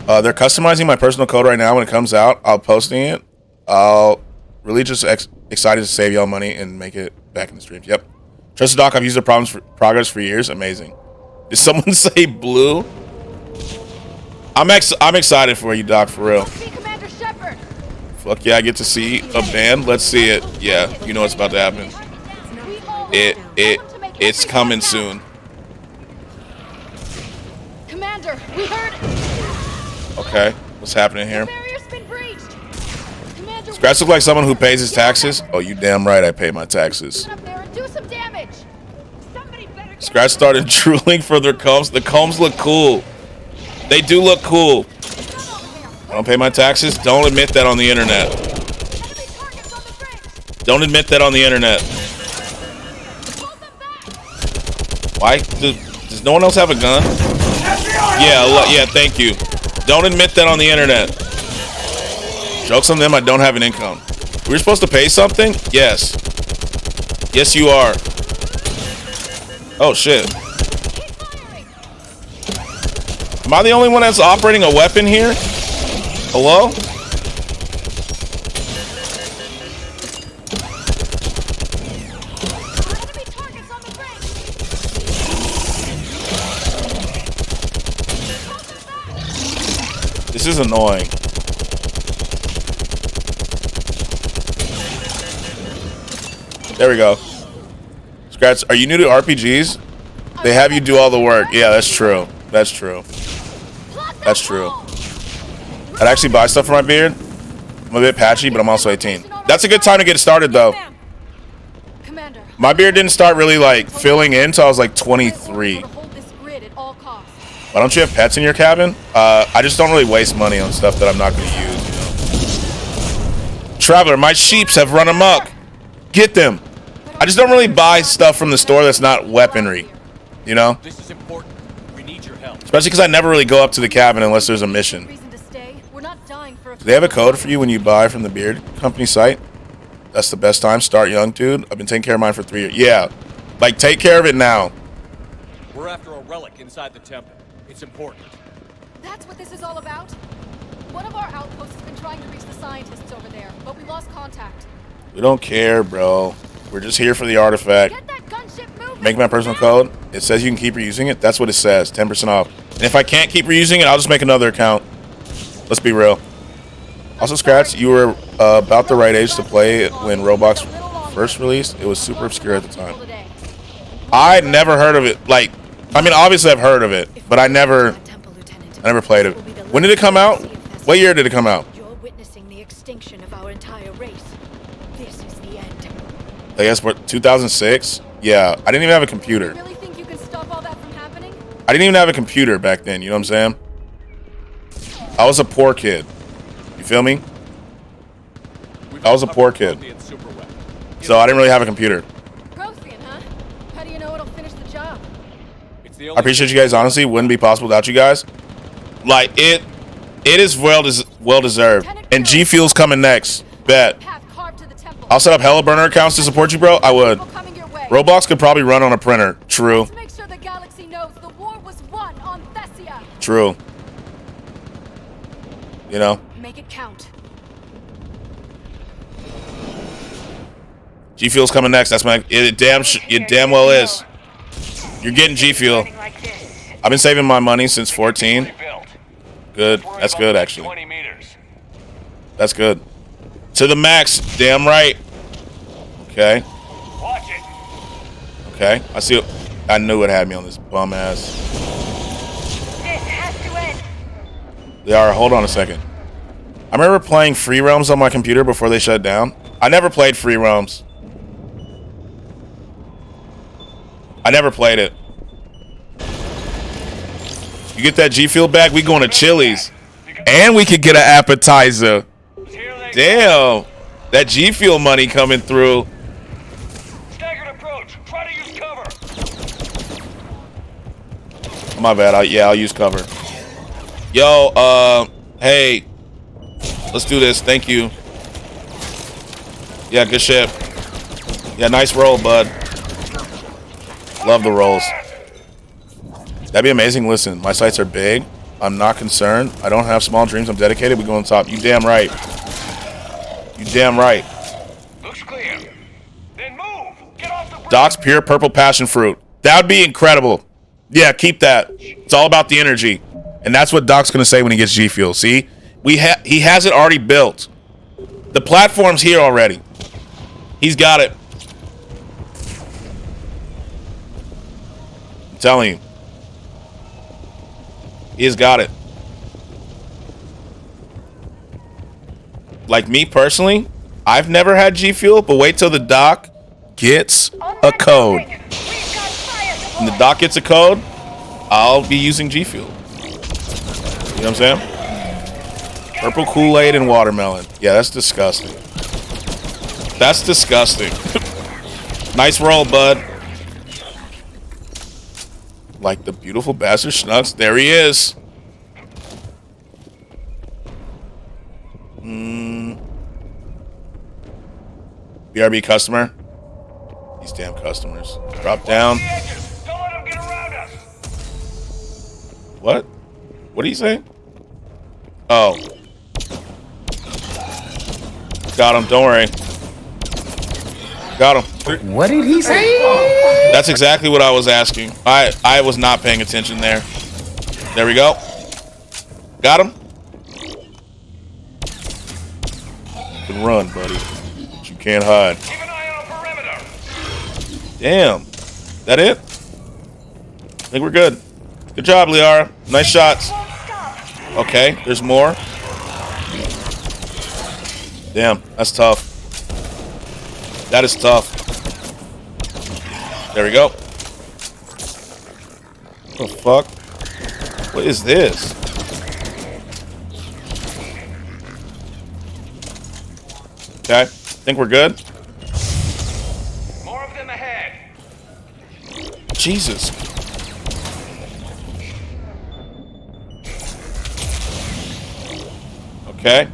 They're customizing my personal code right now. When it comes out, I'll posting it. I'll really just excited to save y'all money and make it back in the streams. Yep. Trusted Doc, I've used the progress for years. Amazing. Did someone say blue? I'm excited for you, Doc, for real. Fuck yeah, I get to see a band. Let's see it. Yeah, you know what's about to happen. It's coming soon. Commander, we heard. Okay, what's happening here? Barrier's been breached. Commander, Scratch look like someone who pays his taxes. Oh, you damn right I pay my taxes. up there and do some damage. Scratch started drooling for their combs. The combs look cool. They do look cool. I don't pay my taxes. Don't admit that on the internet. Don't admit that on the internet. Why? Does no one else have a gun? Yeah, thank you. Don't admit that on the internet. Jokes on them, I don't have an income. We're supposed to pay something? Yes. Yes, you are. Oh, shit. Am I the only one that's operating a weapon here? Hello? This is annoying. There we go. Scratch, are you new to RPGs? They have you do all the work. Yeah, that's true. That's true. That's true. I'd actually buy stuff for my beard. I'm a bit patchy, but I'm also 18. That's a good time to get started, though. My beard didn't start really, like, filling in until I was, like, 23. Why don't you have pets in your cabin? I just don't really waste money on stuff that I'm not going to use, you know? Traveler, my sheeps have run amok. Get them. I just don't really buy stuff from the store that's not weaponry, you know? This is important. We need your help. Especially because I never really go up to the cabin unless there's a mission. Do they have a code for you when you buy from the beard company site? That's the best time. Start young, dude. I've been taking care of mine for 3 years. Yeah. Like, take care of it now. We're after a relic inside the temple. It's important. That's what this is all about? One of our outposts has been trying to reach the scientists over there, but we lost contact. We don't care, bro. We're just here for the artifact. Make my personal code. It says you can keep reusing it. That's what it says. 10% off. And if I can't keep reusing it, I'll just make another account. Let's be real. Also, Scratch, you were about the right age to play it when Roblox first released. It was super obscure at the time. I'd never heard of it. Like, I mean, obviously I've heard of it, but I never played it. When did it come out? What year did it come out? You're witnessing the extinction of our entire race. This is the end. I guess what, 2006? Yeah, I didn't even have a computer. You really think you can stop all that from happening? I didn't even have a computer back then, you know what I'm saying? I was a poor kid. You feel me? I was a poor kid. So I didn't really have a computer. Prothean, huh? How do you know it'll finish the job? I appreciate you guys, honestly. Wouldn't be possible without you guys. Like, it is well deserved. And G Fuel's coming next. Bet. I'll set up hella burner accounts to support you, bro. I would. Roblox could probably run on a printer. True. Let's make sure the galaxy knows the war was won on Thessia. True. You know? Make it count. G Fuel's coming next. That's my. It damn well is. You're getting G Fuel. I've been saving my money since 14. Good. That's good, actually. That's good. To the max. Damn right. Okay. Okay. I see. I knew it had me on this bum ass. They are. Hold on a second. I remember playing Free Roams on my computer before they shut down. I never played Free Roams. I never played it. You get that G Fuel back, we going to Chili's. And we could get an appetizer. Damn. That G Fuel money coming through. Staggered approach. Try to use cover. My bad. I'll use cover. Yo, hey. Let's do this. Thank you. Yeah, good shit. Yeah, nice roll, bud. Love the rolls. That'd be amazing. Listen, my sights are big. I'm not concerned. I don't have small dreams. I'm dedicated. We go on top. You damn right. You damn right. Looks clear. Then move. Get off the Doc's pure purple passion fruit. That would be incredible. Yeah, keep that. It's all about the energy. And that's what Doc's going to say when he gets G Fuel. See? He has it already built. The platform's here already. He's got it. I'm telling you. He's got it. Like me personally, I've never had G Fuel, but wait till the Doc gets a code. When the Doc gets a code, I'll be using G Fuel. You know what I'm saying? Purple Kool-Aid and watermelon. Yeah, that's disgusting. That's disgusting. Nice roll, bud. Like the beautiful bastard Schnucks. There he is. BRB customer. These damn customers. Drop down. What? What do you say? Oh. Got him. Don't worry. Got him. What did he say? That's exactly what I was asking. I was not paying attention there. There we go. Got him. You can run, buddy. But you can't hide. Keep an eye on perimeter. Damn. That it? I think we're good. Good job, Liara. Nice shots. Okay, there's more. Damn, that's tough. That is tough. There we go. What the fuck? What is this? Okay, think we're good. More of them ahead. Jesus. Okay.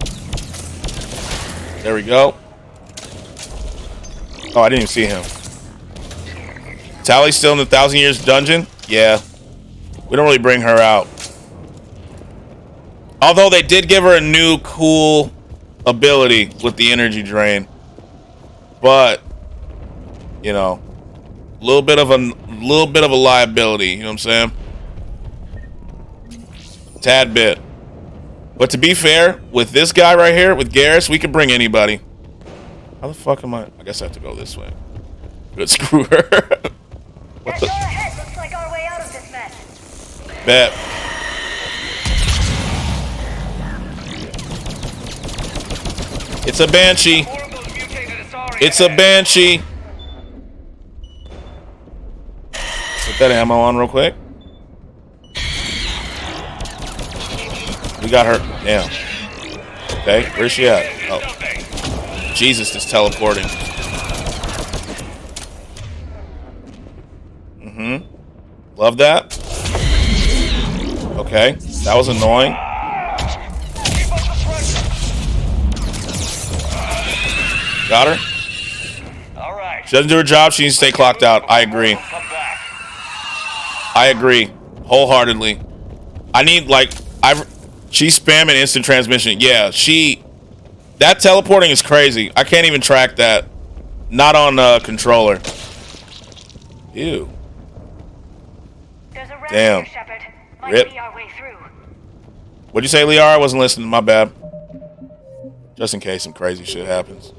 There we go. Oh, I didn't even see him. Tally's still in the 1,000 Years dungeon? Yeah. We don't really bring her out. Although they did give her a new cool ability with the energy drain. But, you know, a little bit of a liability, you know what I'm saying? Tad bit. But to be fair, with this guy right here, with Garrus, we can bring anybody. How the fuck am I? I guess I have to go this way. Good, screw her. What the? Looks like our way out of this mess. Bet. It's a Banshee. It's a Banshee. Put that ammo on real quick. We got her. Damn. Okay, where's she at? Oh. Jesus, this teleporting. Love that. Okay, that was annoying. Got her. All right. She doesn't do her job. She needs to stay clocked out. I agree. I agree wholeheartedly. I need she's spamming instant transmission. Yeah, that teleporting is crazy. I can't even track that. Not on controller. Ew. Damn. Rip. What'd you say, Liara? I wasn't listening. My bad. Just in case some crazy shit happens.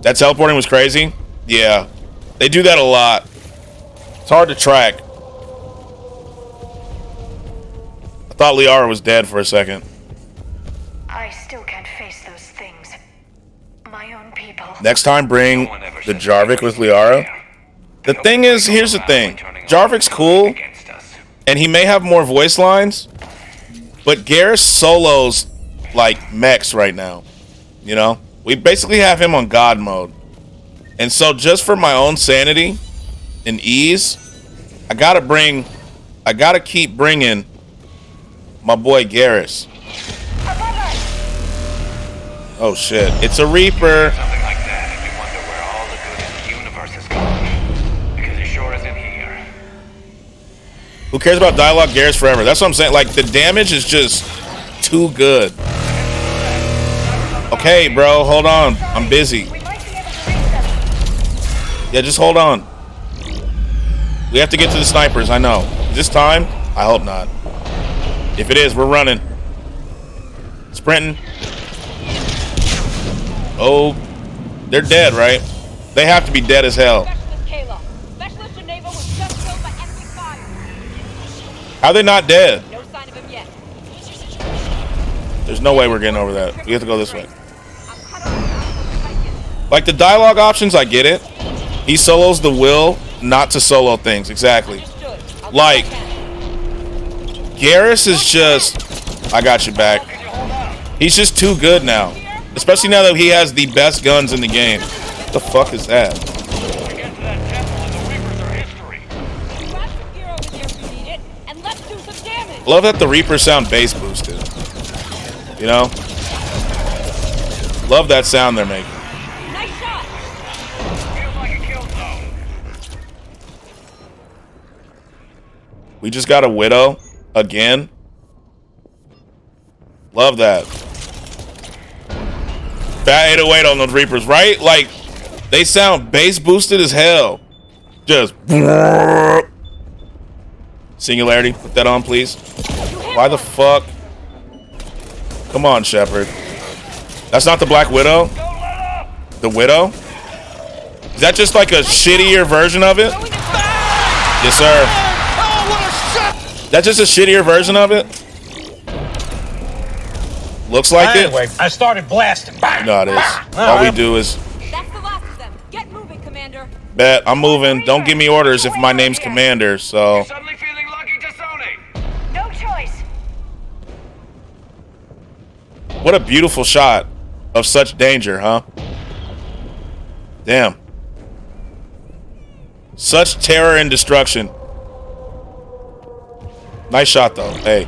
That teleporting was crazy? Yeah. They do that a lot. It's hard to track. I thought Liara was dead for a second. I still can't face those things. My own people. Next time, bring the Jarvik with Liara. The thing is, here's the thing. Jarvik's cool, and he may have more voice lines, but Garrus solos like mechs right now. You know? We basically have him on God mode. And so just for my own sanity and ease, I gotta keep bringing my boy Garrus. Oh shit, it's a Reaper. Something like that, and we wonder where all the good in the universe is gone. Because it sure isn't here. Who cares about dialogue? Garrus forever. That's what I'm saying. Like, the damage is just too good. Okay, bro, hold on. I'm busy. Yeah, just hold on. We have to get to the snipers, I know. This time? I hope not. If it is, we're running. Sprinting. Oh, they're dead, right? They have to be dead as hell. How are they not dead? No sign of him yet. There's no way we're getting over that. We have to go this way. Like, the dialogue options, I get it. He solos the will not to solo things. Exactly. Like, Garrus is just... I got you back. He's just too good now. Especially now that he has the best guns in the game. What the fuck is that? Love that the Reapers sound bass boosted. You know? Love that sound they're making. Nice shot. Feels like a kill zone. We just got a Widow again. Love that. Fat 808 on those Reapers, right? Like, they sound bass boosted as hell. Just Singularity, put that on, please. Why the fuck? Come on, Shepard. That's not the Black Widow? The Widow? Is that just like a shittier version of it? Yes, sir. That's just a shittier version of it? Looks like anyway, it. I started blasting. No, it is. All we do is... That's the last of them. Get moving, Commander. Bet, I'm moving. Don't give me orders if my name's Commander, so... Suddenly feeling lucky to Sony. No choice. What a beautiful shot of such danger, huh? Damn. Such terror and destruction. Nice shot, though. Hey.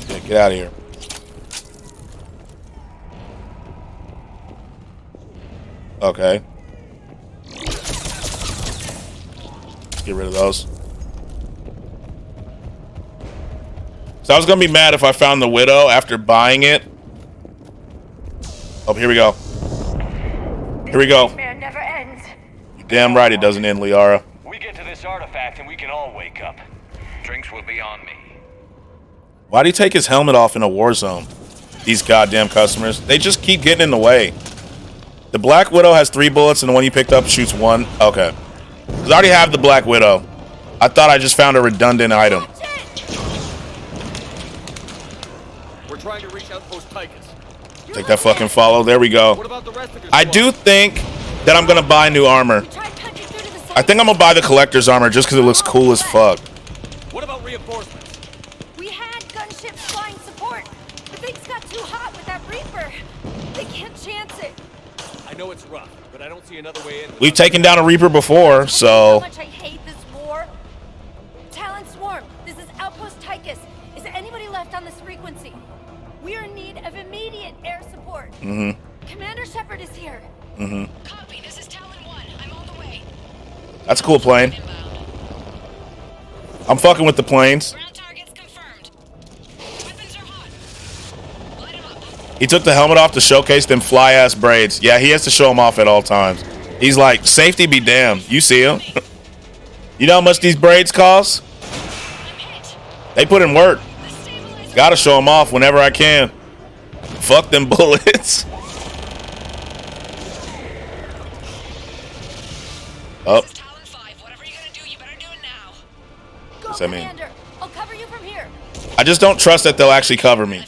Yeah, get out of here. Okay. Get rid of those. So I was gonna be mad if I found the Widow after buying it. Oh, here we go. Here we go. Never ends. You're damn right it doesn't end, Liara. We get to this artifact and we can all wake up. Drinks will be on me. Why'd he take his helmet off in a war zone? These goddamn customers. They just keep getting in the way. The Black Widow has 3 bullets and the one you picked up shoots 1. Okay. Because I already have the Black Widow. I thought I just found a redundant item. We're trying to reach Outpost Tychus. Take that fucking follow. There we go. What about the rest of your I do think that I'm going to buy new armor. I think I'm going to buy the collector's armor just because it looks cool as fuck. What about reinforcements? We had gunships flying support, but things got too hot with that Reaper. They can't chance it. I know it's rough, but I don't see another way in. We've taken down a Reaper before, How so... much I hate this war. Talon Swarm, this is Outpost Tychus. Is anybody left on this frequency? We're in need of immediate air support. Mm-hmm. Commander Shepard is here. Mm-hmm. Copy, this is Talon 1. I'm on the way. That's a cool plane. I'm fucking with the planes. He took the helmet off to showcase them fly ass braids. Yeah, he has to show them off at all times. He's like, safety be damned. You see him? You know how much these braids cost? They put in work. Gotta show them off whenever I can. Fuck them bullets. Oh. What's that mean? I'll cover you from here. I just don't trust that they'll actually cover me.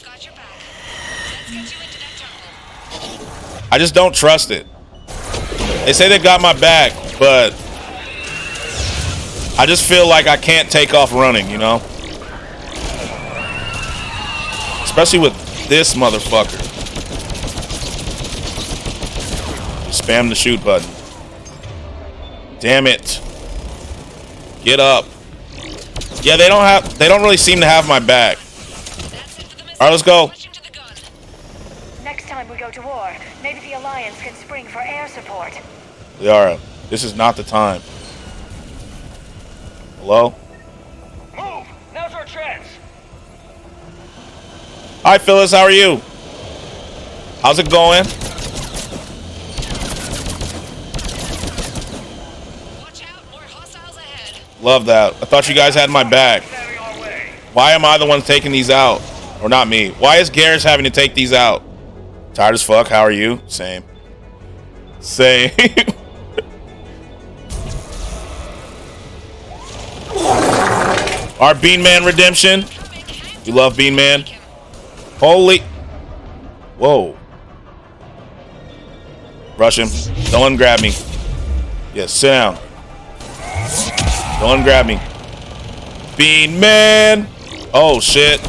I just don't trust it. They say they've got my back, but I just feel like I can't take off running, you know? Especially with this motherfucker. Spam the shoot button. Damn it. Get up. Yeah, they don't really seem to have my back. All right, let's go. Next time we go to war, maybe the Alliance can spring for air support. Liara, this is not the time. Hello? Move! Now's our chance! Hi, Phyllis, how are you? How's it going? Love that. I thought you guys had my back. Why am I the one taking these out? Or not me. Why is Garrus having to take these out? Tired as fuck. How are you? Same. Same. Our Bean Man redemption. We love Bean Man. Holy. Whoa. Rush him. Don't grab me. Yes, sit down. Don't grab me. Bean Man. Oh, shit.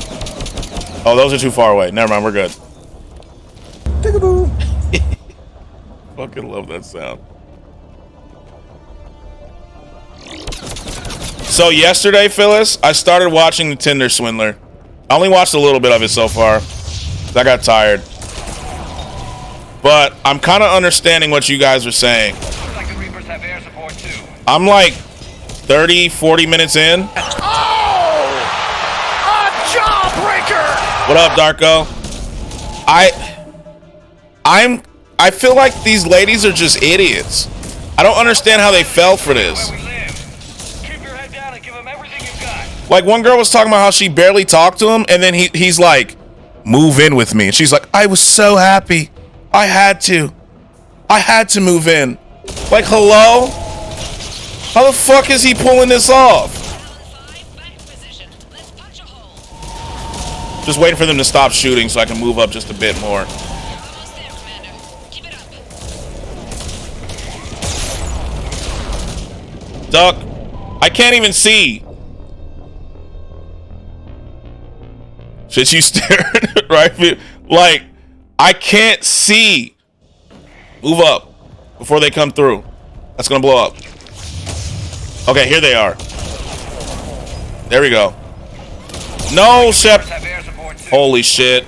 Oh, those are too far away. Never mind, we're good. Fucking love that sound. So yesterday, Phyllis, I started watching The Tinder Swindler. I only watched a little bit of it so far. I got tired. But I'm kind of understanding what you guys are saying. I'm like 30, 40 minutes in. Oh! A jawbreaker! What up, Darko? I feel like these ladies are just idiots. I don't understand how they fell for this. Like, one girl was talking about how she barely talked to him, and then he's like, move in with me. And she's like, I was so happy. I had to move in. Like, hello? How the fuck is he pulling this off? Just waiting for them to stop shooting so I can move up just a bit more. Duck. I can't even see. Should you stare? Right? Like, I can't see. Move up before they come through. That's gonna blow up. Okay, here they are. There we go. No, Shep. Holy shit.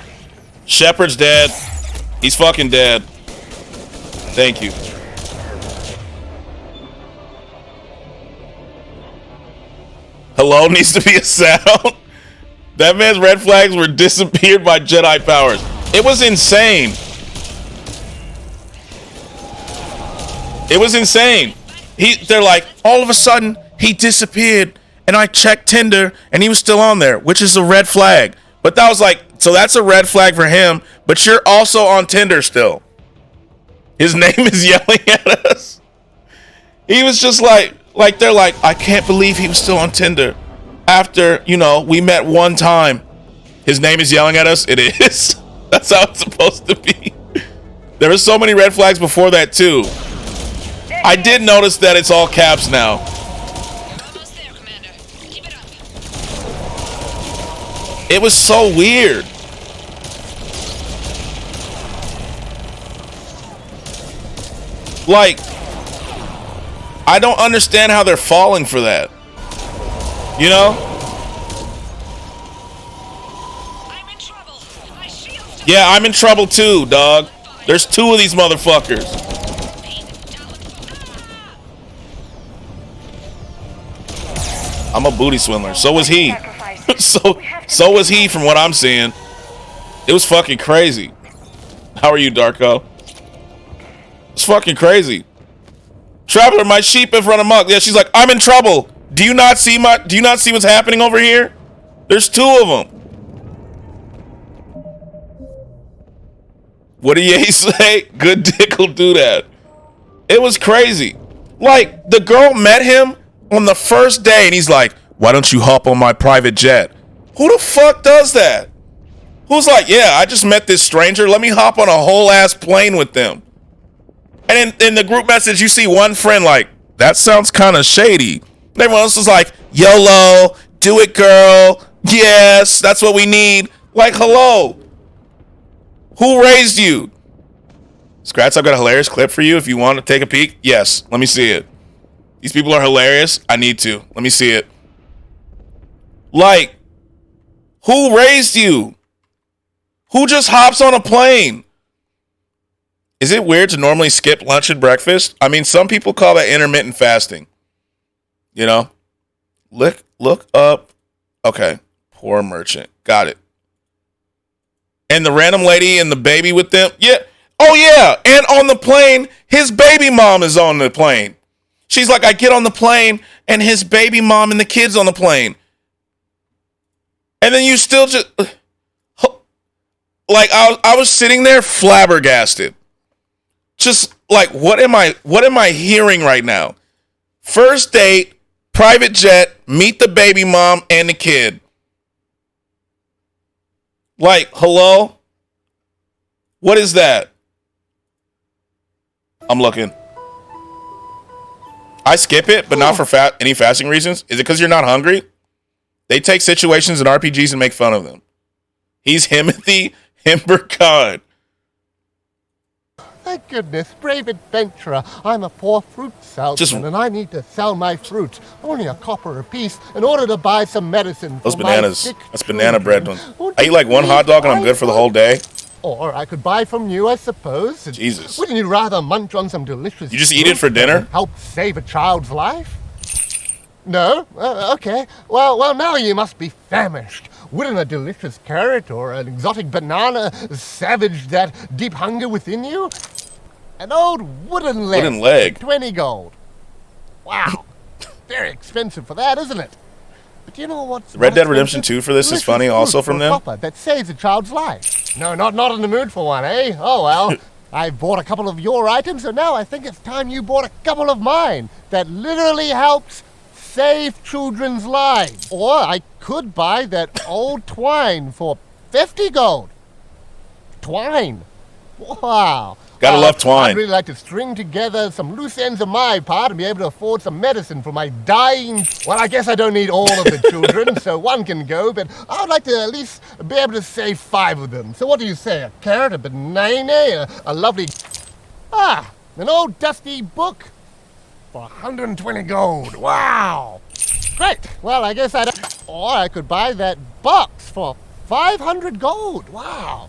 Shepard's dead. He's fucking dead. Thank you. Hello needs to be a sound. That man's red flags were disappeared by Jedi powers. It was insane. It was insane. They're like, all of a sudden, he disappeared, and I checked Tinder, and he was still on there, which is a red flag. But that was like, so that's a red flag for him, but you're also on Tinder still. His name is yelling at us. He was just like they're like, I can't believe he was still on Tinder. After, you know, we met one time. His name is yelling at us. It is. That's how it's supposed to be. There were so many red flags before that, too. I did notice that it's all caps now. It was so weird. Like, I don't understand how they're falling for that. You know? Yeah, I'm in trouble too, dog. There's two of these motherfuckers. I'm a booty swindler. So was he. so was he from what I'm seeing. It was fucking crazy. How are you, Darko? It's fucking crazy. Traveler, my sheep have run amok. Yeah, she's like, I'm in trouble. Do you not see what's happening over here? There's 2 of them. What did Ye say? Good dick will do that. It was crazy. Like, the girl met him on the first day, and he's like, why don't you hop on my private jet? Who the fuck does that? Who's like, yeah, I just met this stranger. Let me hop on a whole ass plane with them. And in the group message, you see one friend like, that sounds kind of shady. And everyone else is like, YOLO, do it, girl. Yes, that's what we need. Like, hello. Who raised you? Scratch, I've got a hilarious clip for you if you want to take a peek. Yes, let me see it. These people are hilarious. I need to. Let me see it. Like, who raised you? Who just hops on a plane? Is it weird to normally skip lunch and breakfast? I mean, some people call that intermittent fasting. You know? Look up. Okay. Poor merchant. Got it. And the random lady and the baby with them. Yeah. Oh, yeah. And on the plane, his baby mom is on the plane. She's like, I get on the plane, and his baby mom and the kids on the plane. And then you still just... Like, I was sitting there flabbergasted. Just like, what am I hearing right now? First date, private jet, meet the baby mom and the kid. Like, hello? What is that? I'm looking. I skip it, but not for any fasting reasons. Is it because you're not hungry? They take situations in RPGs and make fun of them. He's Timothy Himberkhan. Thank goodness, brave adventurer. I'm a poor fruit salesman, and I need to sell my fruits. Only a copper apiece in order to buy some medicine for those bananas. That's banana bread. Would I eat like one hot dog and I'm good for the whole day. Or I could buy from you, I suppose. Jesus. Wouldn't you rather munch on some delicious You just eat it for dinner? Help save a child's life? No? Okay. Well, now you must be famished. Wouldn't a delicious carrot or an exotic banana savage that deep hunger within you? An old wooden leg. Wooden leg. 20 gold. Wow. Very expensive for that, isn't it? But you know what's Red Dead Redemption 2 for this is funny also from them. That saves a child's life. No, not in the mood for one, eh? Oh well. I bought a couple of your items, so now I think it's time you bought a couple of mine. That literally helps save children's lives. Or I could buy that old twine for 50 gold. Twine. Wow. Gotta love twine. I'd really like to string together some loose ends of my part and be able to afford some medicine for my dying... Well, I guess I don't need all of the children, so one can go, but I would like to at least be able to save 5 of them. So what do you say? A carrot, a banana, a lovely... an old dusty book for 120 gold. Wow. Great. Well, I guess I'd... Or I could buy that box for 500 gold. Wow.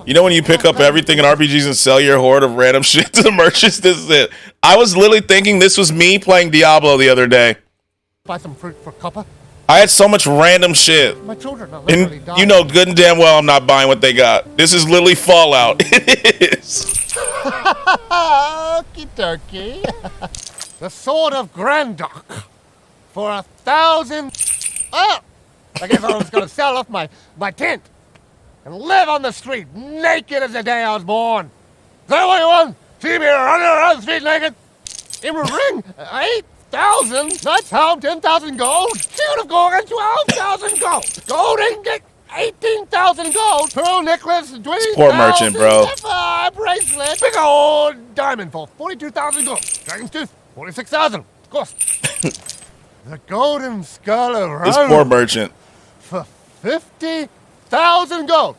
You know when you pick up everything in RPGs and sell your hoard of random shit to the merchants? This is it. I was literally thinking this was me playing Diablo the other day. Buy some fruit for copper. I had so much random shit. My children are literally And dying. you know good and damn well I'm not buying what they got. This is literally Fallout. It is. Okie dokie. The Sword of Grandok for 1,000... Oh! I guess I was going to sell off my tent and live on the street naked as the day I was born. Is that what you want? See me running around the street naked? In a ring? 8,000? That's how 10,000 gold? Shield of Gorgon, 12,000 gold. Gold ingot, 18,000 gold. Pearl necklace, 20,000. Poor merchant, bro. Sapphire bracelet. Big old diamond for 42,000 gold. Dragon's tooth, 46,000. Of course. The golden skull of Rome. This poor merchant. For 50,000 gold.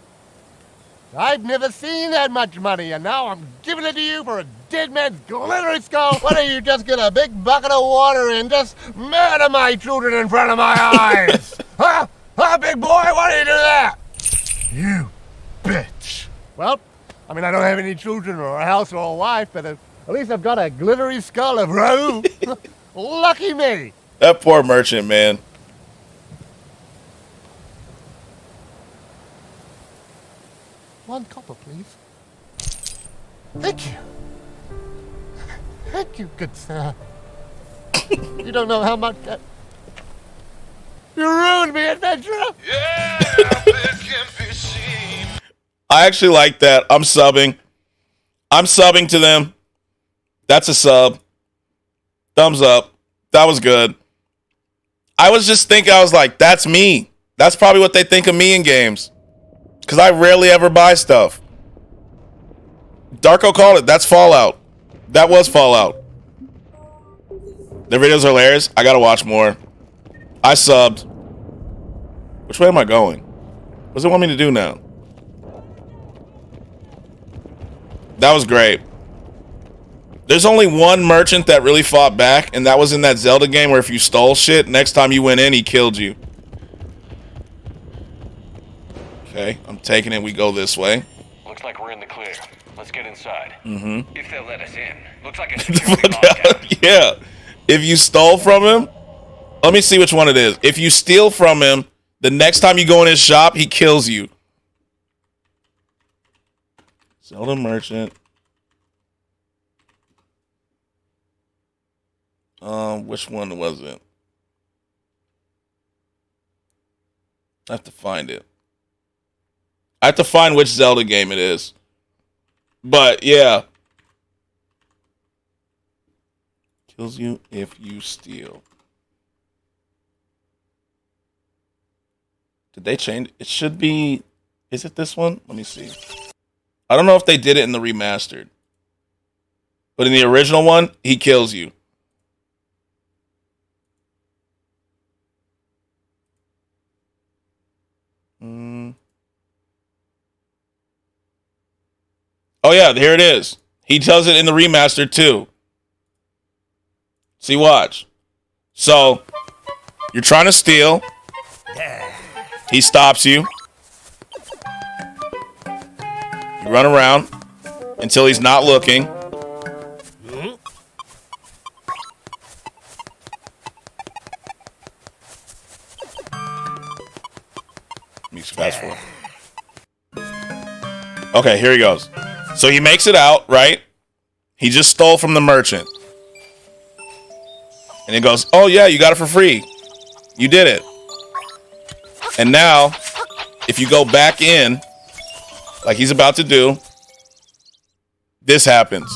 I've never seen that much money, and now I'm giving it to you for a dead man's glittery skull. Why don't you just get a big bucket of water and just murder my children in front of my eyes? Huh? Huh, big boy? Why do you do that? You bitch. Well, I mean, I don't have any children or a house or a wife, but at least I've got a glittery skull of Rome. Lucky me. That poor merchant, man. 1 copper, please. Thank you. Thank you, good sir. You don't know how much that... You ruined me, adventurer! I actually like that. I'm subbing to them. That's a sub. Thumbs up. That was good. I was just thinking, I was like, that's me. That's probably what they think of me in games. Because I rarely ever buy stuff. Darko called it. That's Fallout. That was Fallout. Their videos are hilarious. I gotta watch more. I subbed. Which way am I going? What does it want me to do now? That was great. There's only one merchant that really fought back, and that was in that Zelda game where if you stole shit, next time you went in, he killed you. Okay, I'm taking it. We go this way. Looks like we're in the clear. Let's get inside. Mm-hmm. If they'll let us in. Looks like a security lockdown. Yeah. If you stole from him, let me see which one it is. If you steal from him, the next time you go in his shop, he kills you. Zelda merchant. Which one was it? I have to find it. I have to find which Zelda game it is. But yeah. Kills you if you steal. Did they change? It should be. Is it this one? Let me see. I don't know if they did it in the remastered. But in the original one, he kills you. Oh yeah, here it is. He does it in the remaster too. See, watch. So, you're trying to steal. He stops you. You run around until he's not looking. Let me fast forward. Okay, here he goes. So he makes it out, right? He just stole from the merchant. And he goes, oh yeah, you got it for free. You did it. And now, if you go back in, like he's about to do, this happens.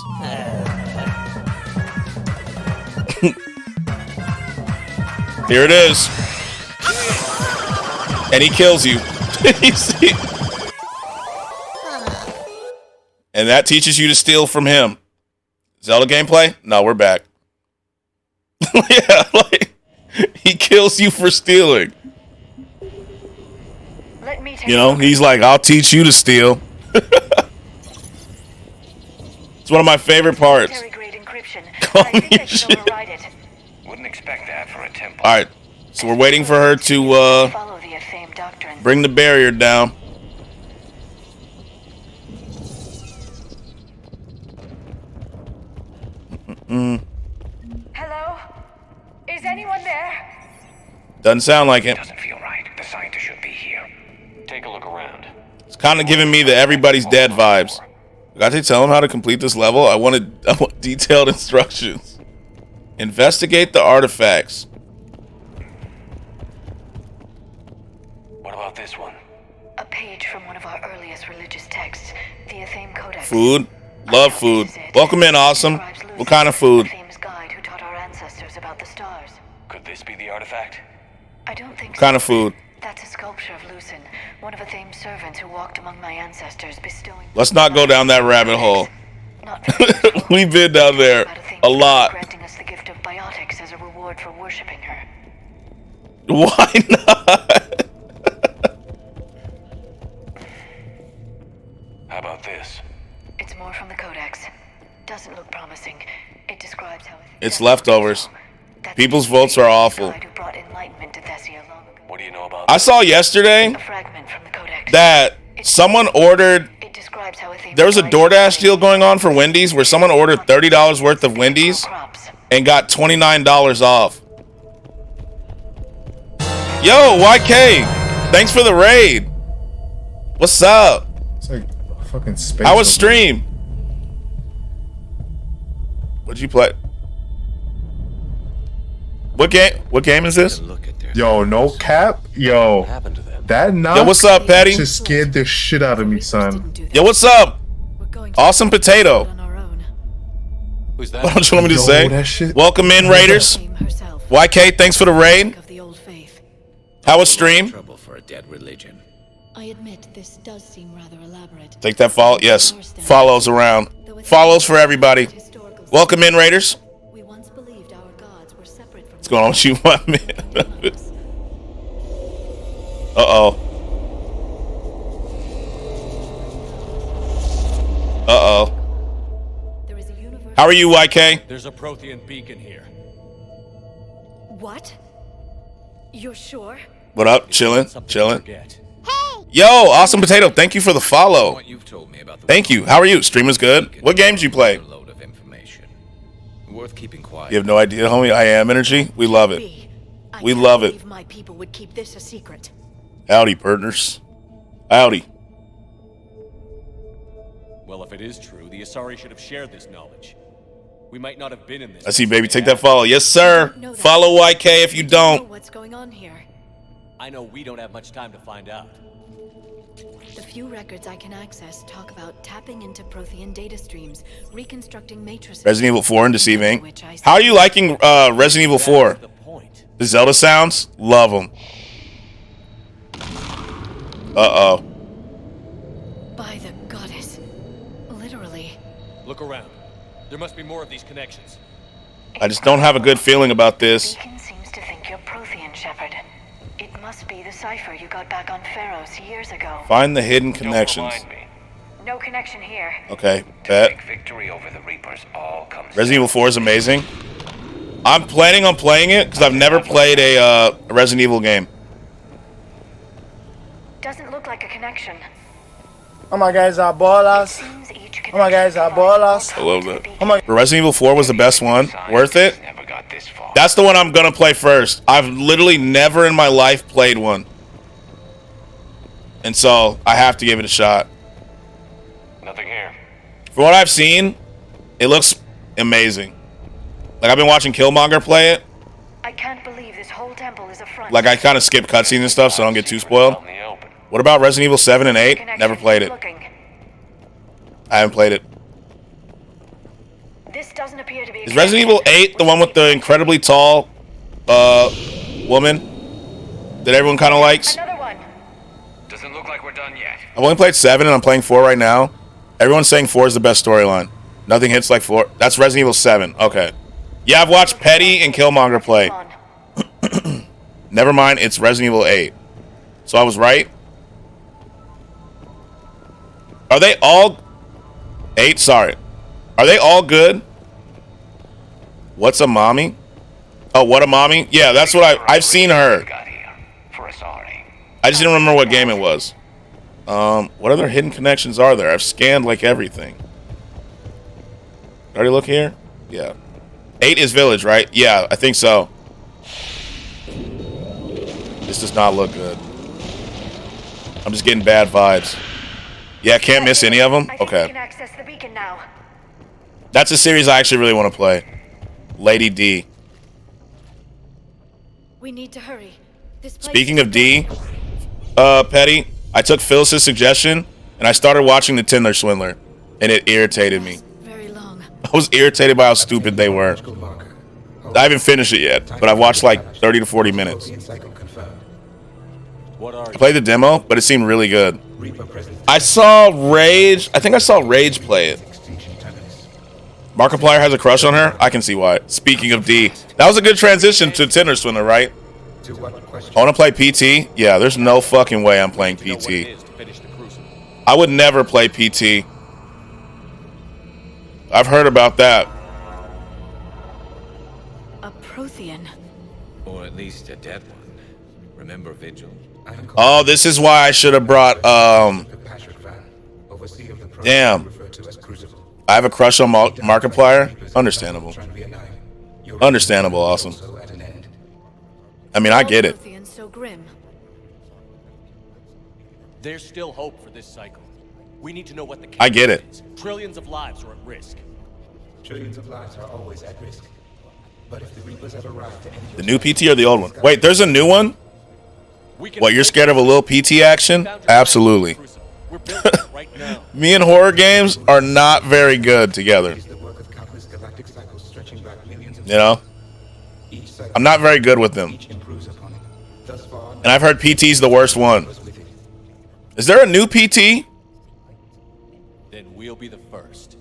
Here it is. And he kills you. And that teaches you to steal from him. Zelda gameplay? No, we're back. Yeah, like, he kills you for stealing. Let me take You know, he's like, I'll teach you to steal. It's one of my favorite parts. Military-grade encryption. Call I think me I shit. can override it. Wouldn't expect that for a temple. All right, so we're waiting for her to Follow the Athame doctrine. bring the barrier down. Hello? Is anyone there? Doesn't sound like it. Doesn't feel right. The scientist should be here. Take a look around. It's kind of giving me the everybody's dead vibes. Got to tell him how to complete this level. I want detailed instructions. Investigate the artifacts. What about this one? A page from one of our earliest religious texts, the Athame Codex. Food. Love food. Welcome in, awesome. What kind of food? Athame's guide who taught our ancestors about the stars. Could this be the artifact? I don't think What kind so. of food? That's a sculpture of Lucen, one of Athame's servants who walked among my ancestors, bestowing... Let's not go down that rabbit hole. Not very We've been down there a lot. granting us the gift of biotics as a reward for worshipping her. Why not? How about this? It's more from the Codex. Doesn't look promising. It describes how... It's leftovers. People's votes are awful. Who brought enlightenment to Thessia long ago. What do you know about I saw yesterday A fragment from the Codex. that someone ordered. It describes how Athame There was a DoorDash deal going on for Wendy's where someone ordered $30 worth of Wendy's and got $29 off. Yo, YK, thanks for the raid. What's up? So, Fucking space. How was stream? What'd you play? What game is this? Yo, no cap. Yo, that knock. Yo, what's up, Patty? Just scared the shit out of me, son. Yo, what's up? Awesome potato. Who's What don't you want me to say? that shit- Welcome in, Raiders. YK, thanks for the raid. How was stream? Trouble for a dead religion. I admit this does seem rather elaborate. Take that follow. Yes, follows around. Follows for everybody. Welcome in, Raiders. What's going on with you, my man? Uh-oh. Uh-oh. How are you, YK? There's a Prothean beacon here. What? You're sure? What up? Chilling. Yo, Awesome Potato, thank you for the follow. Thank you. How are you? Stream is good. What games you play? Worth keeping quiet. You have no idea, homie. I am energy. We love it. We love it. My people would keep this a secret. Howdy, partners. Howdy. Well, if it is true, the Asari should have shared this knowledge. We might not have been in this. I see, baby. Take that follow. Yes, sir. Follow YK if you don't. What's going on here? I know we don't have much time to find out. The few records I can access talk about tapping into Prothean data streams, reconstructing matrices. Resident Evil 4 and Deceiving. How are you liking Resident Evil 4? The Zelda sounds? Love them. Uh-oh. By the goddess. Literally. Look around. There must be more of these connections. I just don't have a good feeling about this. Beacon seems to think you're Prothean, Shepard. It must be the cipher you got back on Pharos years ago. Find the hidden connections. No connection here. Okay, bet. Victory over the Reapers all comes. Resident Evil 4 is amazing. I'm planning on playing it because I've never played a Resident Evil game. Doesn't look like a connection. Oh my guys are ballers. Oh my guys are ballers. I love that. But Resident Evil 4 was the best one. Worth it? That's the one I'm going to play first. I've literally never in my life played one. And so I have to give it a shot. Nothing here. From what I've seen, it looks amazing. Like, I've been watching Killmonger play it. I can't believe this whole temple is a front. Like, I kind of skip cutscenes and stuff so I don't get too spoiled. What about Resident Evil 7 and 8? Never played it. I haven't played it. This doesn't appear to be. Is Resident Evil 8 the one with the incredibly tall woman that everyone kind of likes? Another one. Doesn't look like we're done yet. I've only played 7 and I'm playing 4 right now. Everyone's saying 4 is the best storyline. Nothing hits like 4. That's Resident Evil 7. Okay. Yeah, I've watched Petty and Killmonger play. Never mind, it's Resident Evil 8. So I was right. Are they all 8? Sorry. Are they all good? What's a mommy? Oh, what a mommy? Yeah, that's what I've seen her. I just didn't remember what game it was. What other hidden connections are there? I've scanned like everything. Already look here? Yeah. 8 is Village, right? Yeah, I think so. This does not look good. I'm just getting bad vibes. Yeah, can't miss any of them? Okay. Can access the beacon now. That's a series I actually really want to play. Lady D. We need to hurry. This place Speaking of D, Petty, I took Phyllis's suggestion and I started watching The Tinder Swindler, and it irritated me. Very long. I was irritated by how stupid they were. I haven't finished it yet, but I've watched like 30 to 40 minutes. I played the demo, but it seemed really good. I saw Rage. I think I saw Rage play it. Markiplier has a crush on her. I can see why. Speaking of D, that was a good transition to Tinder Swindler, right? I want to play PT. Yeah, there's no fucking way I'm playing PT. I would never play PT. I've heard about that. A Prothean. Or at least a dead one. Remember Vigil? Oh, this is why I should have brought, damn. I have a crush on Markiplier? Understandable. Understandable, awesome. I mean, I get it. There's still hope for this cycle. We need to know what the I get it. is. Trillions of lives are at risk. Trillions of lives are always at risk. But if the Reapers ever arrive to end The new PT or the old one? Wait, there's a new one? What, you're scared of a little PT action? Absolutely. Me and horror games are not very good together. You know? I'm not very good with them. And I've heard PT's the worst one. Is there a new PT? Then we'll be the first.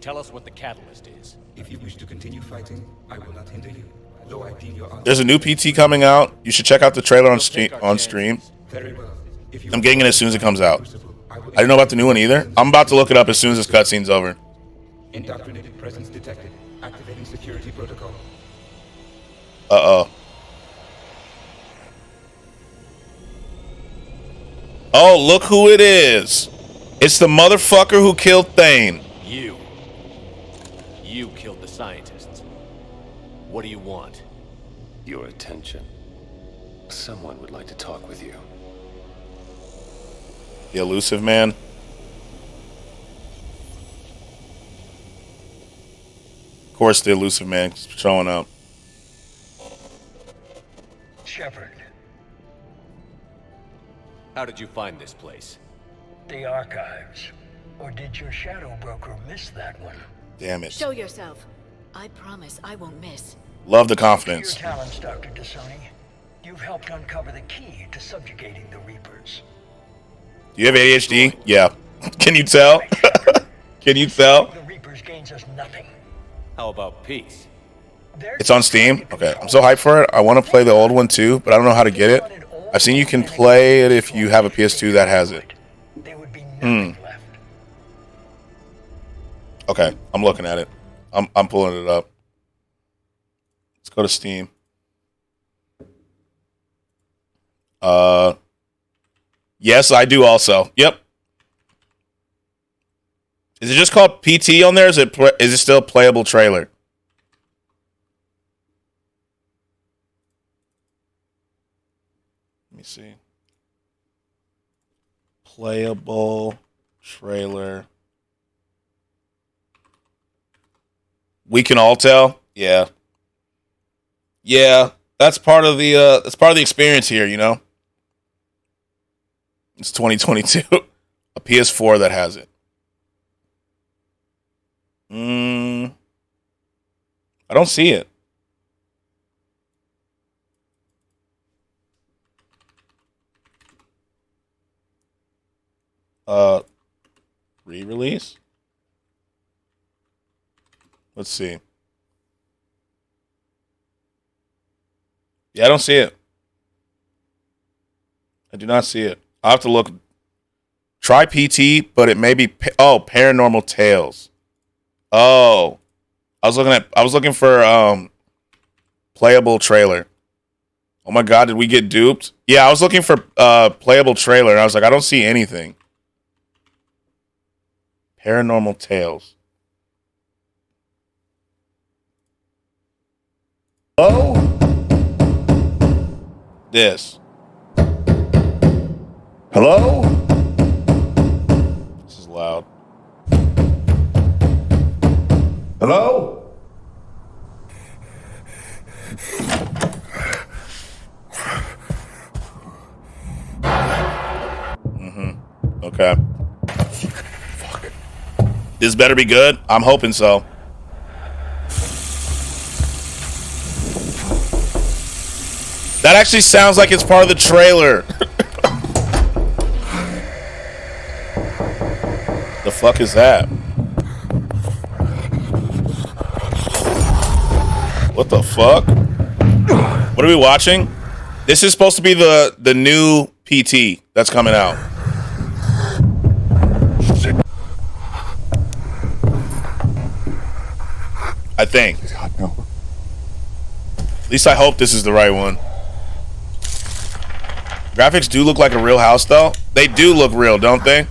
Tell us what the catalyst is. If you wish to continue fighting, I will not hinder you. Though I deem your There's a new PT coming out. You should check out the trailer on stream. Very well. I'm getting it as soon as it comes out. I didn't know about the new one either. I'm about to look it up as soon as this cutscene's over. Indoctrinated presence detected. Activating security protocol. Uh-oh. Oh, look who it is. It's the motherfucker who killed Thane. You killed the scientists. What do you want? Your attention. Someone would like to talk with you. The elusive man. Of course, the elusive man showing up. Shepard. How did you find this place? The archives. Or did your shadow broker miss that one? Damn it. Show yourself. I promise I won't miss. Love the confidence. Your talents, Dr. Dasani. You've helped uncover the key to subjugating the Reapers. Do you have ADHD? Yeah. Can you tell? Can you tell? The Reapers gains us nothing. How about peace? It's on Steam? Okay. I'm so hyped for it. I want to play the old one too, but I don't know how to get it. I've seen you can play it if you have a PS2 that has it. Okay, I'm looking at it. I'm pulling it up. Let's go to Steam. Yes, I do also. Yep. Is it just called PT on there? Is it still a playable trailer? Let me see. Playable trailer. We can all tell. Yeah. Yeah, that's part of the experience here, you know. It's 2022. A PS4 that has it. I don't see it. Re-release? Let's see. Yeah, I don't see it. I do not see it. I'll have to look. Try PT, but it may be Paranormal Tales. Oh. I was looking for playable trailer. Oh my god, did we get duped? Yeah, I was looking for playable trailer and I was like, I don't see anything. Paranormal Tales. Hello? This. Hello? This is loud. Hello? Okay. Fuck. This better be good. I'm hoping so. That actually sounds like it's part of the trailer. The fuck is that? What the fuck? What are we watching? This is supposed to be the new PT that's coming out. I think. God, no. At least I hope this is the right one. Graphics do look like a real house, though. They do look real, don't they?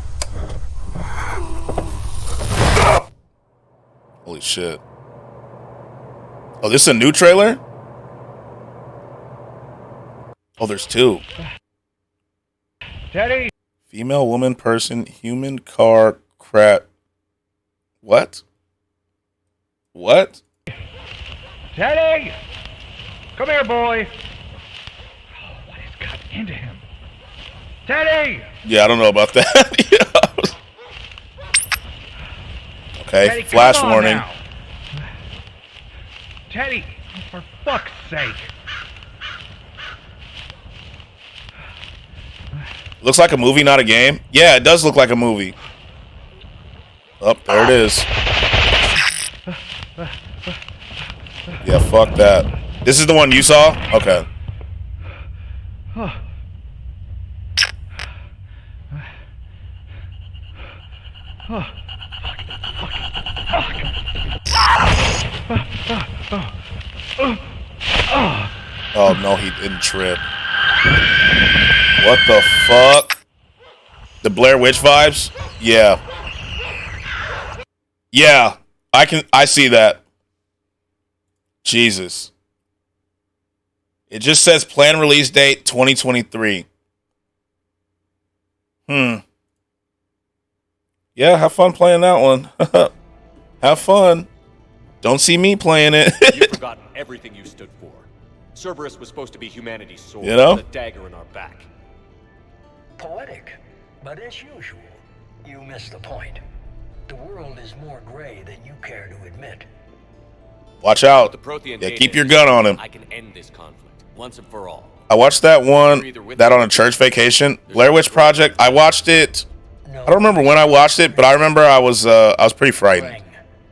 Holy shit. Oh, this is a new trailer? Oh, there's two. Teddy! Female, woman, person, human, car, crap. What? What? Teddy! Come here, boy. Oh, what has got into him? Teddy! Yeah, I don't know about that. Yeah. Okay, Teddy, flash come on warning. now. Teddy, for fuck's sake. Looks like a movie, not a game. Yeah, it does look like a movie. Oh, there it is. Yeah, fuck that. This is the one you saw? Okay. Oh, no, he didn't trip. What the fuck? The Blair Witch vibes? Yeah. Yeah, I see that. Jesus. It just says planned release date 2023. Yeah, have fun playing that one. Have fun. Don't see me playing it. You've forgotten everything you stood for. Cerberus was supposed to be humanity's sword, You know? with a dagger in our back. Poetic, but as usual, you missed the point. The world is more gray than you care to admit. Watch out. The Prothean Yeah, data keep your is- gun on him. I can end this conflict once and for all. I watched that one, that on a church vacation, Blair Witch Project. I watched it. I don't remember when I watched it, but I remember I was pretty frightened.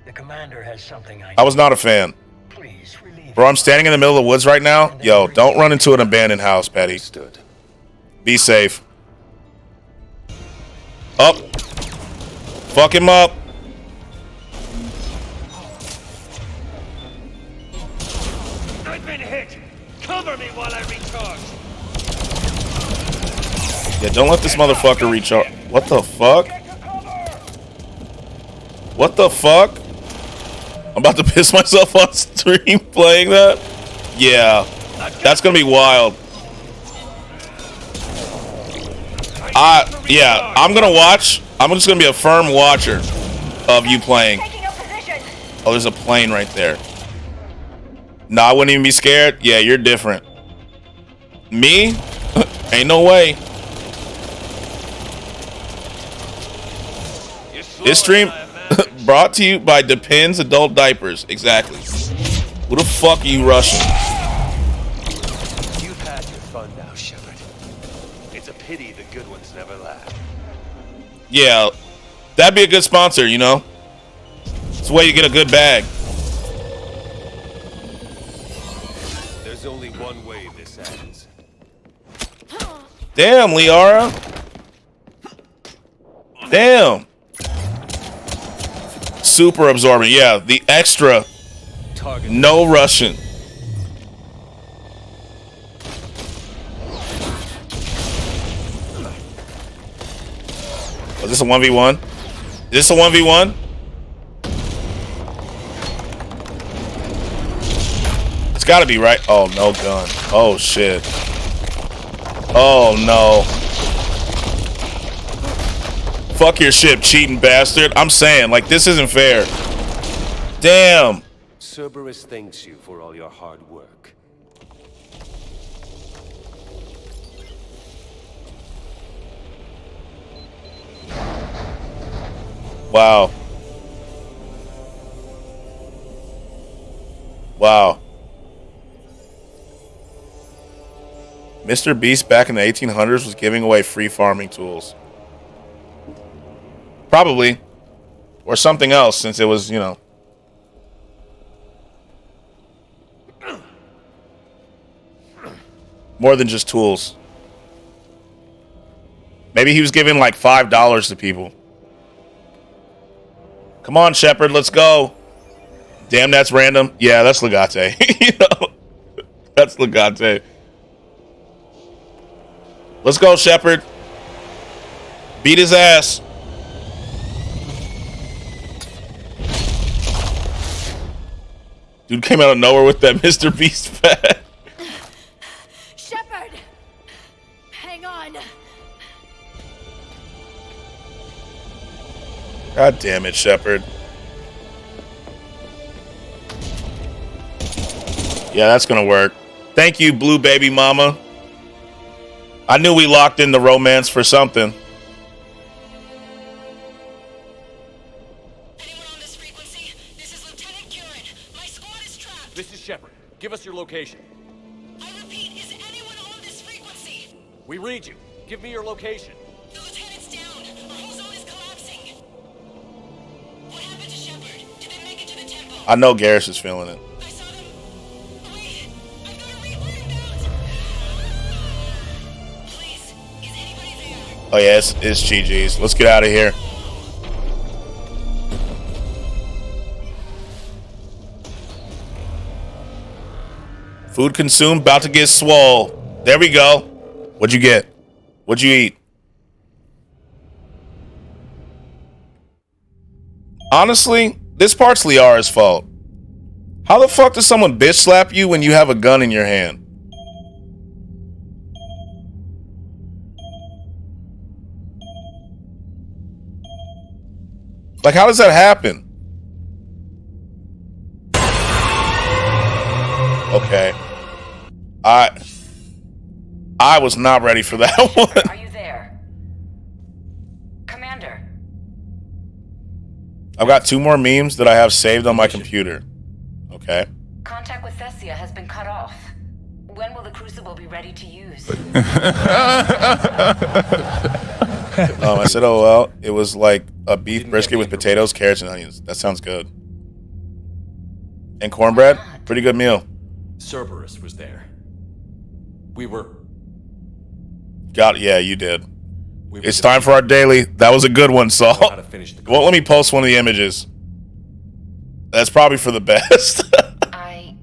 The commander has something I was not a fan. Bro, I'm standing in the middle of the woods right now. Yo, don't run into an abandoned house, Patty. Be safe. Up. Fuck him up. I've been hit. Cover me while I recharge. Yeah, don't let this motherfucker recharge. What the fuck? What the fuck? I'm about to piss myself on stream playing that. Yeah, that's gonna be wild. Yeah, I'm gonna watch. I'm just gonna be a firm watcher of you playing. Oh, there's a plane right there. No, I wouldn't even be scared. Yeah, you're different. Me? Ain't no way. This stream brought to you by Depends Adult Diapers. Exactly. Who the fuck are you rushing? You've had your fun now, Shepard. It's a pity the good ones never laugh. Yeah, that'd be a good sponsor, you know? It's a way you get a good bag. There's only one way this ends. Damn, Liara. Damn. Super absorbent. Yeah, the extra. No Russian. Was this a 1v1? Is this a 1v1? It's gotta be right. Oh, no gun. Oh, shit. Oh, no. Fuck your ship, cheating bastard. I'm saying, like, this isn't fair. Damn. Cerberus thanks you for all your hard work. Wow. Wow. Mr. Beast back in the 1800s was giving away free farming tools. Probably. Or something else, since it was, you know. More than just tools. Maybe he was giving like $5 to people. Come on, Shepard, let's go. Damn, that's random. Yeah, that's Legate. You know, that's Legate. Let's go, Shepard. Beat his ass. Dude came out of nowhere with that Mr. Beast pad. Shepard! Hang on. God damn it, Shepard. Yeah, that's gonna work. Thank you, Blue Baby Mama. I knew we locked in the romance for something. This is Shepard. Give us your location. I repeat, is anyone on this frequency? We read you. Give me your location. The lieutenant's down. Our whole zone is collapsing. What happened to Shepard? Did they make it to the temple? I know Garrus is feeling it. I saw them. Wait, I've got to reload inbound. Please, is anybody there? Oh yeah, it's GG's. Let's get out of here. Food consumed, about to get swole. There we go. What'd you get? What'd you eat? Honestly, this part's Liara's fault. How the fuck does someone bitch slap you when you have a gun in your hand? Like, how does that happen? Okay. I was not ready for that one. Are you there? Commander. I've got 2 more memes that I have saved on my computer. Okay. Contact with Thessia has been cut off. When will the Crucible be ready to use? I said, oh, well, it was like a beef brisket with potatoes, carrots, and onions. That sounds good. And cornbread? Pretty good meal. Cerberus was there. We were... Yeah, you did. It's time for our daily. That was a good one, Saul. Well, let me post one of the images. That's probably for the best. I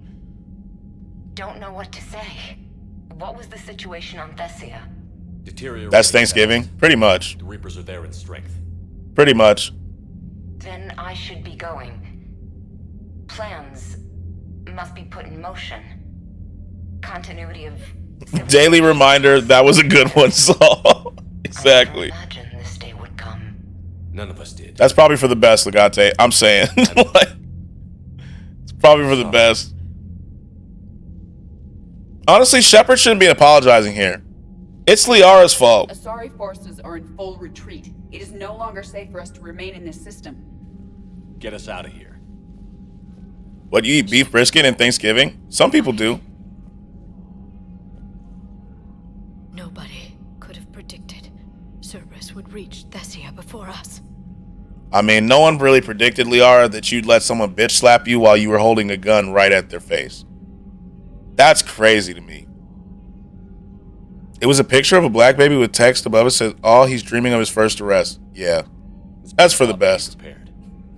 don't know what to say. What was the situation on Thessia? That's Thanksgiving? Pretty much. The Reapers are there in strength. Pretty much. Then I should be going. Plans must be put in motion. Continuity of... Daily reminder, that was a good one, Saul. Exactly. None of us did. That's probably for the best, Legate. I'm saying. Like, it's probably for the best. Honestly, Shepard shouldn't be apologizing here. It's Liara's fault. Asari forces are in full retreat. It is no longer safe for us to remain in this system. Get us out of here. What, you eat beef brisket in Thanksgiving? Some people do. Nobody could have predicted Cerberus would reach Thessia before us. I mean, no one really predicted, Liara, that you'd let someone bitch slap you while you were holding a gun right at their face. That's crazy to me. It was a picture of a black baby with text above it says, "Oh, he's dreaming of his first arrest." Yeah. That's for the best.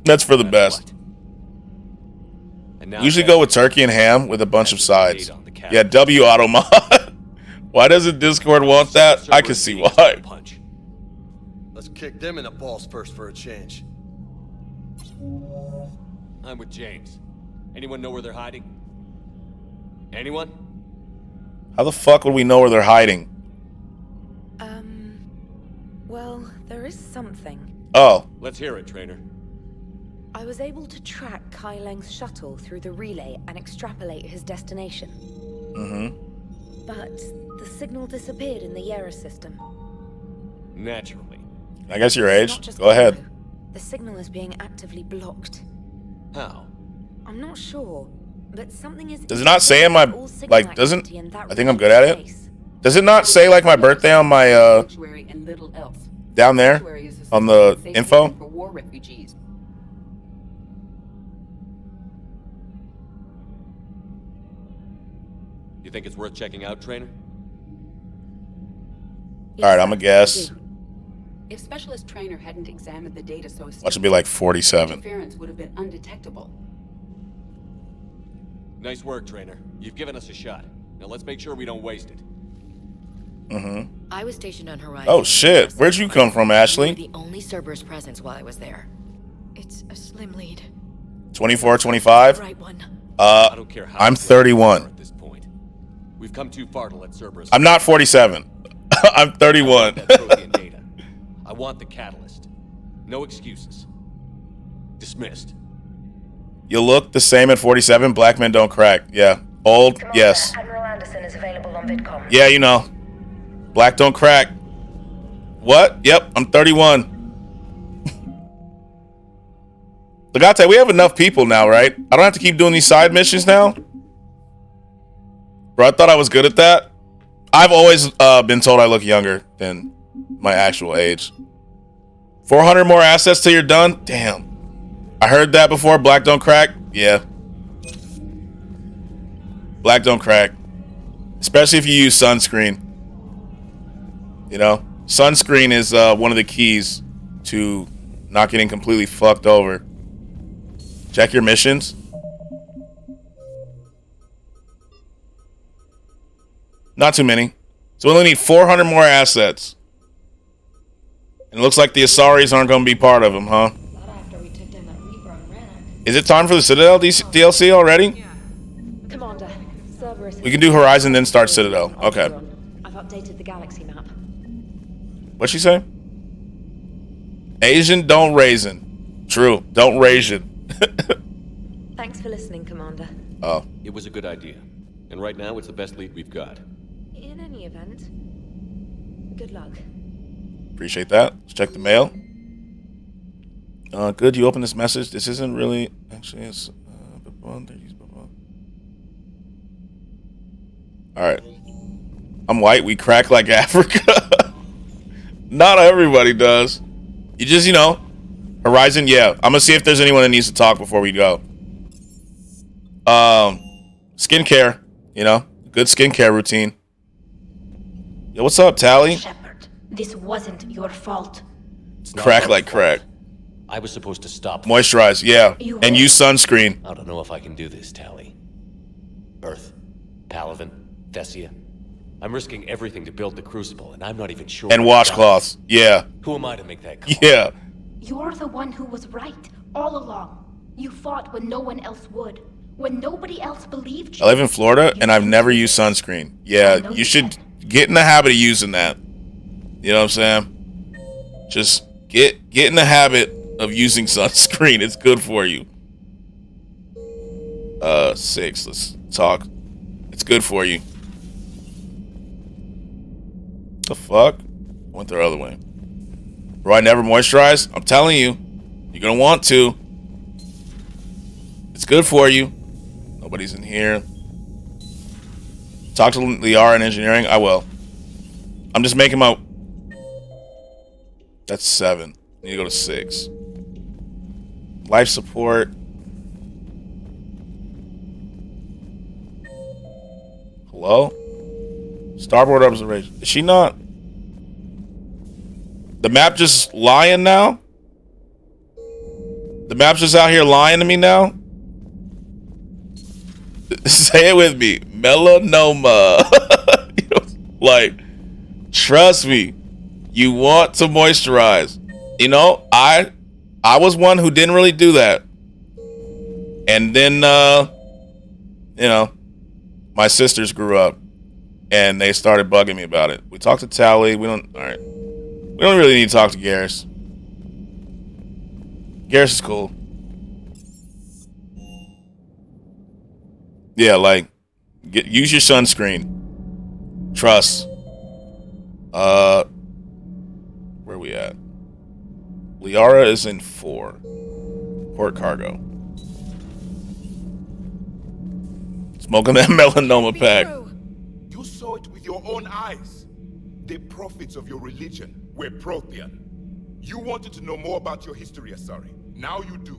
That's for the best. Usually go with turkey and ham with a bunch of sides. Yeah, W Automod. Why doesn't Discord want that? I can see why. Let's kick them in the balls first for a change. I'm with James. Anyone know where they're hiding? Anyone? How the fuck would we know where they're hiding? Well, there is something. Oh. Let's hear it, Trainer. I was able to track Kai Leng's shuttle through the relay and extrapolate his destination. Mm-hmm. But the signal disappeared in the Yera system. Naturally. I guess you're aged. Go ahead. The signal is being actively blocked. How? I'm not sure, but something is... Does it not say in my... Like, doesn't... I think I'm good at it. Does it not say, like, my birthday on my, down there? On the info? You think it's worth checking out, Trainer? Alright, I'm a guess. If Specialist Trainer hadn't examined the data so Watch it be like 47. interference would have been undetectable. Nice work, Trainer. You've given us a shot. Now let's make sure we don't waste it. Mm-hmm. I was stationed on Horizon. Oh shit, where'd you come from, Ashley? The only Cerberus presence while I was there. It's a slim lead. 24, 25? Right one. I don't care how I'm 31. at this point. We've come too far to let Cerberus. I'm not 47. I'm 31. I want the catalyst. No excuses. Dismissed. You look the same at 47. Black men don't crack. Yeah. Old. Commander, Yes. Admiral Anderson is available on VidCom. Yeah, you know. Black don't crack. What? Yep, I'm 31. Legate, we have enough people now, right? I don't have to keep doing these side missions now? Bro, I thought I was good at that. I've always been told I look younger than my actual age. 400 more assets till you're done? Damn. I heard that before. Black don't crack? Yeah. Black don't crack. Especially if you use sunscreen. You know? Sunscreen is one of the keys to not getting completely fucked over. Check your missions. Not too many. So we only need 400 more assets. And it looks like the Asaris aren't going to be part of them, huh? Is it time for the Citadel DLC already? Commander, Cerberus. We can do Horizon, then start Citadel. Okay. I've updated the galaxy map. What'd she say? Asian, don't raisin. True. Don't raisin. Thanks for listening, Commander. Oh. It was a good idea. And right now, it's the best lead we've got. In any event, good luck. Appreciate that. Let's check the mail. Good, you open this message. This isn't really... Actually, it's... Alright. I'm white. We crack like Africa. Not everybody does. You just, you know... Horizon, yeah. I'm gonna see if there's anyone that needs to talk before we go. Skincare. You know? Good skincare routine. Yo, what's up, Tally? Shepard, this wasn't your fault. Crack like crack. I was supposed to stop. Moisturize, yeah. And use sunscreen. I don't know if I can do this, Tally. Earth, Palaven, Thessia. I'm risking everything to build the Crucible, and I'm not even sure. And washcloths, yeah. Who am I to make that call? Yeah. You're the one who was right all along. You fought when no one else would. When nobody else believed you. I live in Florida, and I've never used sunscreen. Yeah, you should get in the habit of using that. You know what I'm saying? Just get in the habit of using sunscreen. It's good for you. 6. Let's talk. It's good for you. The fuck? Went the other way. Bro, I never moisturize? I'm telling you. You're gonna want to. It's good for you. Nobody's in here. Talk to Liara in engineering? I will. I'm just making my... That's 7. I need to go to 6. Life support. Hello? Starboard observation. Is she not? The map just lying now? The map's just out here lying to me now? Say it with me. Melanoma. Like, trust me. You want to moisturize. You know, I was one who didn't really do that. And then, you know, my sisters grew up. And they started bugging me about it. We talked to Tally. All right. We don't really need to talk to Garrus. Garrus is cool. Yeah, like, use your sunscreen. Trust. Where we at? Liara is in 4. Port cargo. Smoking that melanoma pack. You saw it with your own eyes. The prophets of your religion were Prothean. You wanted to know more about your history, Asari. Now you do.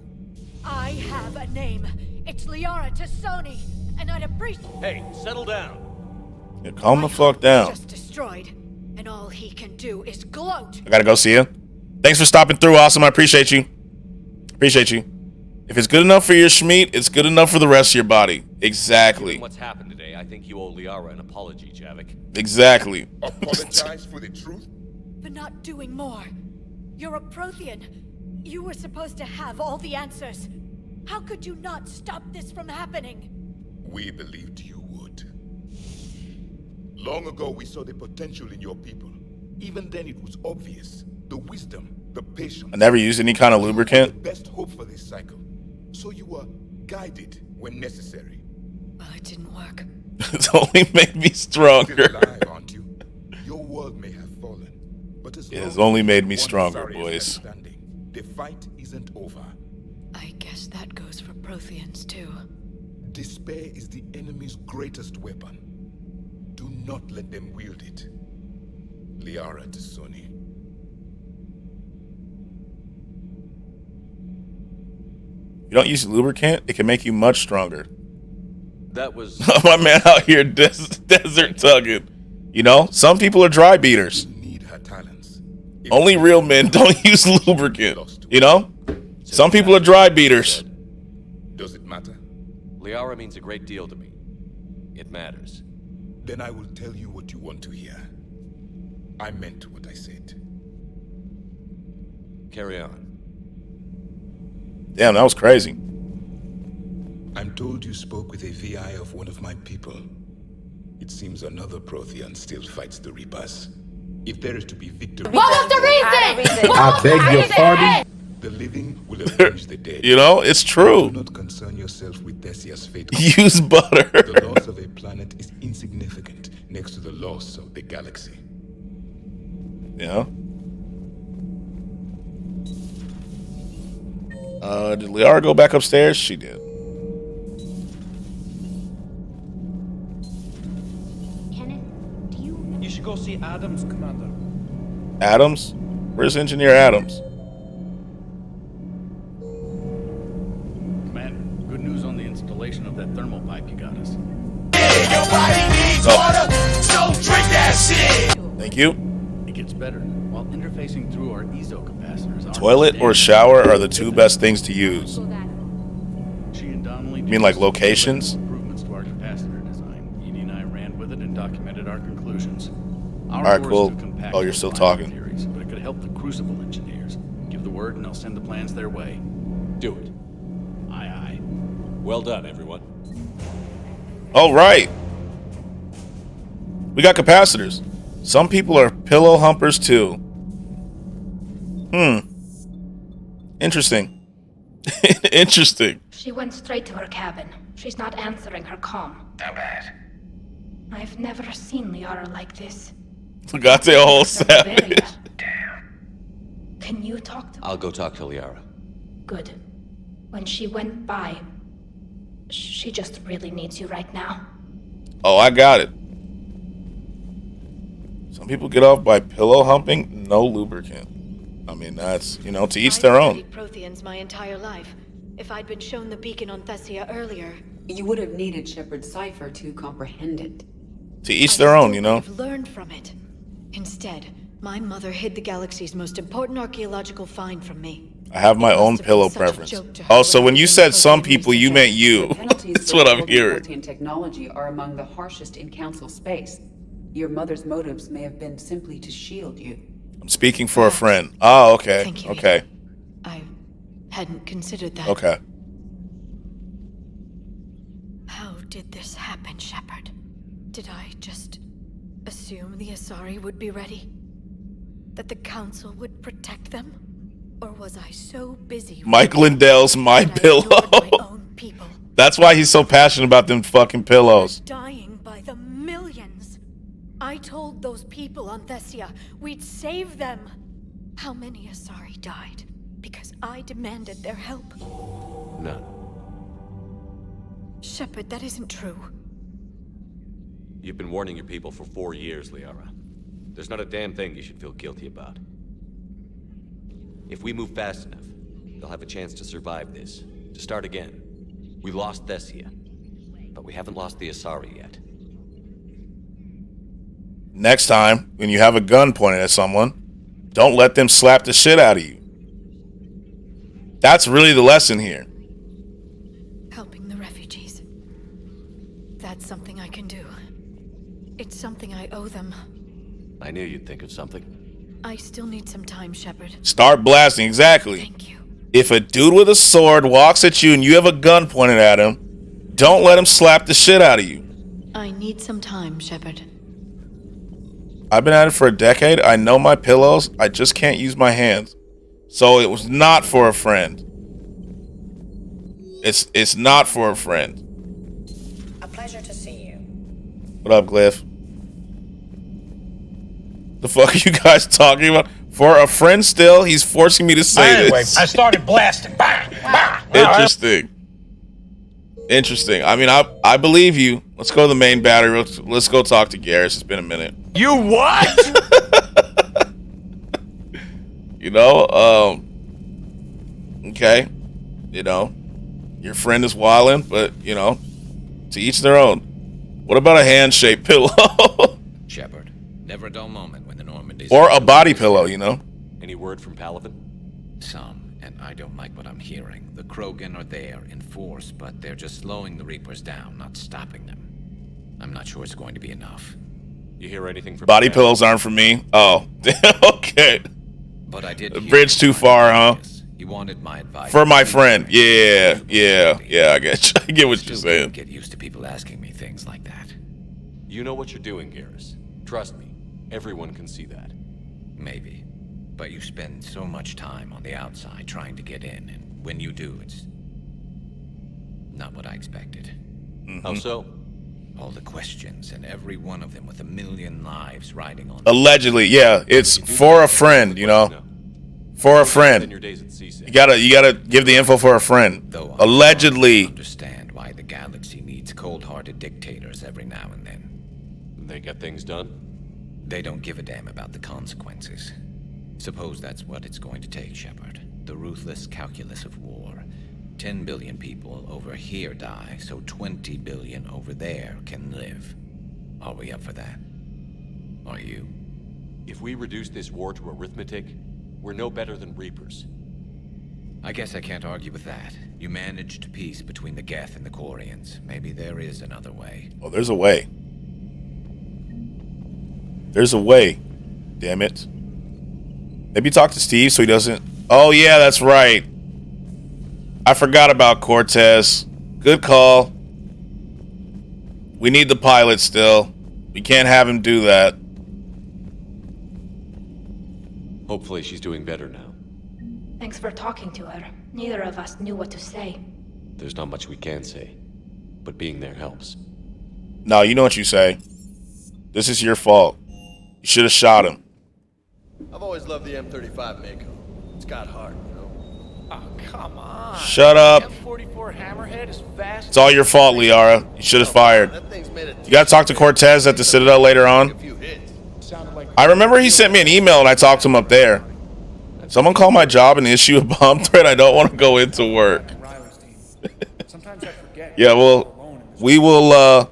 I have a name. It's Liara Tassoni, and I'd appreciate... Hey, settle down. Yeah, calm the fuck down. Just destroyed, and all he can do is gloat. I gotta go see you. Thanks for stopping through, Awesome. I appreciate you. Appreciate you. If it's good enough for your schmeat, it's good enough for the rest of your body. Exactly. Given what's happened today, I think you owe Liara an apology, Javik. Exactly. Apologize for the truth? For not doing more. You're a Prothean. You were supposed to have all the answers. How could you not stop this from happening? We believed you would. Long ago, we saw the potential in your people. Even then, it was obvious. The wisdom, the patience. I never used any kind of lubricant. The best hope for this cycle. So you were guided when necessary. Well, it didn't work. It's only made me stronger. Still alive, aren't you? Your world may have fallen, but as It has long only as made me one stronger, Asari is boys. standing, the fight isn't over. I guess that goes for Protheans, too. Despair is the enemy's greatest weapon. Do not let them wield it. Liara T'Soni. You don't use lubricant, it can make you much stronger. That was My man out here desert tugging. You know, some people are dry beaters. Need her talents. Only real men don't use lubricant. You know? Some people are dry beaters. Does it matter? Liara means a great deal to me. It matters. Then I will tell you what you want to hear. I meant what I said. Carry on. Damn, that was crazy. I'm told you spoke with a VI of one of my people. It seems another Prothean still fights the Reapers. If there is to be victory... What was the reason? I beg your pardon? The living will avenge the dead. You know, it's true. Do not concern yourself with Thessia's fate. Use butter. The loss of a planet is insignificant next to the loss of the galaxy. Yeah. Did Liara go back upstairs? She did. Kenneth, do you... You should go see Adams, Commander. Adams? Where's Engineer Adams? Commander, good news on the installation of that thermal pipe you got us. Your body needs water, so drink that shit. Thank you. It gets better. While interfacing through our ezo capacitors. Toilet or shower are the two best things to use. She and Donnelly You mean like locations? improvements to our capacitor design. Edie and I ran with it and documented our conclusions. Our Alright, core is cool. too compact Oh, you're for still final talking. Theories, but it could help the Crucible engineers. Give the word and I'll send the plans their way. Do it. Aye, aye. Well done, everyone. All right. We got capacitors. Some people are pillow humpers too. Interesting. Interesting. She went straight to her cabin. She's not answering her comm. How bad? I've never seen Liara like this. Forgot their whole savage. Can you talk to her? I'll go talk to Liara. Good. When she went by, she just really needs you right now. Oh, I got it. Some people get off by pillow humping, no lubricant. I mean, that's, you know, to each their own. I've studied Protheans my entire life. If I'd been shown the beacon on Thessia earlier... You would have needed Shepard's cipher to comprehend it. To each their own, you know? I've learned from it. Instead, my mother hid the galaxy's most important archaeological find from me. I have my own pillow preference. Oh, so when you said some people, you meant you. That's what I'm hearing. Prothean technology are among the harshest in Council space. Your mother's motives may have been simply to shield you. I'm speaking for a friend. Oh, okay. Thank you, Okay. I hadn't considered that. Okay. How did this happen, Shepard? Did I just assume the Asari would be ready? That the Council would protect them? Or was I so busy... Mike Lindell's My Pillow. That's why he's so passionate about them fucking pillows. Dying by the millions. I told those people on Thessia we'd save them. How many Asari died because I demanded their help? None. Shepard, that isn't true. You've been warning your people for 4 years, Liara. There's not a damn thing you should feel guilty about. If we move fast enough, they'll have a chance to survive this, to start again. We lost Thessia, but we haven't lost the Asari yet. Next time, when you have a gun pointed at someone, don't let them slap the shit out of you. That's really the lesson here. Helping the refugees. That's something I can do. It's something I owe them. I knew you'd think of something. I still need some time, Shepard. Start blasting, exactly. Thank you. If a dude with a sword walks at you and you have a gun pointed at him, don't let him slap the shit out of you. I need some time, Shepard. I've been at it for a decade. I know my pillows. I just can't use my hands. So it was not for a friend. It's not for a friend. A pleasure to see you. What up, Glyph? The fuck are you guys talking about? For a friend still? He's forcing me to say Anyway, this. I started blasting. Bah, bah. Interesting. Interesting. I mean, I believe you. Let's go to the main battery. Let's go talk to Garrus. It's been a minute. You what? You know, okay. You know, your friend is wildin', but, you know, to each their own. What about a hand-shaped pillow? Shepard, never a dull moment when the Normandy's... Or a body pillow, you know? Any word from Palaven? Some, and I don't like what I'm hearing. The Krogan are there in force, but they're just slowing the Reapers down, not stopping them. I'm not sure it's going to be enough. You hear anything from... Body pillows aren't for me? Oh, okay. But I did the bridge too far, huh? He wanted my advice. For my friend. Yeah, I get you. I get what you're saying. Get used to people asking me things like that. You know what you're doing, Garrus. Trust me. Everyone can see that. Maybe. But you spend so much time on the outside trying to get in, and when you do, it's not what I expected. How so? All the questions, and every one of them with 1 million lives riding on. Allegedly, yeah. It's for a friend, you know. For a friend. You gotta give the info for a friend. Allegedly. Understand why the galaxy needs cold-hearted dictators every now and then. They get things done? They don't give a damn about the consequences. Suppose that's what it's going to take, Shepard. The ruthless calculus of war. 10 billion people over here die, so 20 billion over there can live. Are we up for that? Are you? If we reduce this war to arithmetic, we're no better than Reapers. I guess I can't argue with that. You managed peace between the Geth and the Quarians. Maybe there is another way. Oh, there's a way. There's a way. Damn it. Maybe talk to Steve so he doesn't... Oh, yeah, that's right. I forgot about Cortez. Good call. We need the pilot still. We can't have him do that. Hopefully she's doing better now. Thanks for talking to her. Neither of us knew what to say. There's not much we can say, but being there helps. No, you know what you say. This is your fault. You should have shot him. I've always loved the M35 Mako. It's got heart, you know? Oh, come on. Shut up. M44 Hammerhead is fast. It's all your fault, Liara. You should have fired. You gotta talk to Cortez at the Citadel later on. I remember he sent me an email and I talked to him up there. Someone call my job and issue a bomb threat. I don't want to go into work. Yeah, well, we will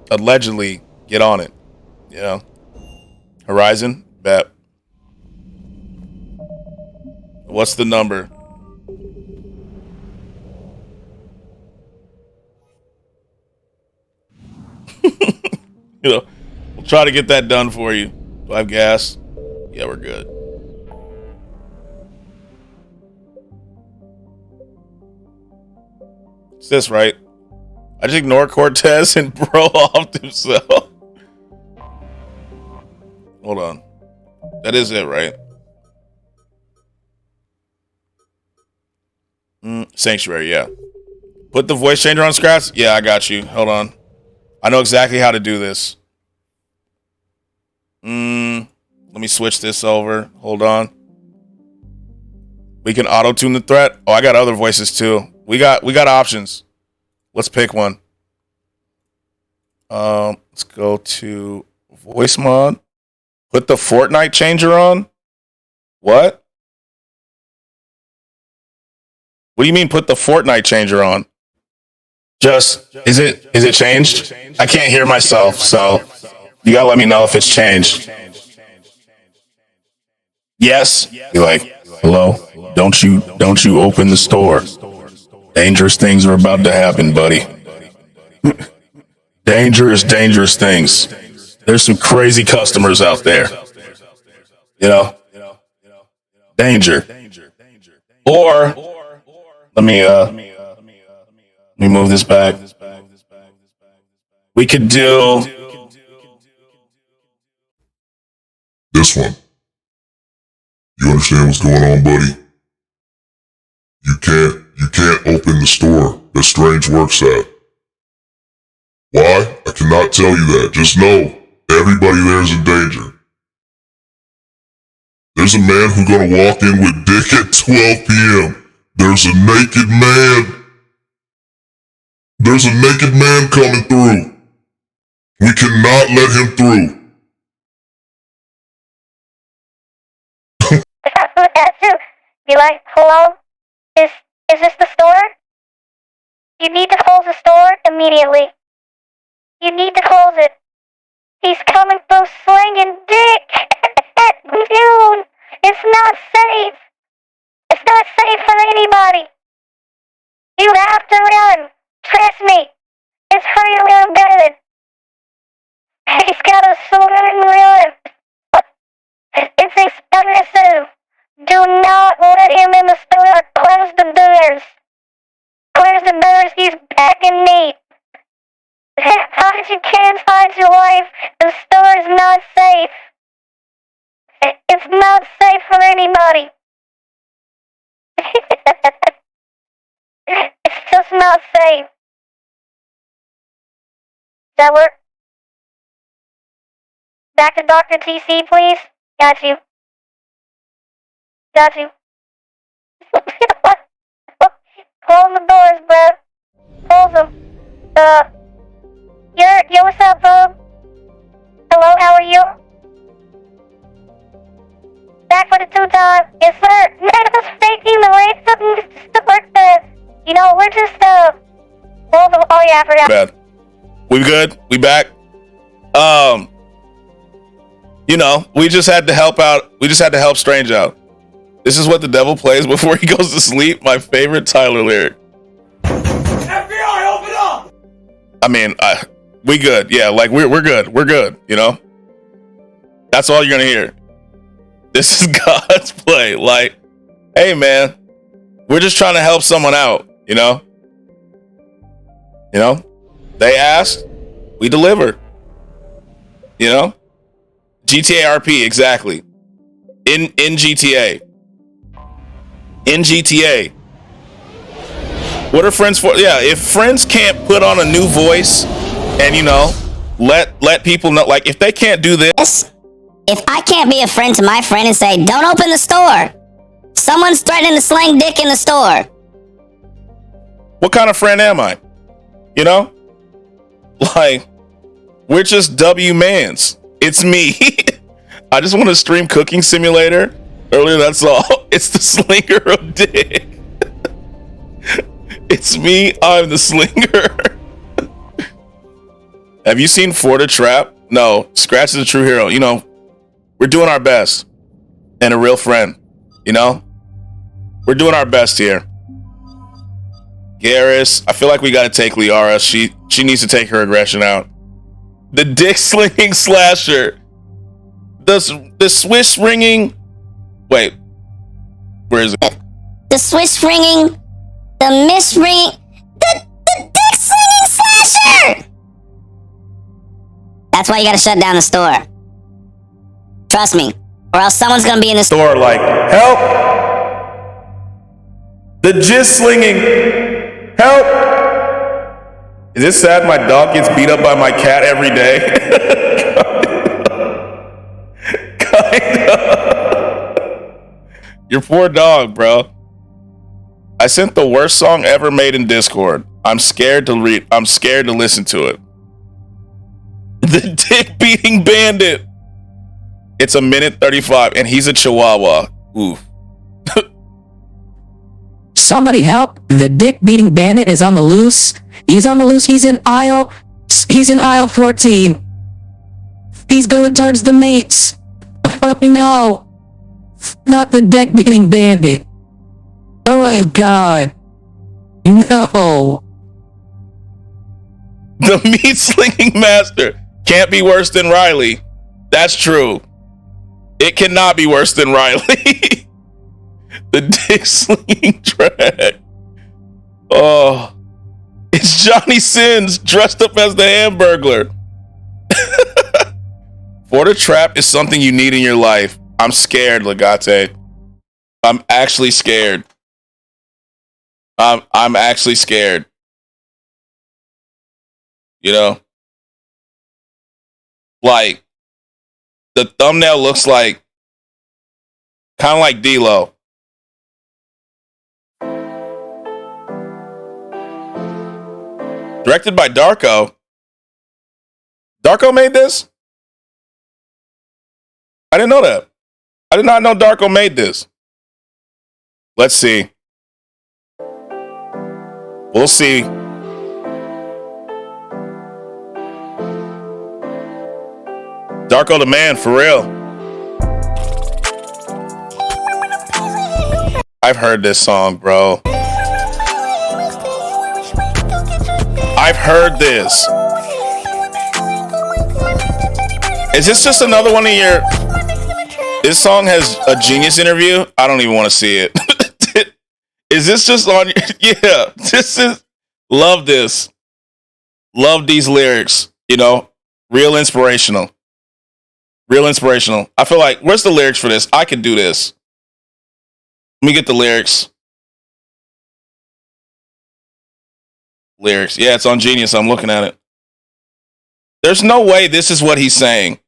allegedly get on it. You know? Horizon? Bet. What's the number? You know, we'll try to get that done for you. Do I have gas? Yeah, we're good. It's this, right? I just ignore Cortez and bro off himself. Hold on. That is it, right? Sanctuary, yeah. Put the voice changer on Scraps? Yeah, I got you. Hold on. I know exactly how to do this. Let me switch this over. Hold on. We can auto-tune the threat. Oh, I got other voices too. We got options. Let's pick one. Let's go to voice mod. Put the Fortnite changer on. What? What do you mean put the Fortnite changer on? Just is it changed? I can't hear myself, so you gotta let me know if it's changed. Yes. You're like, hello? Don't you open the store. Dangerous things are about to happen, buddy. Dangerous things. There's some crazy customers out there. You know? Danger. Or let me move this back. We could do this one. You understand what's going on, buddy? You can't open the store that Strange works at. Why? I cannot tell you that. Just know, everybody there is in danger. There's a man who's gonna walk in with dick at 12 p.m. There's a naked man. There's a naked man coming through. We cannot let him through. Be like, hello? Is this the store? You need to close the store immediately. You need to close it. He's coming through slinging dick. Dude, it's not safe. It's not safe for anybody. You have to run. Trust me. It's really embedded. He's got a sword and run. It's expensive. Do not let him in the store. Close the doors. Close the doors. He's begging me. Hide your kids, hide your wife. The store is not safe. It's not safe for anybody. It's just not safe. Does that work? Back to Dr. TC, please. Got you. Got you. Close the doors, bro. Close them. Yo, what's up, bub? Hello, how are you? Back for the 2-time. Yes, sir. Man, just faking the race doesn't work there. You know, we're just, oh yeah, I forgot. Bad. We good? We back? You know, we just had to help out. We just had to help Strange out. This is what the devil plays before he goes to sleep. My favorite Tyler lyric. FBI, open up! I mean, we good. Yeah, like we're good. We're good. You know, that's all you're gonna hear. This is God's play. Like, hey man, we're just trying to help someone out. You know. They asked, we deliver. You know, GTA RP exactly. In GTA. In GTA. What are friends for? Yeah, if friends can't put on a new voice and, you know, let people know, like, if they can't do this. If I can't be a friend to my friend and say, don't open the store. Someone's threatening to sling dick in the store. What kind of friend am I? You know? Like, we're just W-mans. It's me. I just want to stream Cooking Simulator. Earlier, that's all. It's the slinger of dick. It's me. I'm the slinger. Have you seen For the Trap? No. Scratch is a true hero. You know, we're doing our best. And a real friend. You know? We're doing our best here. Garrus, I feel like we got to take Liara. She needs to take her aggression out. The dick slinging slasher. The swish ringing. Wait, where is it? The swish ringing, the miss ringing, the dick slinging slasher. That's why you gotta shut down the store. Trust me, or else someone's gonna be in the store like, help! The jizz slinging, help! Is it sad my dog gets beat up by my cat every day? Your poor dog, bro. I sent the worst song ever made in Discord. I'm scared to listen to it. The dick beating bandit. It's a minute 35 and he's a chihuahua. Oof. Somebody help. The dick beating bandit is on the loose. He's on the loose. He's in aisle 14. He's going towards the mates. Fucking no. Not the dick beating bandit. Oh my god. No. The meat slinging master can't be worse than Riley. That's true. It cannot be worse than Riley. The dick slinging drag. Oh. It's Johnny Sins dressed up as the Hamburglar. For the Trap is something you need in your life. I'm scared, Legate. I'm actually scared. I'm actually scared. You know? Like, the thumbnail looks like kind of like D-Lo. Directed by Darko. Darko made this? I didn't know that. I did not know Darko made this. Let's see. We'll see. Darko the man, for real. I've heard this song, bro. I've heard this. Is this just another one of your... This song has a Genius interview? I don't even want to see it. Is this just on... Yeah, this is... Love this. Love these lyrics. You know, real inspirational. Real inspirational. I feel like, where's the lyrics for this? I could do this. Let me get the lyrics. Lyrics. Yeah, it's on Genius. I'm looking at it. There's no way this is what he's saying.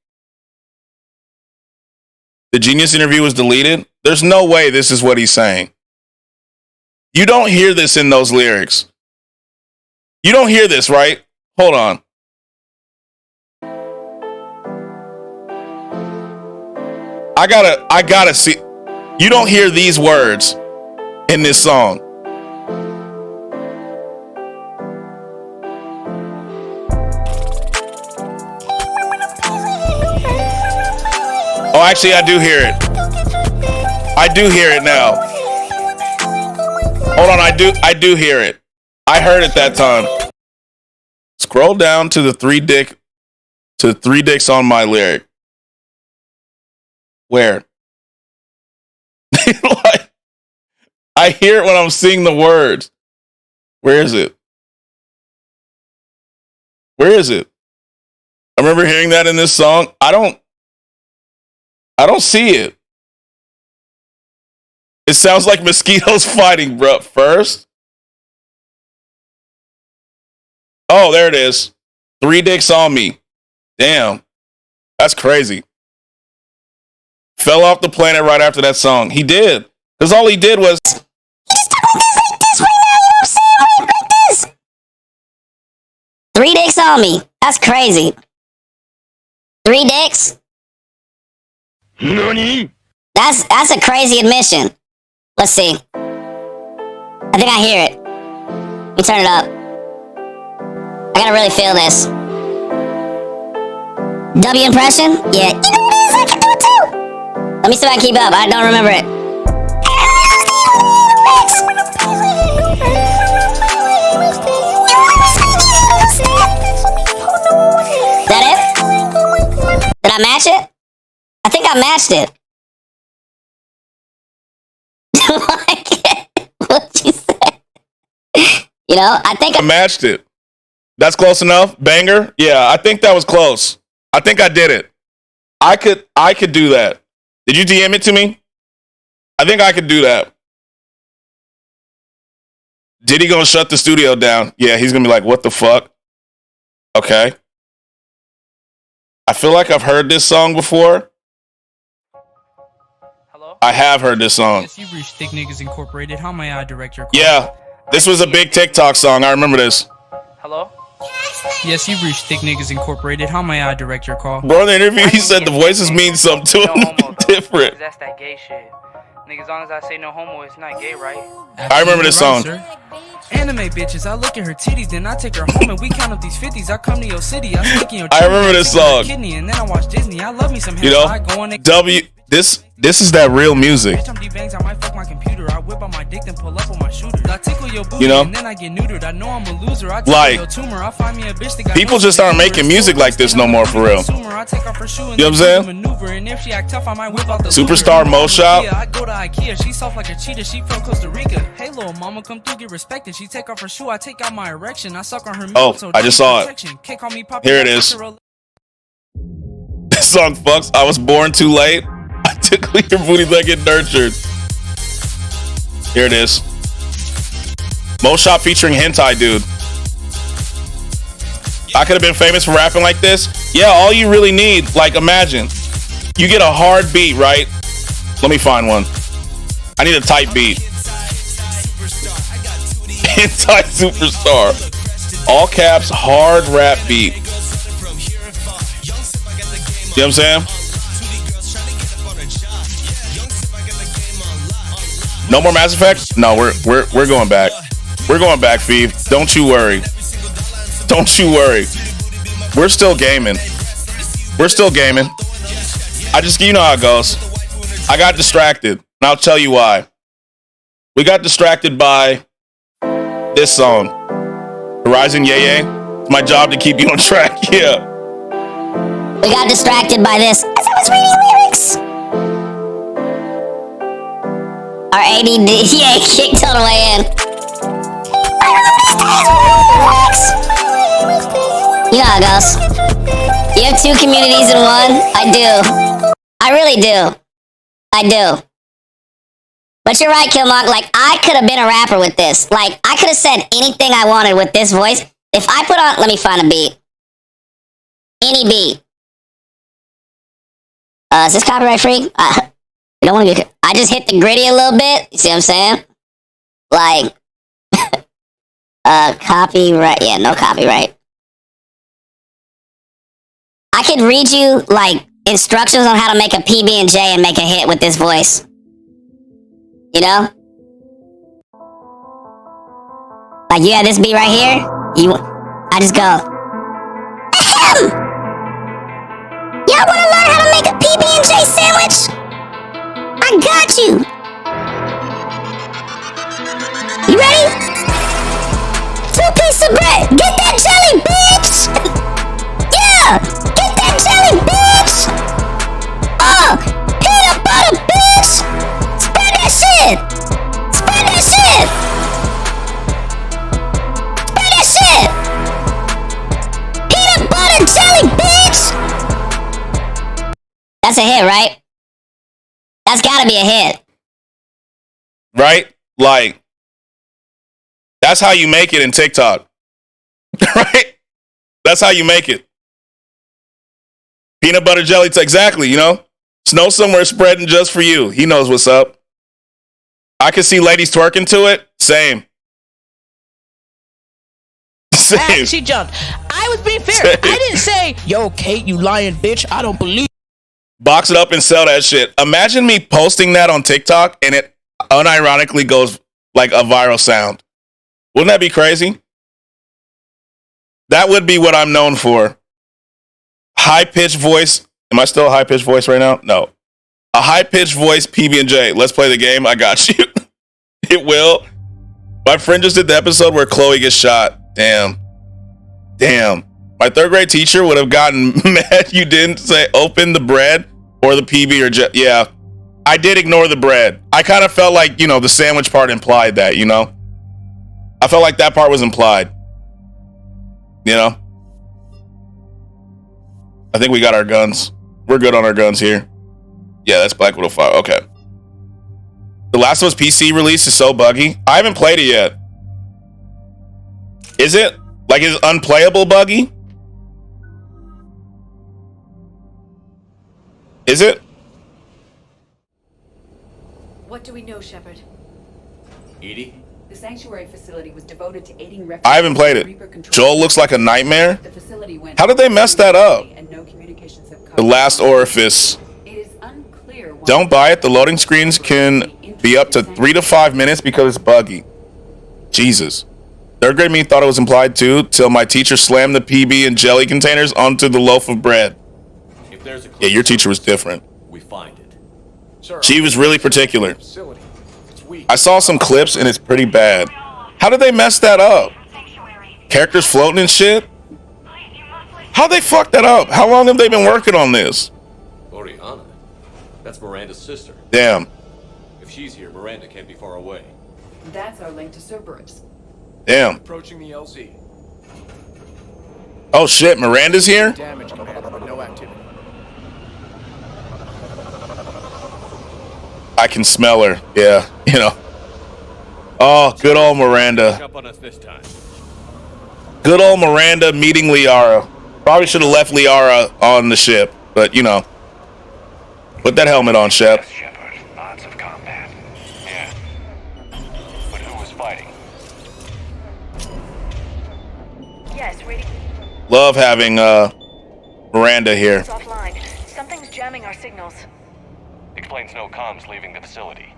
The Genius interview was deleted. There's no way this is what he's saying. You don't hear this in those lyrics. You don't hear this, right? Hold on. I gotta see. You don't hear these words in this song. Oh, actually, I do hear it. I do hear it now. Hold on, I do hear it. I heard it that time. Scroll down to the three dicks on my lyric. Where? Like, I hear it when I'm seeing the words. Where is it? Where is it? I remember hearing that in this song. I don't see it. It sounds like mosquitoes fighting, bro. First. Oh, there it is. 3 dicks on me. Damn. That's crazy. Fell off the planet right after that song. He did. Because all he did was... Three dicks on me. That's crazy. 3 dicks? Nani? That's a crazy admission. Let's see. I think I hear it. Let me turn it up. I gotta really feel this. W impression? Yeah. You know what it is? I can do it too. Let me see if I can keep up. I don't remember it. Is that it? Did I match it? I think I matched it. What'd you say? You know, I think I matched it. That's close enough? Banger? Yeah, I think that was close. I think I did it. I could do that. Did you DM it to me? I think I could do that. Diddy gonna shut the studio down? Yeah, he's gonna be like, what the fuck? Okay. I feel like I've heard this song before. Hello? I have heard this song. Yes, you've reached Thick Niggas Incorporated. How may I direct your call? Yeah, this was a big TikTok song. I remember this. Hello? Yes, you've reached Thick Niggas Incorporated. How may I direct your call? Bro, in the interview, he said the voices mean something to him different. That's that gay shit. Niggas, as long as I say no homo, it's not gay, right? I remember this song. Anime bitches, I look at her titties, then I take her home and we count up these 50s. I come to your city, I stick in your I remember this song. Kidney, and then I watch Disney. I love me some you know, this is that real music. Bitch, I'm D-Bangs, I might fuck my computer. I whip out my dick and pull up on my shooter. I tickle your booty, you know? And then I get neutered. I know I'm a loser. I like, your tumor. I find me a bitch that got people just aren't making music like this no more, for real. You know what I'm saying? Superstar Mo Shop. I go to Ikea. She soft like a cheetah. She from Costa Rica. Hey, little mama, come through, get respected. She take off her shoe. I take out my erection. I suck on her. Oh, I just saw it. Here it is. This song fucks. I was born too late. I tickle your booty like it nurtured. Here it is. Mo Shop featuring Hentai Dude. I could have been famous for rapping like this. Yeah, all you really need, like, imagine. You get a hard beat, right? Let me find one. I need a tight beat. Hentai Superstar. All caps, hard rap beat. You know what I'm saying? No more Mass Effect? No, we're going back. We're going back, Phoebe. Don't you worry. Don't you worry. We're still gaming. We're still gaming. You know how it goes. I got distracted, and I'll tell you why. We got distracted by this song, Horizon Yay. It's my job to keep you on track. Yeah. We got distracted by this as I was reading lyrics. Our ADD kicked all the way in. You know how it goes. You have two communities in one? I do. I really do. I do. But you're right, Killmonger. Like, I could have been a rapper with this. Like, I could have said anything I wanted with this voice. If I put on... Let me find a beat. Any beat. Is this copyright free? I don't want to get... I just hit the gritty a little bit. You see what I'm saying? Like... copyright. Yeah, no copyright. I could read you, like, instructions on how to make a PB&J and make a hit with this voice. You know? Like, you have this beat right here. I just go. Ahem! Y'all wanna learn how to make a PB&J sandwich? I got you! You ready? 2 pieces of bread. Get that jelly, bitch! Yeah! Get that jelly, bitch! Oh! Peanut butter, bitch! Spread that shit! Spread that shit! Spread that shit! Peanut butter jelly, bitch! That's a hit, right? That's gotta be a hit. Right? Like, that's how you make it in TikTok. Right? That's how you make it. Peanut butter jelly, exactly, you know? Snow somewhere spreading just for you. He knows what's up. I can see ladies twerking to it. Same. Same. She jumped. I was being fair. Same. I didn't say, yo, Kate, you lying bitch. I don't believe. Box it up and sell that shit. Imagine me posting that on TikTok and it unironically goes like a viral sound. Wouldn't that be crazy? That would be what I'm known for. High-pitched voice. Am I still a high-pitched voice right now? No. A high-pitched voice, PB&J. Let's play the game. I got you. It will. My friend just did the episode where Chloe gets shot. Damn. My 3rd grade teacher would have gotten mad you didn't say open the bread or the PB or J. Yeah. I did ignore the bread. I kind of felt like, the sandwich part implied that, I felt like that part was implied. I think we got our guns. We're good on our guns here. Yeah, that's Black Widow 5. Okay. The Last of Us PC release is so buggy. I haven't played it yet. Is it? Like, is it unplayable buggy? Is it? What do we know, Shepard? Edie? The sanctuary facility was devoted to aiding refugees. I haven't played it. Joel looks like a nightmare. The facility went. How did they mess that up? And no communications have The Last Orifice. It is unclear why. Don't buy it. The loading screens can be up to 3 to 5 minutes because it's buggy. Jesus. 3rd grade me thought it was implied too, till my teacher slammed the PB and jelly containers onto the loaf of bread. If there's a Yeah, your teacher was different. we find it. Sir, She was really particular. facility. It's weak. I saw some clips and it's pretty bad. How did they mess that up? Characters floating and shit? How'd they fuck that up? How long have they been working on this? Oriana? That's Miranda's sister. Damn. If she's here, Miranda can't be far away. That's our link to Cerberus. Damn. Approaching the LZ. Oh shit, Miranda's here? Damage, Commander, but no activity. I can smell her. Yeah, Oh, good old Miranda. Jump on us this time. Good old Miranda meeting Liara. Probably should have left Liara on the ship, but you know. Put that helmet on, Shep. Lots of combat. Yeah. But who was fighting? Yes, ready. Love having Miranda here. It's offline. Something's jamming our signals. Explains no comms leaving the facility.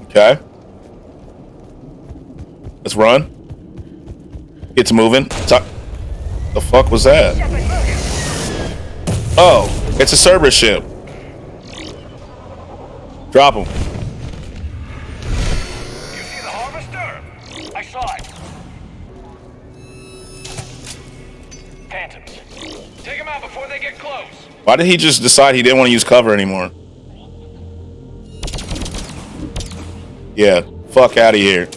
Okay. Let's run. It's moving. The fuck was that? Oh, it's a Cerberus ship. Drop him. You see the harvester? I saw it. Phantoms. Take them out before they get close. Why did he just decide he didn't want to use cover anymore? Yeah, fuck out of here.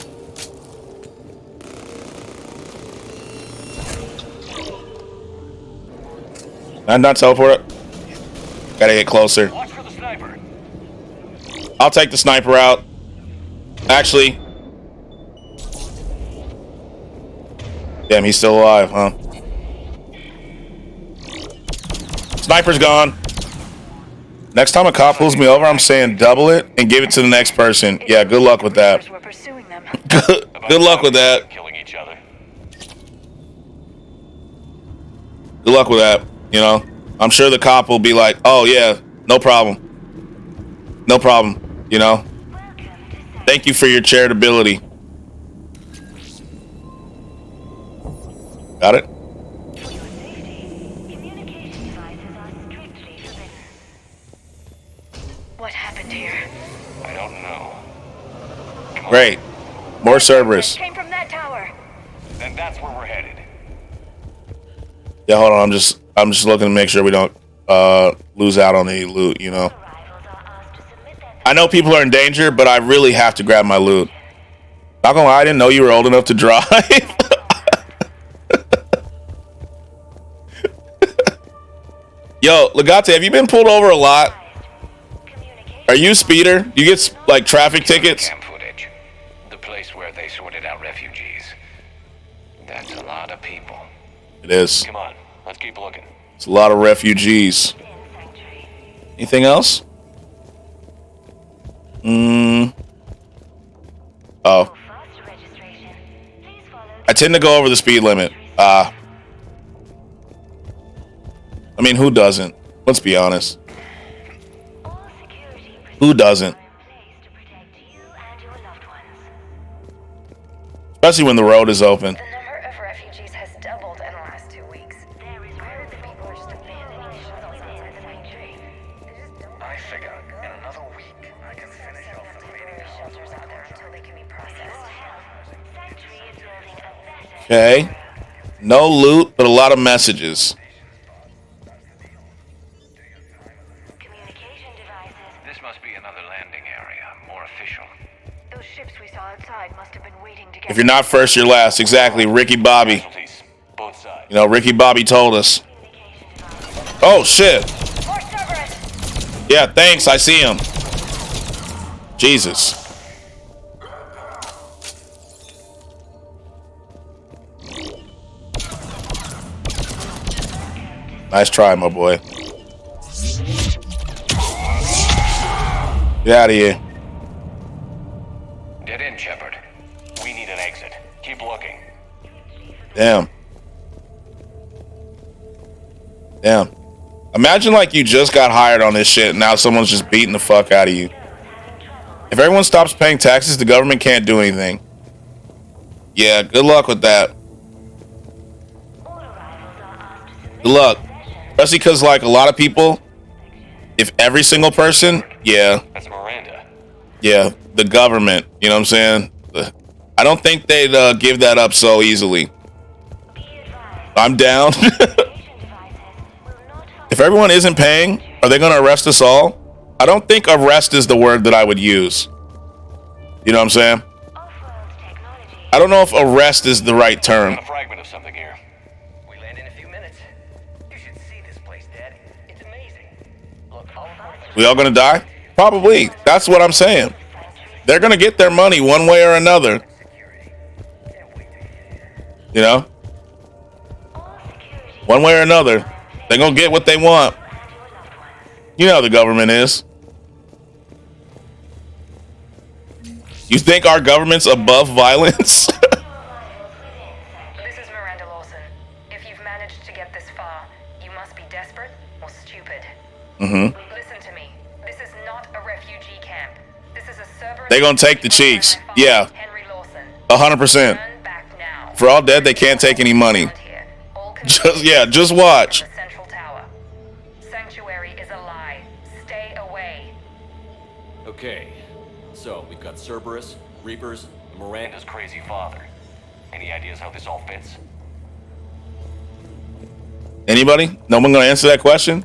I'm not teleport. Gotta get closer. Watch for the sniper. I'll take the sniper out. Actually. Damn, he's still alive, huh? Sniper's gone. Next time a cop pulls me over, I'm saying double it and give it to the next person. Yeah, good luck with that. Good luck with that. Killing each other. Good luck with that. You know, I'm sure the cop will be like, oh yeah, no problem. No problem. You know, thank you for your charitability. Got it? What happened here? I don't know. Great. More Cerberus. Came from that tower. Then that's where we're headed. Yeah, hold on. I'm just looking to make sure we don't lose out on any loot, you know. I know people are in danger, but I really have to grab my loot. Not gonna lie, I didn't know you were old enough to drive. Yo, Legate, have you been pulled over a lot? Are you a speeder? Do you get like traffic tickets? Camp footage. The place where they sorted out refugees. That's a lot of people. It is. Come on, let's keep looking. It's a lot of refugees. Anything else? Oh. I tend to go over the speed limit. I mean, who doesn't? Let's be honest. Who doesn't? Especially when the road is open. The number of refugees has doubled in the last 2 weeks. I heard that people are just abandoning shuttles outside the factory. I figure in another week I can finish off the remaining shelters out there until they can be processed. Okay. No loot, but a lot of messages. This must be another landing area, more official. Those ships we saw outside must have been waiting to get. If you're not first, you're last. Exactly. Ricky Bobby. Both sides. You know, Ricky Bobby told us. Oh, shit. Yeah, thanks. I see him. Jesus. Nice try, my boy. Get out of here. Dead end, Shepard. We need an exit. Keep looking. Damn. Damn. Imagine like you just got hired on this shit and now someone's just beating the fuck out of you. If everyone stops paying taxes, the government can't do anything. Yeah, good luck with that. Good luck. Especially because like a lot of people, if every single person, yeah. That's Miranda. Yeah, the government, you know what I'm saying? I don't think they'd give that up so easily. I'm down. If everyone isn't paying, are they going to arrest us all? I don't think arrest is the word that I would use. You know what I'm saying? I don't know if arrest is the right term. A fragment of something here. We land in a few minutes. You should see this place, Dad. It's amazing. Look, We all going to die? Probably. That's what I'm saying. They're gonna get their money one way or another. You know? One way or another. They're gonna get what they want. You know how the government is. You think our government's above violence? This is Miranda Lawson. If you've managed to get this far, you must be desperate or stupid. Mm-hmm. Listen to me. This is not a refugee camp. This is a Cerberus. They're gonna take the cheeks. Yeah. 100%. For all dead, they can't take any money. Just watch. Central Tower. Sanctuary is a lie. Stay away. Okay, so we've got Cerberus, Reapers, and Miranda's crazy father. Any ideas how this all fits? Anybody? No one gonna answer that question?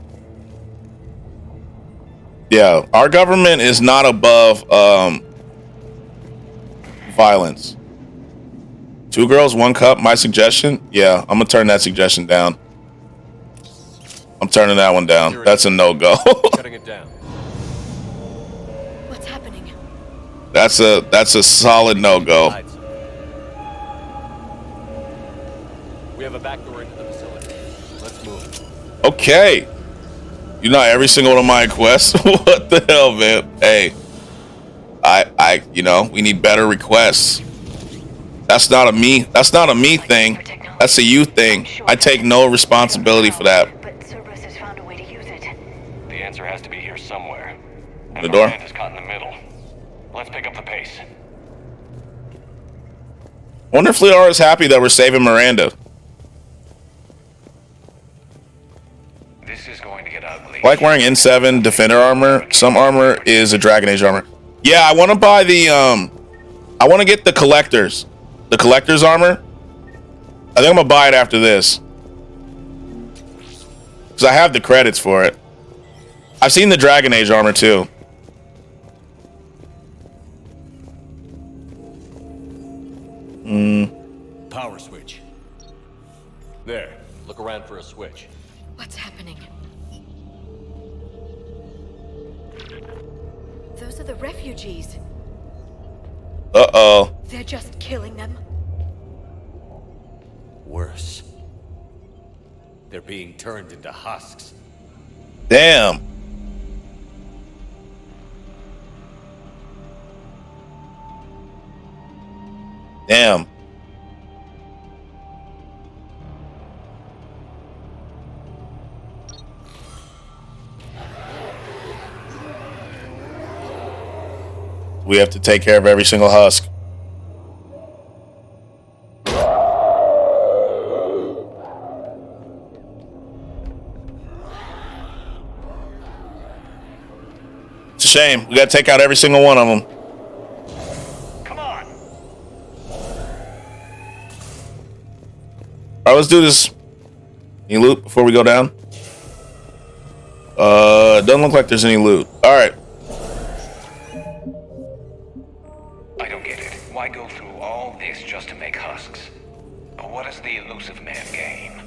Yeah, our government is not above violence. 2 girls, 1 cup. My suggestion? Yeah, I'm gonna turn that suggestion down. I'm turning that one down. That's a no-go. Shutting it down. What's happening? That's a solid no-go. We have a back door into the facility. Let's move. Okay. You know every single one of my requests. What the hell, man? Hey, we need better requests. That's not a me thing. That's a you thing. I take no responsibility for that. But Cerberus has found a way to use it. The answer has to be here somewhere. The door? Miranda's caught in the middle. Let's pick up the pace. I wonder if Liara is happy that we're saving Miranda. This is going to get ugly. I like wearing N7 Defender armor. Some armor is a Dragon Age armor. Yeah, I want to buy the I want to get the collectors. The collector's armor. I think I'm gonna buy it after this. Because I have the credits for it. I've seen the Dragon Age armor too. Power switch. There. Look around for a switch. What's happening? Those are the refugees. Uh-oh. They're just killing them. Worse. They're being turned into husks. Damn. Damn. We have to take care of every single husk. It's a shame. We gotta take out every single one of them. Come on. Alright, let's do this. Any loot before we go down? Doesn't look like there's any loot. Alright. I don't get it. Why go through all this just to make husks? What does the elusive man gain?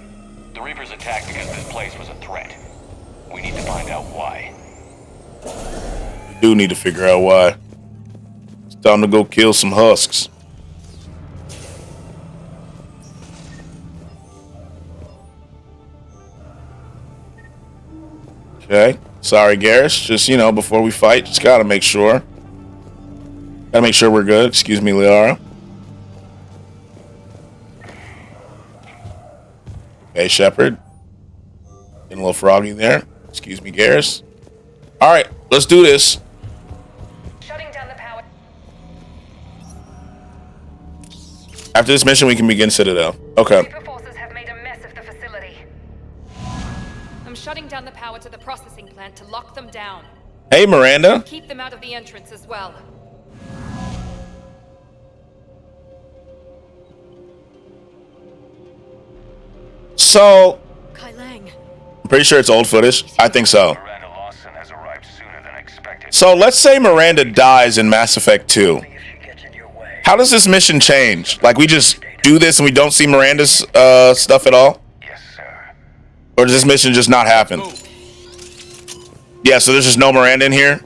The Reapers attacked because this place was a threat. We need to find out why. We do need to figure out why. It's time to go kill some husks. Okay. Sorry, Garrus. Just, before we fight, just gotta make sure. Gotta make sure we're good. Excuse me, Liara. Okay, Shepard. Getting a little froggy there. Excuse me, Garrus. Alright, let's do this. Shutting down the power. After this mission, we can begin Citadel. Okay. Reaper forces have made a mess of the facility. I'm shutting down the power to the processing plant to lock them down. Hey, Miranda. Keep them out of the entrance as well. So, Kai Lang. I'm pretty sure it's old footage. I think so. So let's say Miranda dies in Mass Effect 2. How does this mission change? Like, we just do this and we don't see Miranda's stuff at all? Yes, sir. Or does this mission just not happen? Yeah, so there's just no Miranda in here?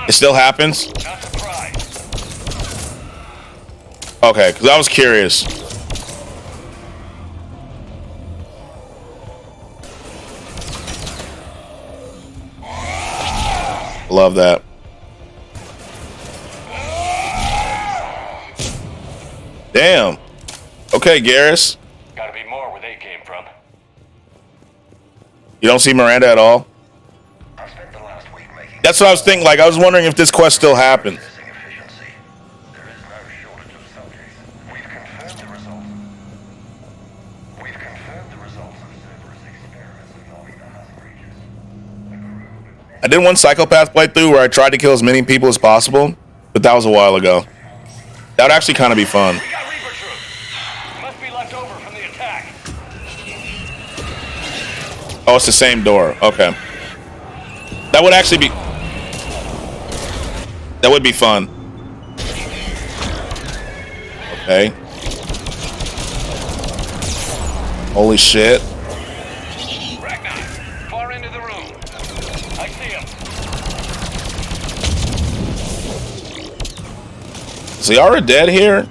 It still happens? Okay, because I was curious. Love that. Damn. Okay, Garrus. Gotta be more where they came from. You don't see Miranda at all? That's what I was thinking. Like, I was wondering if this quest still happened. I did one Psychopath playthrough where I tried to kill as many people as possible, but that was a while ago. That would actually kind of be fun. Must be left over from the attack. Oh, it's the same door. Okay. That would actually be... That would be fun. Okay. Holy shit. Far into the room. I see him. Is Liara dead here?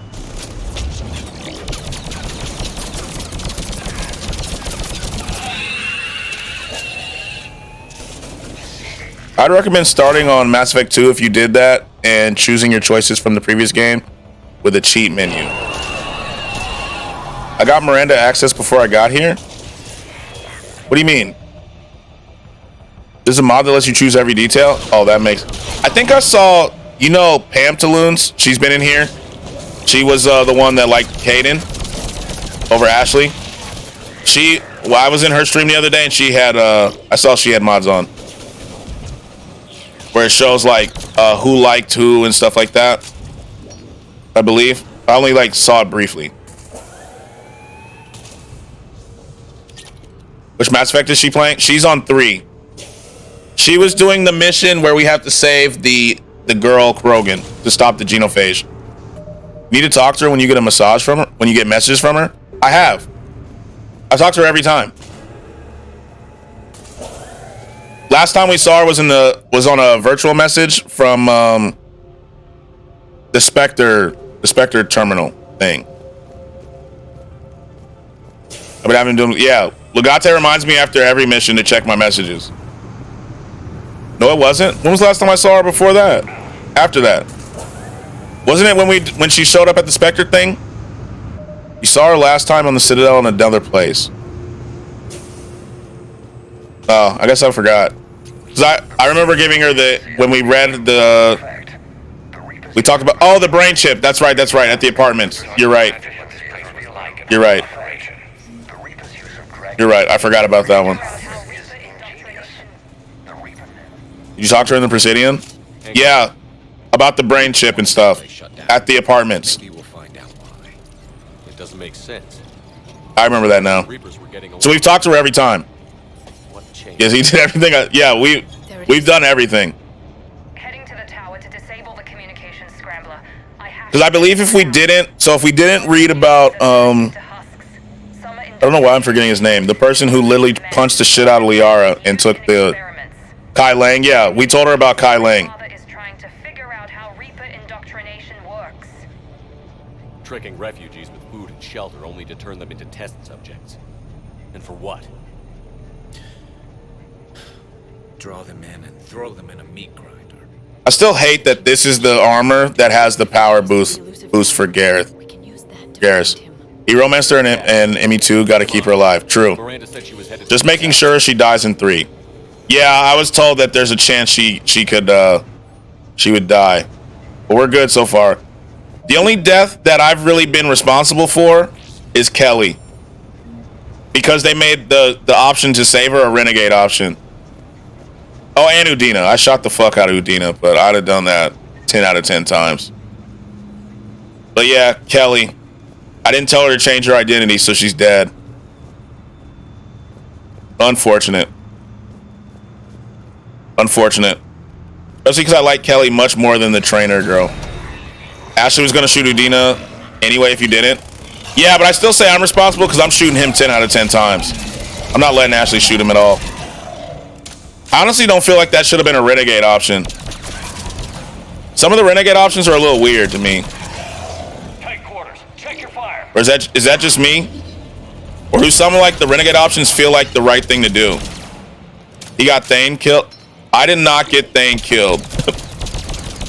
I'd recommend starting on Mass Effect 2 if you did that and choosing your choices from the previous game with a cheat menu. I got Miranda access before I got here. What do you mean? There's a mod that lets you choose every detail? Oh, that makes... I think I saw, you know, Pam Taloons. She's been in here. She was the one that liked Caden over Ashley. Well, I was in her stream the other day and she had, I saw she had mods on. Where it shows like who liked who and stuff like that. I believe. I only like saw it briefly. Which Mass Effect is she playing? She's on 3. She was doing the mission where we have to save the girl Krogan to stop the genophage. Need to talk to her when you get a massage from her? When you get messages from her? I have. I talk to her every time. Last time we saw her was on a virtual message from the Spectre terminal thing. I've been having to do, yeah. Legate reminds me after every mission to check my messages. No, it wasn't. When was the last time I saw her before that? After that. Wasn't it when she showed up at the Spectre thing? You saw her last time on the Citadel in another place. Oh, I guess I forgot. Because I remember giving her when we read we talked about, oh, the brain chip. That's right, at the apartments. You're right. You're right. You're right, I forgot about that one. Did you talk to her in the Presidium? Yeah, about the brain chip and stuff. At the apartments. It doesn't make sense. I remember that now. So we've talked to her every time. Yes, he did everything. Yeah, we've done everything. Heading to the tower to disable the communications scrambler. Because I believe if we didn't read about I don't know why I'm forgetting his name. The person who literally punched the shit out of Liara and took the Kai Lang. Yeah, we told her about Kai Lang. Tricking refugees with food and shelter only to turn them into test subjects. And for what? Draw them in and throw them in a meat grinder. I still hate that this is the armor that has the power boost for Garrus. Hero Master and ME2 got to keep her alive. True. Just making sure she dies in 3. Yeah, I was told that there's a chance she would die, but we're good so far. The only death that I've really been responsible for is Kelly, because they made the option to save her a renegade option. Oh, and Udina. I shot the fuck out of Udina, but I'd have done that 10 out of 10 times. But yeah, Kelly. I didn't tell her to change her identity, so she's dead. Unfortunate. Especially because I like Kelly much more than the trainer girl. Ashley was going to shoot Udina anyway if you didn't. Yeah, but I still say I'm responsible because I'm shooting him 10 out of 10 times. I'm not letting Ashley shoot him at all. I honestly don't feel like that should have been a renegade option. Some of the renegade options are a little weird to me. Headquarters, check your fire. Or is that just me? Or do some like the renegade options feel like the right thing to do? He got Thane killed. I did not get Thane killed.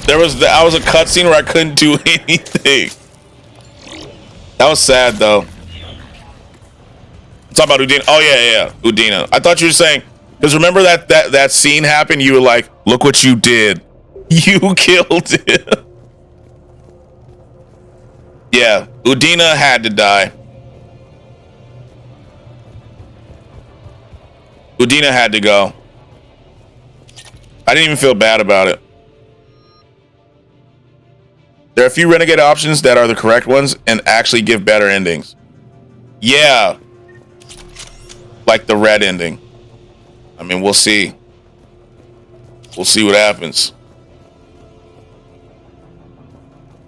That was a cutscene where I couldn't do anything. That was sad though. Talk about Udina. Oh yeah, Udina. I thought you were saying, because remember that scene happened. You were like, "Look what you did. You killed him." Yeah, Udina had to die. Udina had to go. I didn't even feel bad about it. There are a few renegade options that are the correct ones and actually give better endings. Yeah. Like the red ending. I mean, we'll see. We'll see what happens.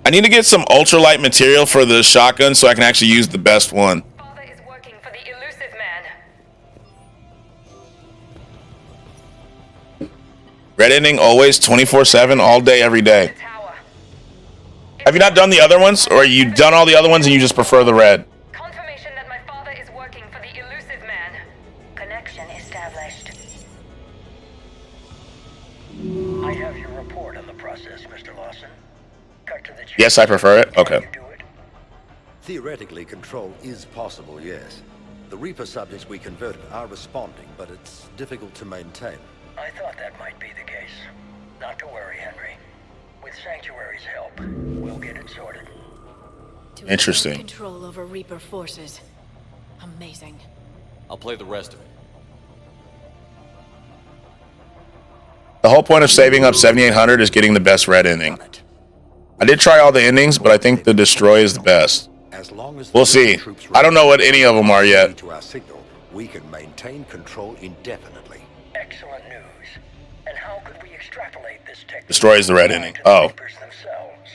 I need to get some ultralight material for the shotgun so I can actually use the best one. Father is working for the elusive man. Red ending always 24/7, all day, every day. Have you not done the other ones? Or you done all the other ones and you just prefer the red? Confirmation that my father is working for the elusive man. Connection established. I have your report on the process, Mr. Lawson. Cut to the chase. Yes, I prefer it. Okay. Theoretically, control is possible, yes. The Reaper subjects we converted are responding, but it's difficult to maintain. I thought that might be the case. Not to worry, Henry. With Sanctuary's help, we'll get it sorted. Interesting. Control over Reaper forces. Amazing. I'll play the rest of it. The whole point of saving up 7800 is getting the best red ending. I did try all the endings, but I think the destroy is the best. We'll see. I don't know what any of them are yet. To our signal, we can maintain control indefinitely. Excellent news. And how could we extrapolate this technique? Destroy is the red ending. Oh. Themselves?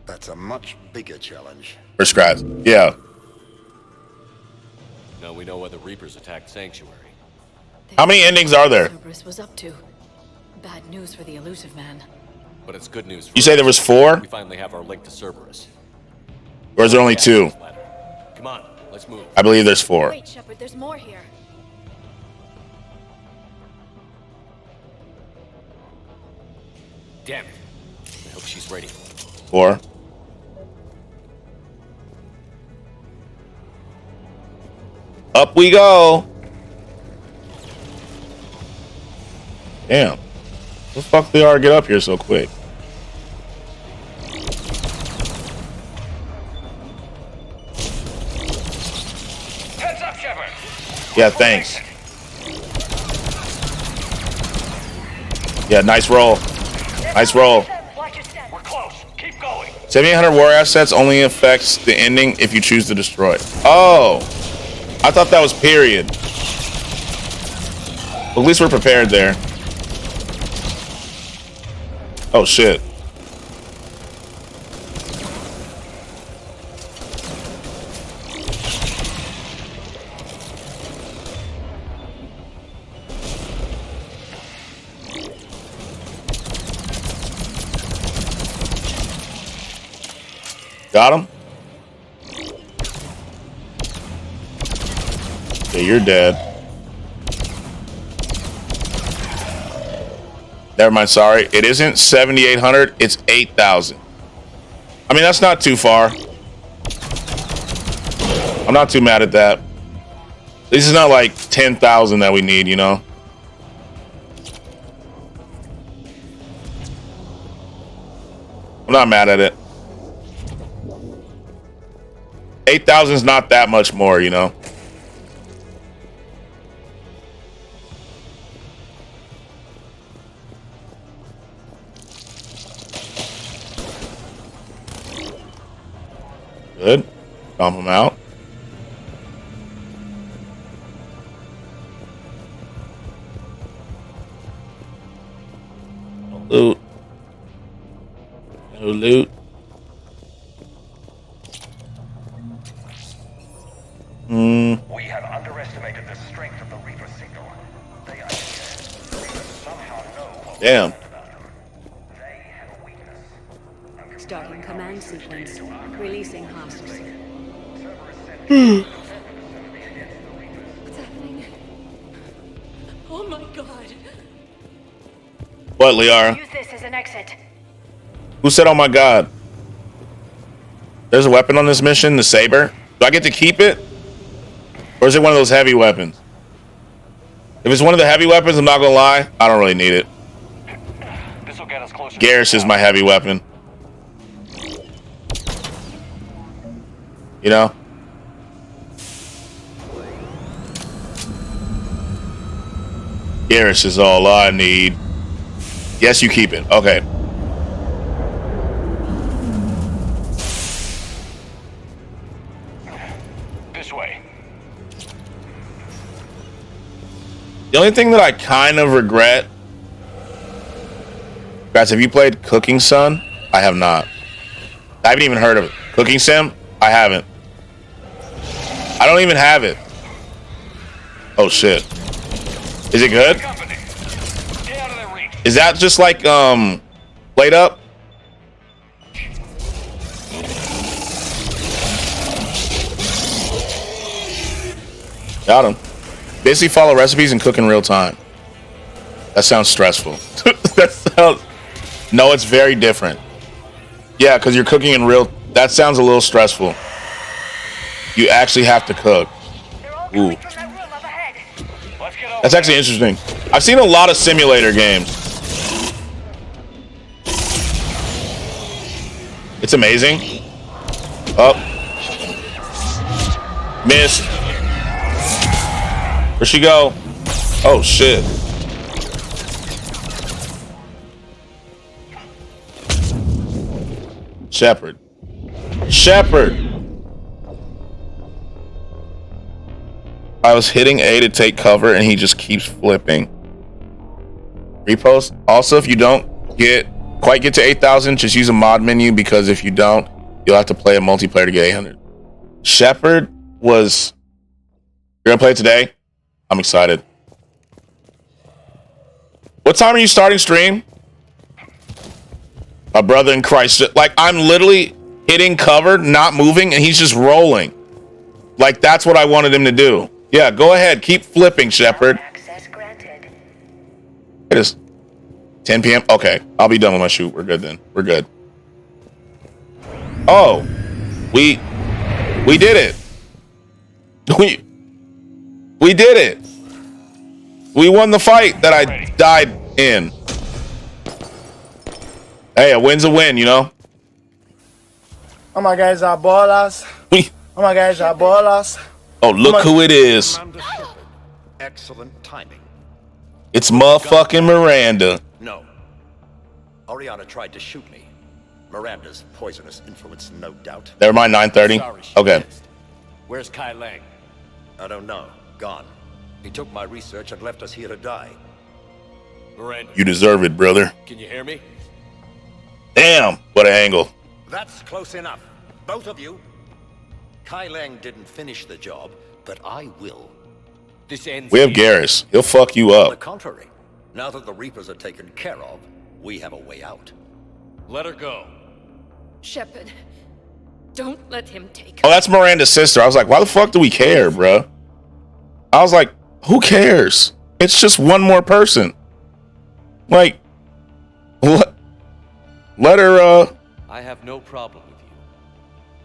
That's a much bigger challenge. Prescribed. Yeah. Now we know why the Reapers attacked Sanctuary. How many endings are there? Cerberus was up to. Bad news for the elusive man. But it's good news for You say there was 4? We finally have our link to Cerberus. Or is there only 2? Come on, let's move. I believe there's 4. Wait, Shepard, there's more here. Damn it. I hope she's ready. 4. Up we go. Damn. The fuck they are get up here so quick? Heads up, Shepard. Yeah, thanks. Yeah, nice roll. Nice roll. We're close. Keep going. 7800 war assets only affects the ending if you choose to destroy. Oh. I thought that was period. Well, at least we're prepared there. Oh shit. Got him? Yeah, you're dead. Never mind, sorry. It isn't 7,800, it's 8,000. I mean, that's not too far. I'm not too mad at that. This is not like 10,000 that we need, you know? I'm not mad at it. 8,000 is not that much more, you know? Good. Dump him out. No loot. No loot. We have underestimated the strength of the Reaper signal. They somehow know what Damn. they end sequence. Releasing hostages. What's happening? Oh my god. What, Liara? Use this as an exit. Who said, oh my god? There's a weapon on this mission, the saber. Do I get to keep it? Or is it one of those heavy weapons? If it's one of the heavy weapons, I'm not gonna lie, I don't really need it. This'll get us closer. Garrus is my heavy weapon. You know? Garrus is all I need. Yes, you keep it. Okay. This way. The only thing that I kind of regret, guys, have you played Cooking Sun? I have not. I haven't even heard of it. Cooking Sim? I haven't. I don't even have it. Oh shit. Is it good? Is that just like Plate Up? Got him. Basically follow recipes and cook in real time. That sounds stressful. That sounds... No, it's very different. Yeah, because you're cooking in real... That sounds a little stressful. You actually have to cook. Ooh. That's actually interesting. I've seen a lot of simulator games. It's amazing. Oh. Missed. Where'd she go? Oh, shit. Shepard. Shepard! I was hitting A to take cover and he just keeps flipping. Repost. Also, if you don't quite get to 8,000, just use a mod menu, because if you don't, you'll have to play a multiplayer to get 800. Shepard was... You're gonna play it today? I'm excited. What time are you starting stream? My brother in Christ. Like, I'm literally hitting cover, not moving, and he's just rolling. Like, that's what I wanted him to do. Yeah, go ahead. Keep flipping, Shepard. It is 10 p.m. Okay, I'll be done with my shoot. We're good then. We're good. Oh, we did it. We did it. We won the fight that I died in. Hey, a win's a win, you know? Oh my guys are ballers. Oh my guys are ballers. Oh, look who it is. Excellent timing. It's motherfucking Miranda. No. Oriana tried to shoot me. Miranda's poisonous influence, no doubt. Never mind, 9:30. Okay. Where's Kai Lang? I don't know. Gone. He took my research and left us here to die. Miranda. You deserve it, brother. Can you hear me? Damn, what an angle. That's close enough. Both of you. Kai Lang didn't finish the job, but I will. This ends. We have Garrus. He'll fuck you On the up. contrary, now that the Reapers are taken care of, we have a way out. Let her go. Shepard, don't let him take Oh, that's Miranda's sister. I was like, why the fuck do we care, bruh? I was like, who cares? It's just one more person. Like, let her, I have no problem with you.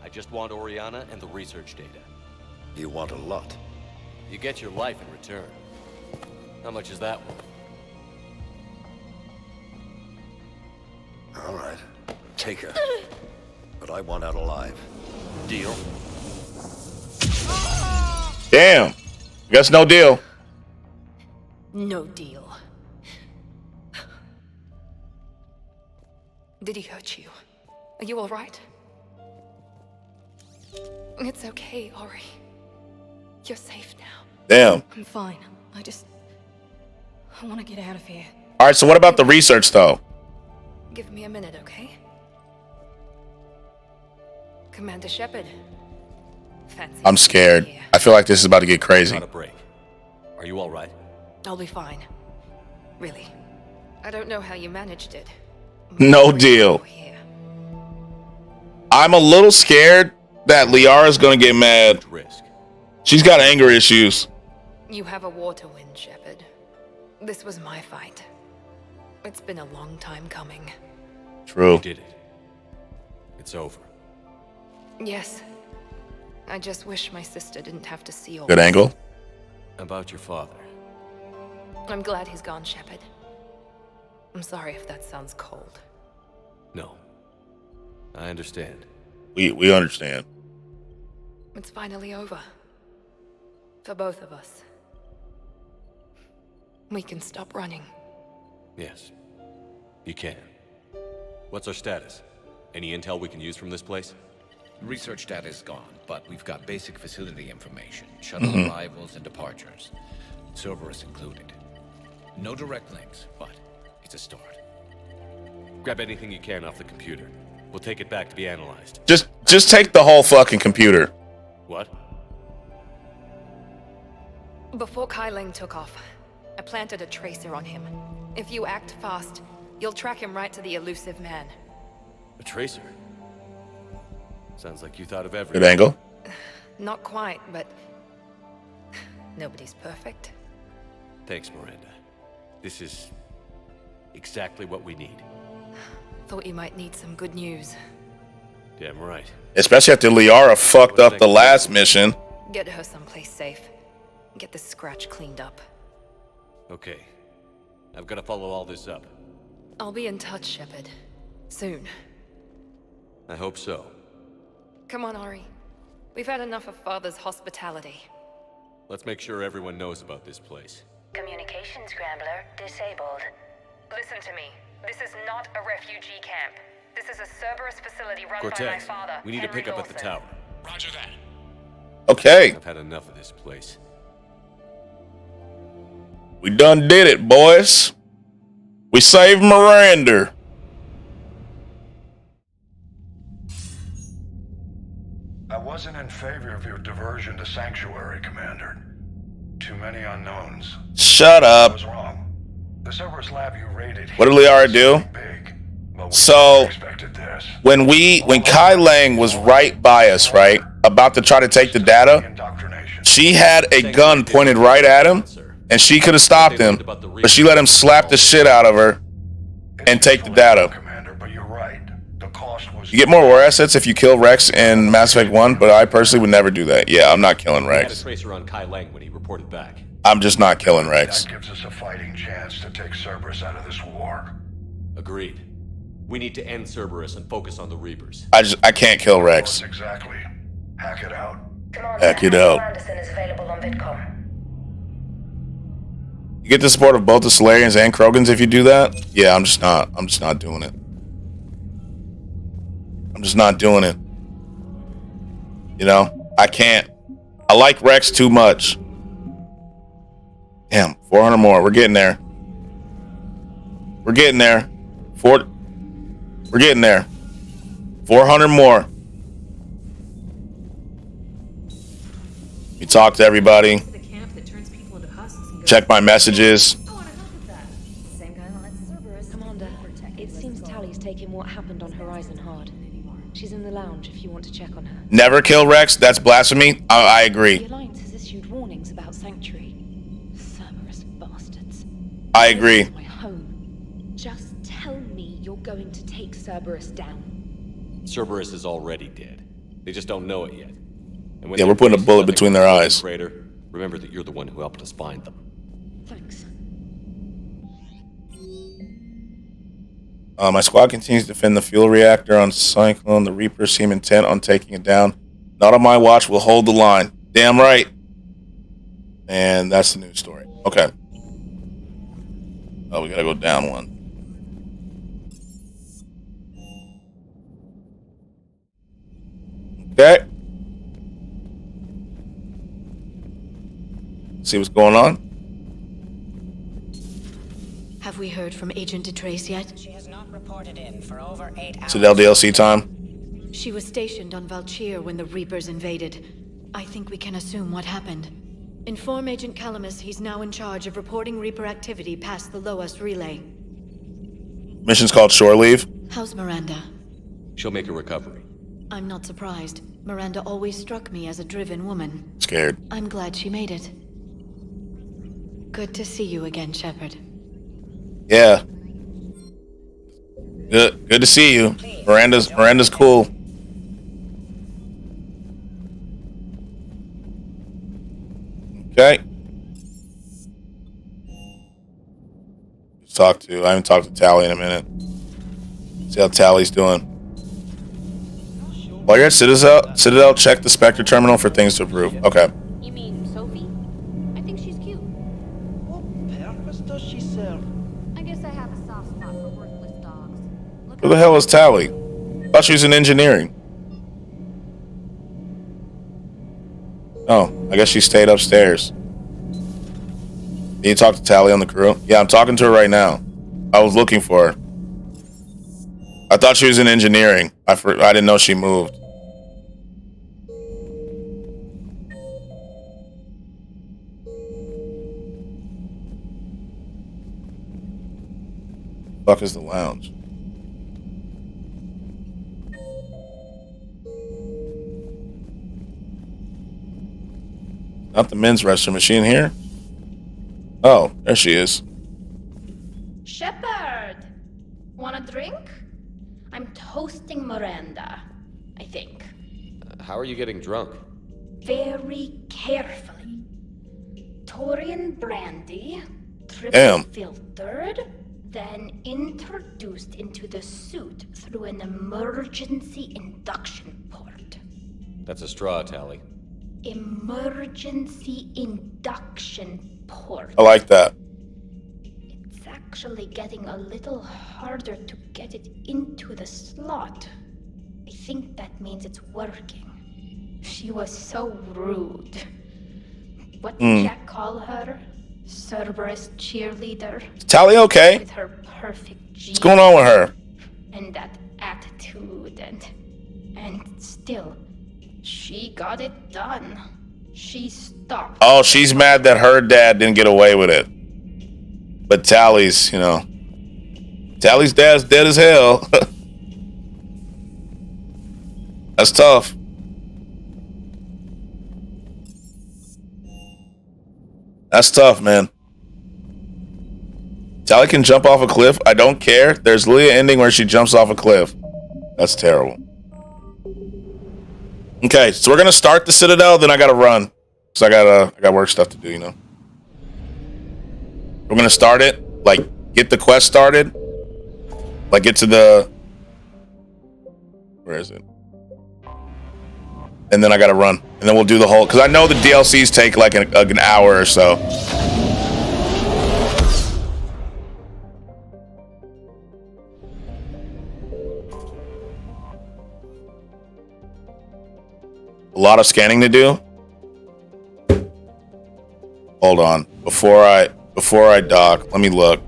I just want Oriana and the research data. You want a lot. You get your life in return. How much is that worth? All right. Take her. But I want out alive. Deal? Damn. Guess no deal. No deal. Did he hurt you? Are you alright? It's okay, Ori. You're safe now. Damn. I'm fine. I want to get out of here. All right, so what about the research, though? Give me a minute, okay? Commander Shepard. Fancy. I'm scared. I feel like this is about to get crazy. On a break. Are you all right? I'll be fine. Really. I don't know how you managed it. No deal. I'm a little scared that Liara's gonna get mad. She's got anger issues. You have a war to win, Shepard. This was my fight. It's been a long time coming. True. You did it. It's over. Yes. I just wish my sister didn't have to see all Good this. angle. About your father. I'm glad he's gone, Shepard. I'm sorry if that sounds cold. No. I understand. We understand. It's finally over. For both of us. We can stop running. Yes. You can. What's our status? Any intel we can use from this place? Research data is gone, but we've got basic facility information, shuttle arrivals and departures, Cerberus included. No direct links, but it's a start. Grab anything you can off the computer. We'll take it back to be analyzed. Just take the whole fucking computer. What? Before Kai Lang took off, I planted a tracer on him. If you act fast, you'll track him right to the elusive man. A tracer? Sounds like you thought of everything. Good angle. Not quite, but nobody's perfect. Thanks, Miranda. This is exactly what we need. Thought you might need some good news. Damn right. Especially after Liara fucked up the last mission. Get her someplace safe. Get this scratch cleaned up. Okay. I've got to follow all this up. I'll be in touch, Shepard. Soon. I hope so. Come on, Ari. We've had enough of Father's hospitality. Let's make sure everyone knows about this place. Communication scrambler disabled. Listen to me. This is not a refugee camp. This is a Cerberus facility run by my Cortez, father, we need to Henry pick up at the Lawson. tower. Roger that. Okay. I've had enough of this place. We done did it, boys. We saved Miranda. I wasn't in favor of your diversion to Sanctuary, Commander. Too many unknowns. Shut I up. was wrong. The Cerberus lab you raided. What did Liara do? So when Kai Lang was right by us, right, about to try to take the data, she had a gun pointed right at him, and she could have stopped him, but she let him slap the shit out of her and take the data. You get more war assets if you kill Rex in Mass Effect 1, but I personally would never do that. Yeah, I'm not killing We had a Rex. tracer on Kai Lang when he reported back. I'm just not killing Rex. That gives us a fighting chance to take Cerberus out of this war. Agreed. We need to end Cerberus and focus on the Reapers. I can't kill Rex. Exactly. Hack it out. Hack it out. Anderson is available on VidCom. You get the support of both the Solarians and Krogans if you do that? Yeah, I'm just not doing it. I'm just not doing it. You know, I can't. I like Rex too much. Damn, 400 more. We're getting there. We're getting there. We're getting there. 400 more. You talk to everybody. Check my messages. Commander, it seems Tally's taking what happened on Horizon hard. She's in the lounge if you want to check on her. Never kill Rex. That's blasphemy. I agree. The Alliance has issued warnings about Sanctuary. Cerberus bastards. I agree. This is my home. Just tell me you're going to take Cerberus down. Cerberus is already dead. They just don't know it yet. And when Yeah, their we're putting a faces bullet let them between go their through the eyes. Crater, remember that you're the one who helped us find them. Thanks. My squad continues to defend the fuel reactor on Cyclone. The Reapers seem intent on taking it down. Not on my watch. We'll hold the line. Damn right. And that's the news story. Okay. Oh, we gotta go down one. Okay. See what's going on. Have we heard from Agent DeTrace yet? She has not reported in for over 8 hours. Citadel DLC time. She was stationed on Valchir when the Reapers invaded. I think we can assume what happened. Inform Agent Calamus he's now in charge of reporting Reaper activity past the Loas relay. Mission's called Shore Leave. How's Miranda? She'll make a recovery. I'm not surprised. Miranda always struck me as a driven woman. Scared. I'm glad she made it. Good to see you again, Shepard. Yeah. Good to see you. Miranda's cool. Okay. I haven't talked to Tali in a minute. See how Tally's doing. While you're at Citadel, check the Spectre terminal for things to approve. Okay. You mean Sophie? I think she's cute. What purpose does she serve? I guess I have a soft spot for worthless dogs. Who the hell is Tali? Thought she was in engineering. Oh, I guess she stayed upstairs. Did you talk to Tali on the crew? Yeah, I'm talking to her right now. I was looking for her. I thought she was in engineering. I didn't know she moved. Fuck is the lounge? Not the men's restroom. Is she in here? Oh, there she is. Shepard! Want a drink? I'm toasting Miranda, I think. How are you getting drunk? Very carefully. Taurian brandy, triple filtered, then introduced into the suit through an emergency induction port. That's a straw, Tali. Emergency induction port. I like that. It's actually getting a little harder to get it into the slot. I think that means it's working. She was so rude. What did Jack call her? Cerberus cheerleader? Is Tali okay? With her perfect genes. What's going on with her? And that attitude and still, she got it done. She stopped. Oh, she's mad that her dad didn't get away with it. But Tally's, Tally's dad's dead as hell. That's tough. That's tough, man. Tali can jump off a cliff. I don't care. There's literally an ending where she jumps off a cliff. That's terrible. Okay, so we're gonna start the Citadel, then I gotta run. So I got work stuff to do, We're gonna start it, get the quest started. Get to the... Where is it? And then I gotta run. And then we'll do the whole... Because I know the DLCs take an hour or so. A lot of scanning to do. Hold on. Before I dock, let me look.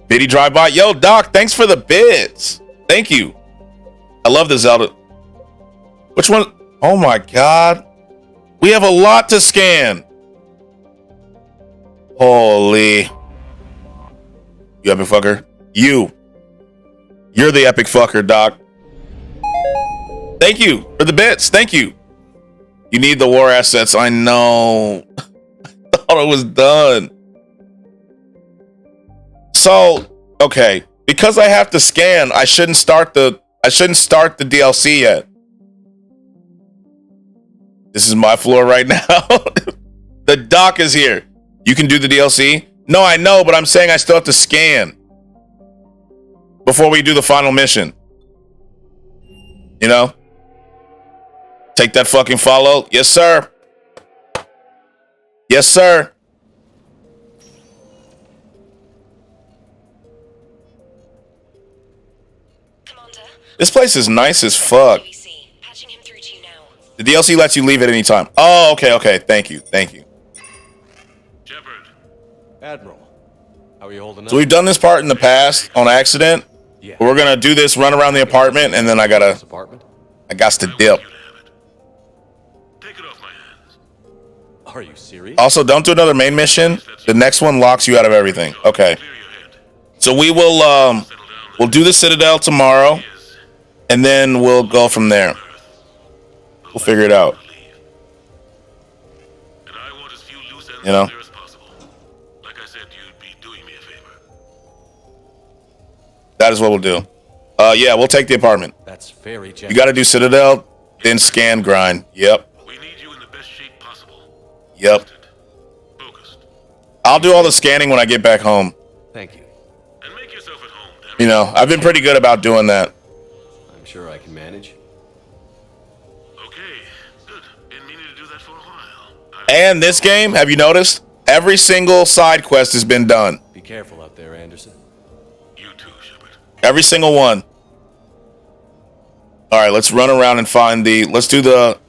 Biddy drive by. Yo, Doc, thanks for the bits. Thank you. I love the Zelda. Which one? Oh my God. We have a lot to scan. Holy. You epic fucker. You're the epic fucker, Doc. Thank you for the bits. Thank you. You need the war assets. I know. I thought it was done. So, okay. Because I have to scan, I shouldn't start the DLC yet. This is my floor right now. The doc is here. You can do the DLC? No, I know, but I'm saying I still have to scan before we do the final mission. Take that fucking follow. Yes, sir. Yes, sir. Commander, this place is nice as fuck. patching him through to you now. The DLC lets you leave at any time. Oh, okay. Thank you. Shepard. Admiral, how are you holding up? So we've done this part in the past on accident. Yeah. We're gonna do this run around the apartment, and then I got to dip. Are you serious? Also, don't do another main mission. The next one locks you out of everything. Okay. So we will we'll do the Citadel tomorrow. And then we'll go from there. We'll figure it out. You know? That is what we'll do. Yeah, we'll take the apartment. That's very generous. You got to do Citadel, then scan grind. Yep. We need you in the best shape possible. Yep. I'll do all the scanning when I get back home. Thank you. And make yourself at home. You know, I've been pretty good about doing that. I'm sure I can manage. And this game, have you noticed? Every single side quest has been done. Be careful out there, Anderson. You too, Shepard. Every single one. All right, let's run around and find the. Let's do the.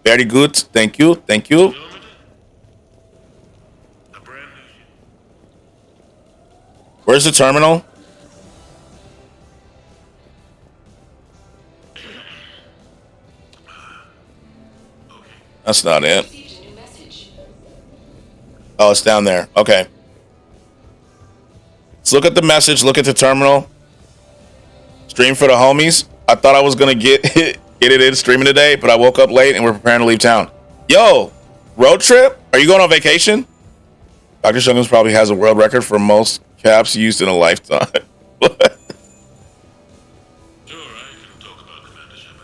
Very good. Thank you. Thank you. Where's the terminal? That's not it. Oh, it's down there. Okay. Let's look at the message. Look at the terminal. Stream for the homies. I thought I was gonna get it in streaming today, but I woke up late and we're preparing to leave town. Yo, road trip? Are you going on vacation? Dr. Shuggins probably has a world record for most caps used in a lifetime.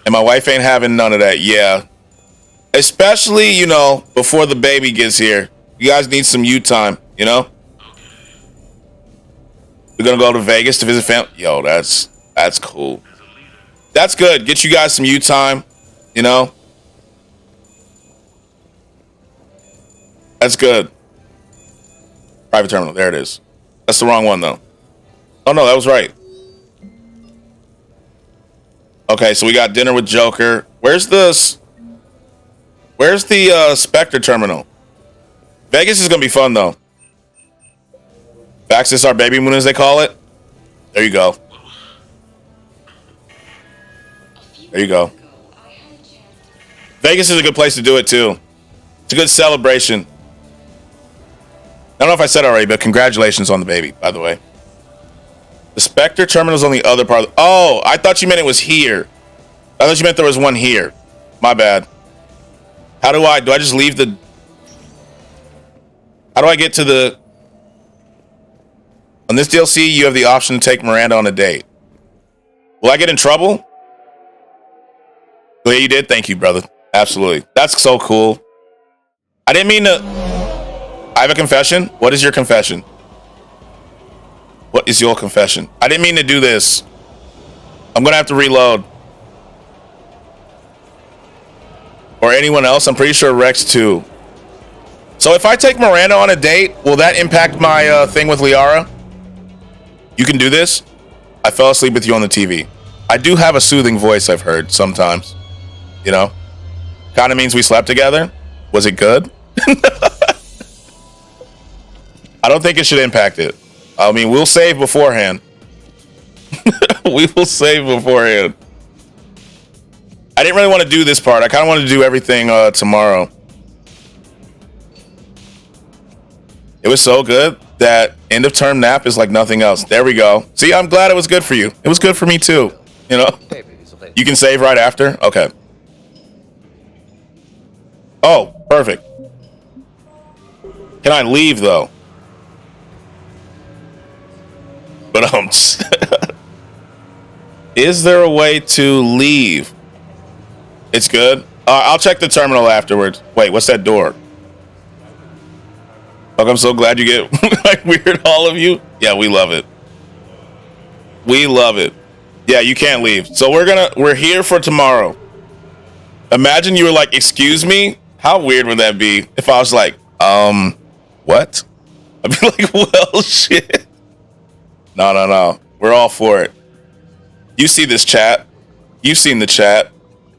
And my wife ain't having none of that. Yeah. Especially, you know, before the baby gets here. You guys need some you time, you know? We're gonna go to Vegas to visit family. Yo, that's cool. That's good. Get you guys some you time, you know? That's good. Private terminal. There it is. That's the wrong one, though. Oh, no, that was right. Okay, so we got dinner with Joker. Where's the Spectre terminal? Vegas is going to be fun, though. Vaxis, our baby moon, as they call it. There you go. There you go. Vegas is a good place to do it, too. It's a good celebration. I don't know if I said it already, but congratulations on the baby, by the way. The Spectre terminal's on the other part. Oh, I thought you meant it was here. I thought you meant there was one here. My bad. How do I just leave the... How do I get to the... On this DLC, you have the option to take Miranda on a date. Will I get in trouble? Well, yeah, you did. Thank you, brother. Absolutely. That's so cool. I didn't mean to... I have a confession. What is your confession? What is your confession? I didn't mean to do this. I'm going to have to reload. Or anyone else. I'm pretty sure Rex too. So if I take Miranda on a date, will that impact my thing with Liara? You can do this? I fell asleep with you on the TV. I do have a soothing voice, I've heard sometimes. You know? Kind of means we slept together. Was it good? I don't think it should impact it. I mean, we'll save beforehand. We will save beforehand. I didn't really want to do this part. I kind of wanted to do everything tomorrow. It was so good that end of term nap is like nothing else. There we go. See, I'm glad it was good for you. It was good for me too. You know? You can save right after? Okay. Oh, perfect. Can I leave though? But is there a way to leave? It's good. I'll check the terminal afterwards. Wait, what's that door? Look, I'm so glad you get like weird, all of you. Yeah, we love it. We love it. Yeah, you can't leave. So we're here for tomorrow. Imagine you were like, excuse me? How weird would that be if I was like, what? I'd be like, well, shit. No. We're all for it. You see this chat. You've seen the chat.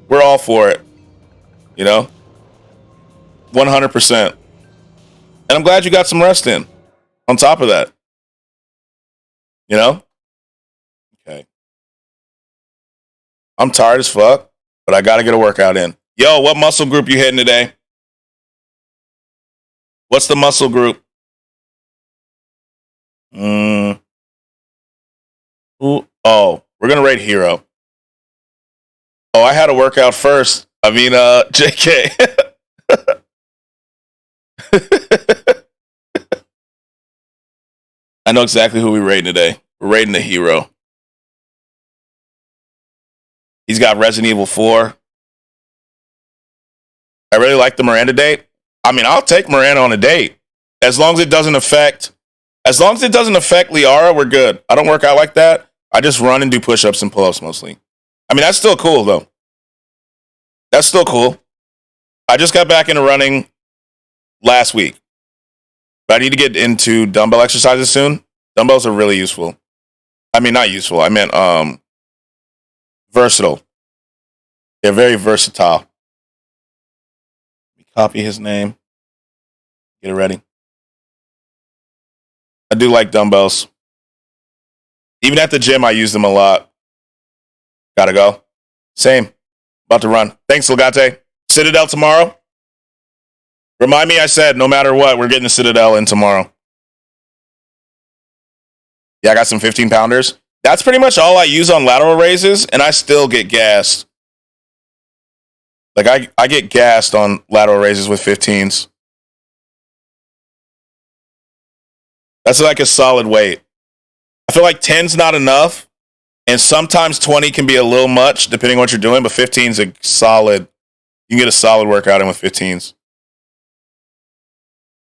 We're all for it. You know? 100%. And I'm glad you got some rest in. On top of that. You know? Okay. I'm tired as fuck, but I got to get a workout in. Yo, what muscle group you hitting today? What's the muscle group? Ooh, oh, We're going to rate Hero. Oh, I had to work out first. I mean, JK. I know exactly who we're rating today. We're rating the Hero. He's got Resident Evil 4. I really like the Miranda date. I mean, I'll take Miranda on a date. As long as it doesn't affect Liara, we're good. I don't work out like that. I just run and do push-ups and pull-ups mostly. I mean, that's still cool, though. That's still cool. I just got back into running last week. But I need to get into dumbbell exercises soon. Dumbbells are really useful. I mean, not useful. I meant versatile. They're very versatile. Let me copy his name. Get it ready. I do like dumbbells. Even at the gym, I use them a lot. Gotta go. Same. About to run. Thanks, Legate. Citadel tomorrow. Remind me I said, no matter what, we're getting the Citadel in tomorrow. Yeah, I got some 15-pounders. That's pretty much all I use on lateral raises, and I still get gassed. Like, I get gassed on lateral raises with 15s. That's like a solid weight. I feel like 10's not enough, and sometimes 20 can be a little much, depending on what you're doing, but 15's a solid. You can get a solid workout in with 15s.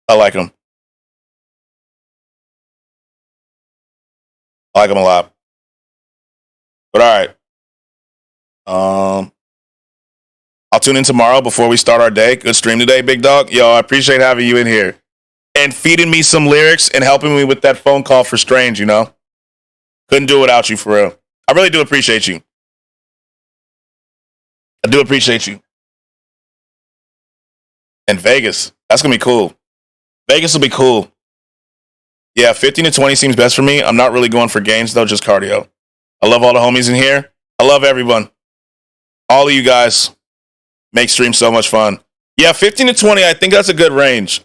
I like them. I like them a lot. But all right. I'll tune in tomorrow before we start our day. Good stream today, big dog. Yo, I appreciate having you in here. And feeding me some lyrics and helping me with that phone call for Strange, you know? Couldn't do it without you, for real. I really do appreciate you. I do appreciate you. And Vegas. That's going to be cool. Vegas will be cool. Yeah, 15 to 20 seems best for me. I'm not really going for gains, though, just cardio. I love all the homies in here. I love everyone. All of you guys make streams so much fun. Yeah, 15 to 20, I think that's a good range.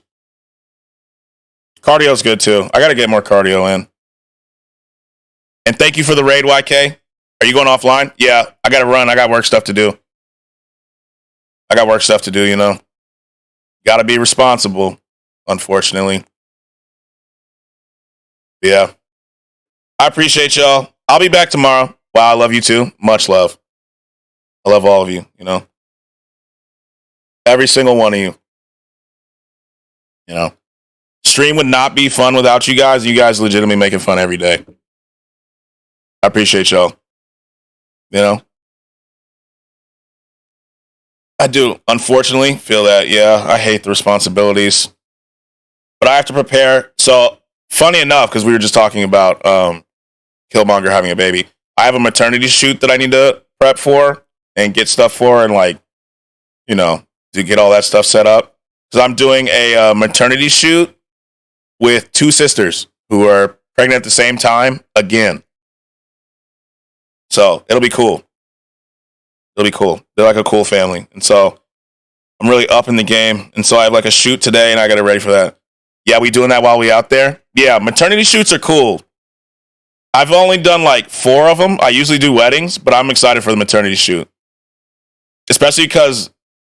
Cardio's good, too. I got to get more cardio in. And thank you for the raid, YK. Are you going offline? Yeah, I got to run. I got work stuff to do. You know. Got to be responsible, unfortunately. Yeah. I appreciate y'all. I'll be back tomorrow. Wow, I love you too. Much love. I love all of you, you know. Every single one of you. You know. Stream would not be fun without you guys. You guys legitimately making fun every day. I appreciate y'all. You know. I do, unfortunately, feel that, yeah, I hate the responsibilities. But I have to prepare. So, funny enough, because we were just talking about Killmonger having a baby, I have a maternity shoot that I need to prep for and get stuff for and, like, you know, to get all that stuff set up. Because I'm doing a maternity shoot with two sisters who are pregnant at the same time again. So, it'll be cool. It'll be cool. They're like a cool family. And so I'm really up in the game. And so I have like a shoot today and I got it ready for that. Yeah, we doing that while we out there? Yeah, maternity shoots are cool. I've only done like 4 of them. I usually do weddings, but I'm excited for the maternity shoot. Especially because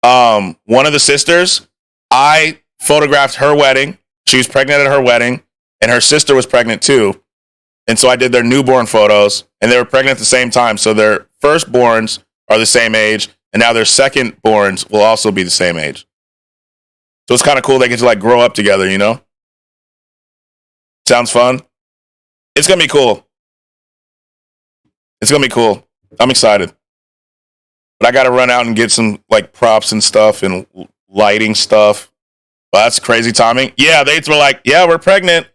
one of the sisters, I photographed her wedding. She was pregnant at her wedding and her sister was pregnant too. And so I did their newborn photos and they were pregnant at the same time. So their firstborns are the same age, and now their second-borns will also be the same age. So it's kind of cool they get to, like, grow up together, you know? Sounds fun? It's going to be cool. It's going to be cool. I'm excited. But I got to run out and get some, like, props and stuff and lighting stuff. Well, that's crazy timing. Yeah, they were like, yeah, we're pregnant.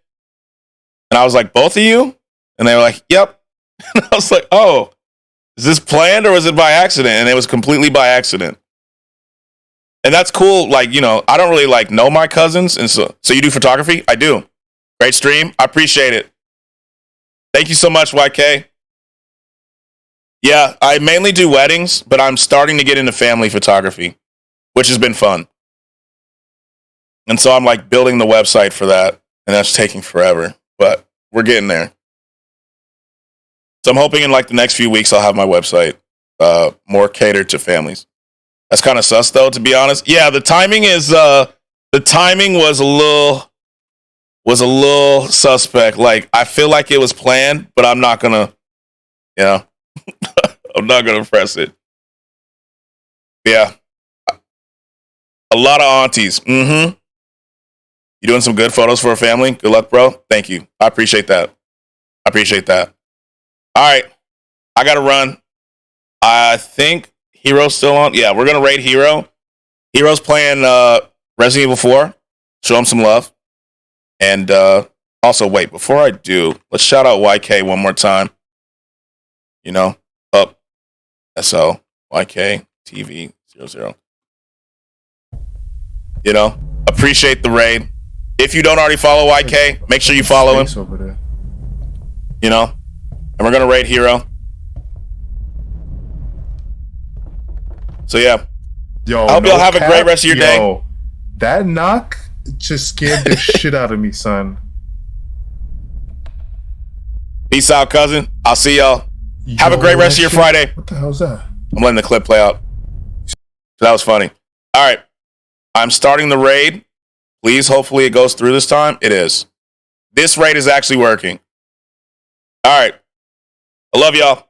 And I was like, both of you? And they were like, yep. And I was like, oh. Is this planned or was it by accident? And it was completely by accident. And that's cool. Like, you know, I don't really like know my cousins. And so you do photography? I do. Great stream. I appreciate it. Thank you so much, YK. Yeah, I mainly do weddings, but I'm starting to get into family photography, which has been fun. And so I'm like building the website for that. And that's taking forever, but we're getting there. So I'm hoping in like the next few weeks I'll have my website more catered to families. That's kind of sus though, to be honest. Yeah, the timing was a little suspect. Like I feel like it was planned, but I'm not gonna, I'm not gonna press it. Yeah, a lot of aunties. You doing some good photos for a family? Good luck, bro. Thank you. I appreciate that. All right, I gotta run. I think Hero's still on. Yeah, we're gonna raid Hero. Hero's playing Resident Evil 4. Show him some love. And also, wait, before I do, let's shout out YK one more time. Up SO YK TV 00. Appreciate the raid. If you don't already follow YK, make sure you follow him. Over there. And we're gonna raid Hero. So yeah. Yo, I hope y'all have a great rest of your day. That knock just scared the shit out of me, son. Peace out, cousin. I'll see y'all. Have a great rest of your Friday. What the hell's that? I'm letting the clip play out. That was funny. All right. I'm starting the raid. Please, hopefully it goes through this time. It is. This raid is actually working. All right. I love y'all.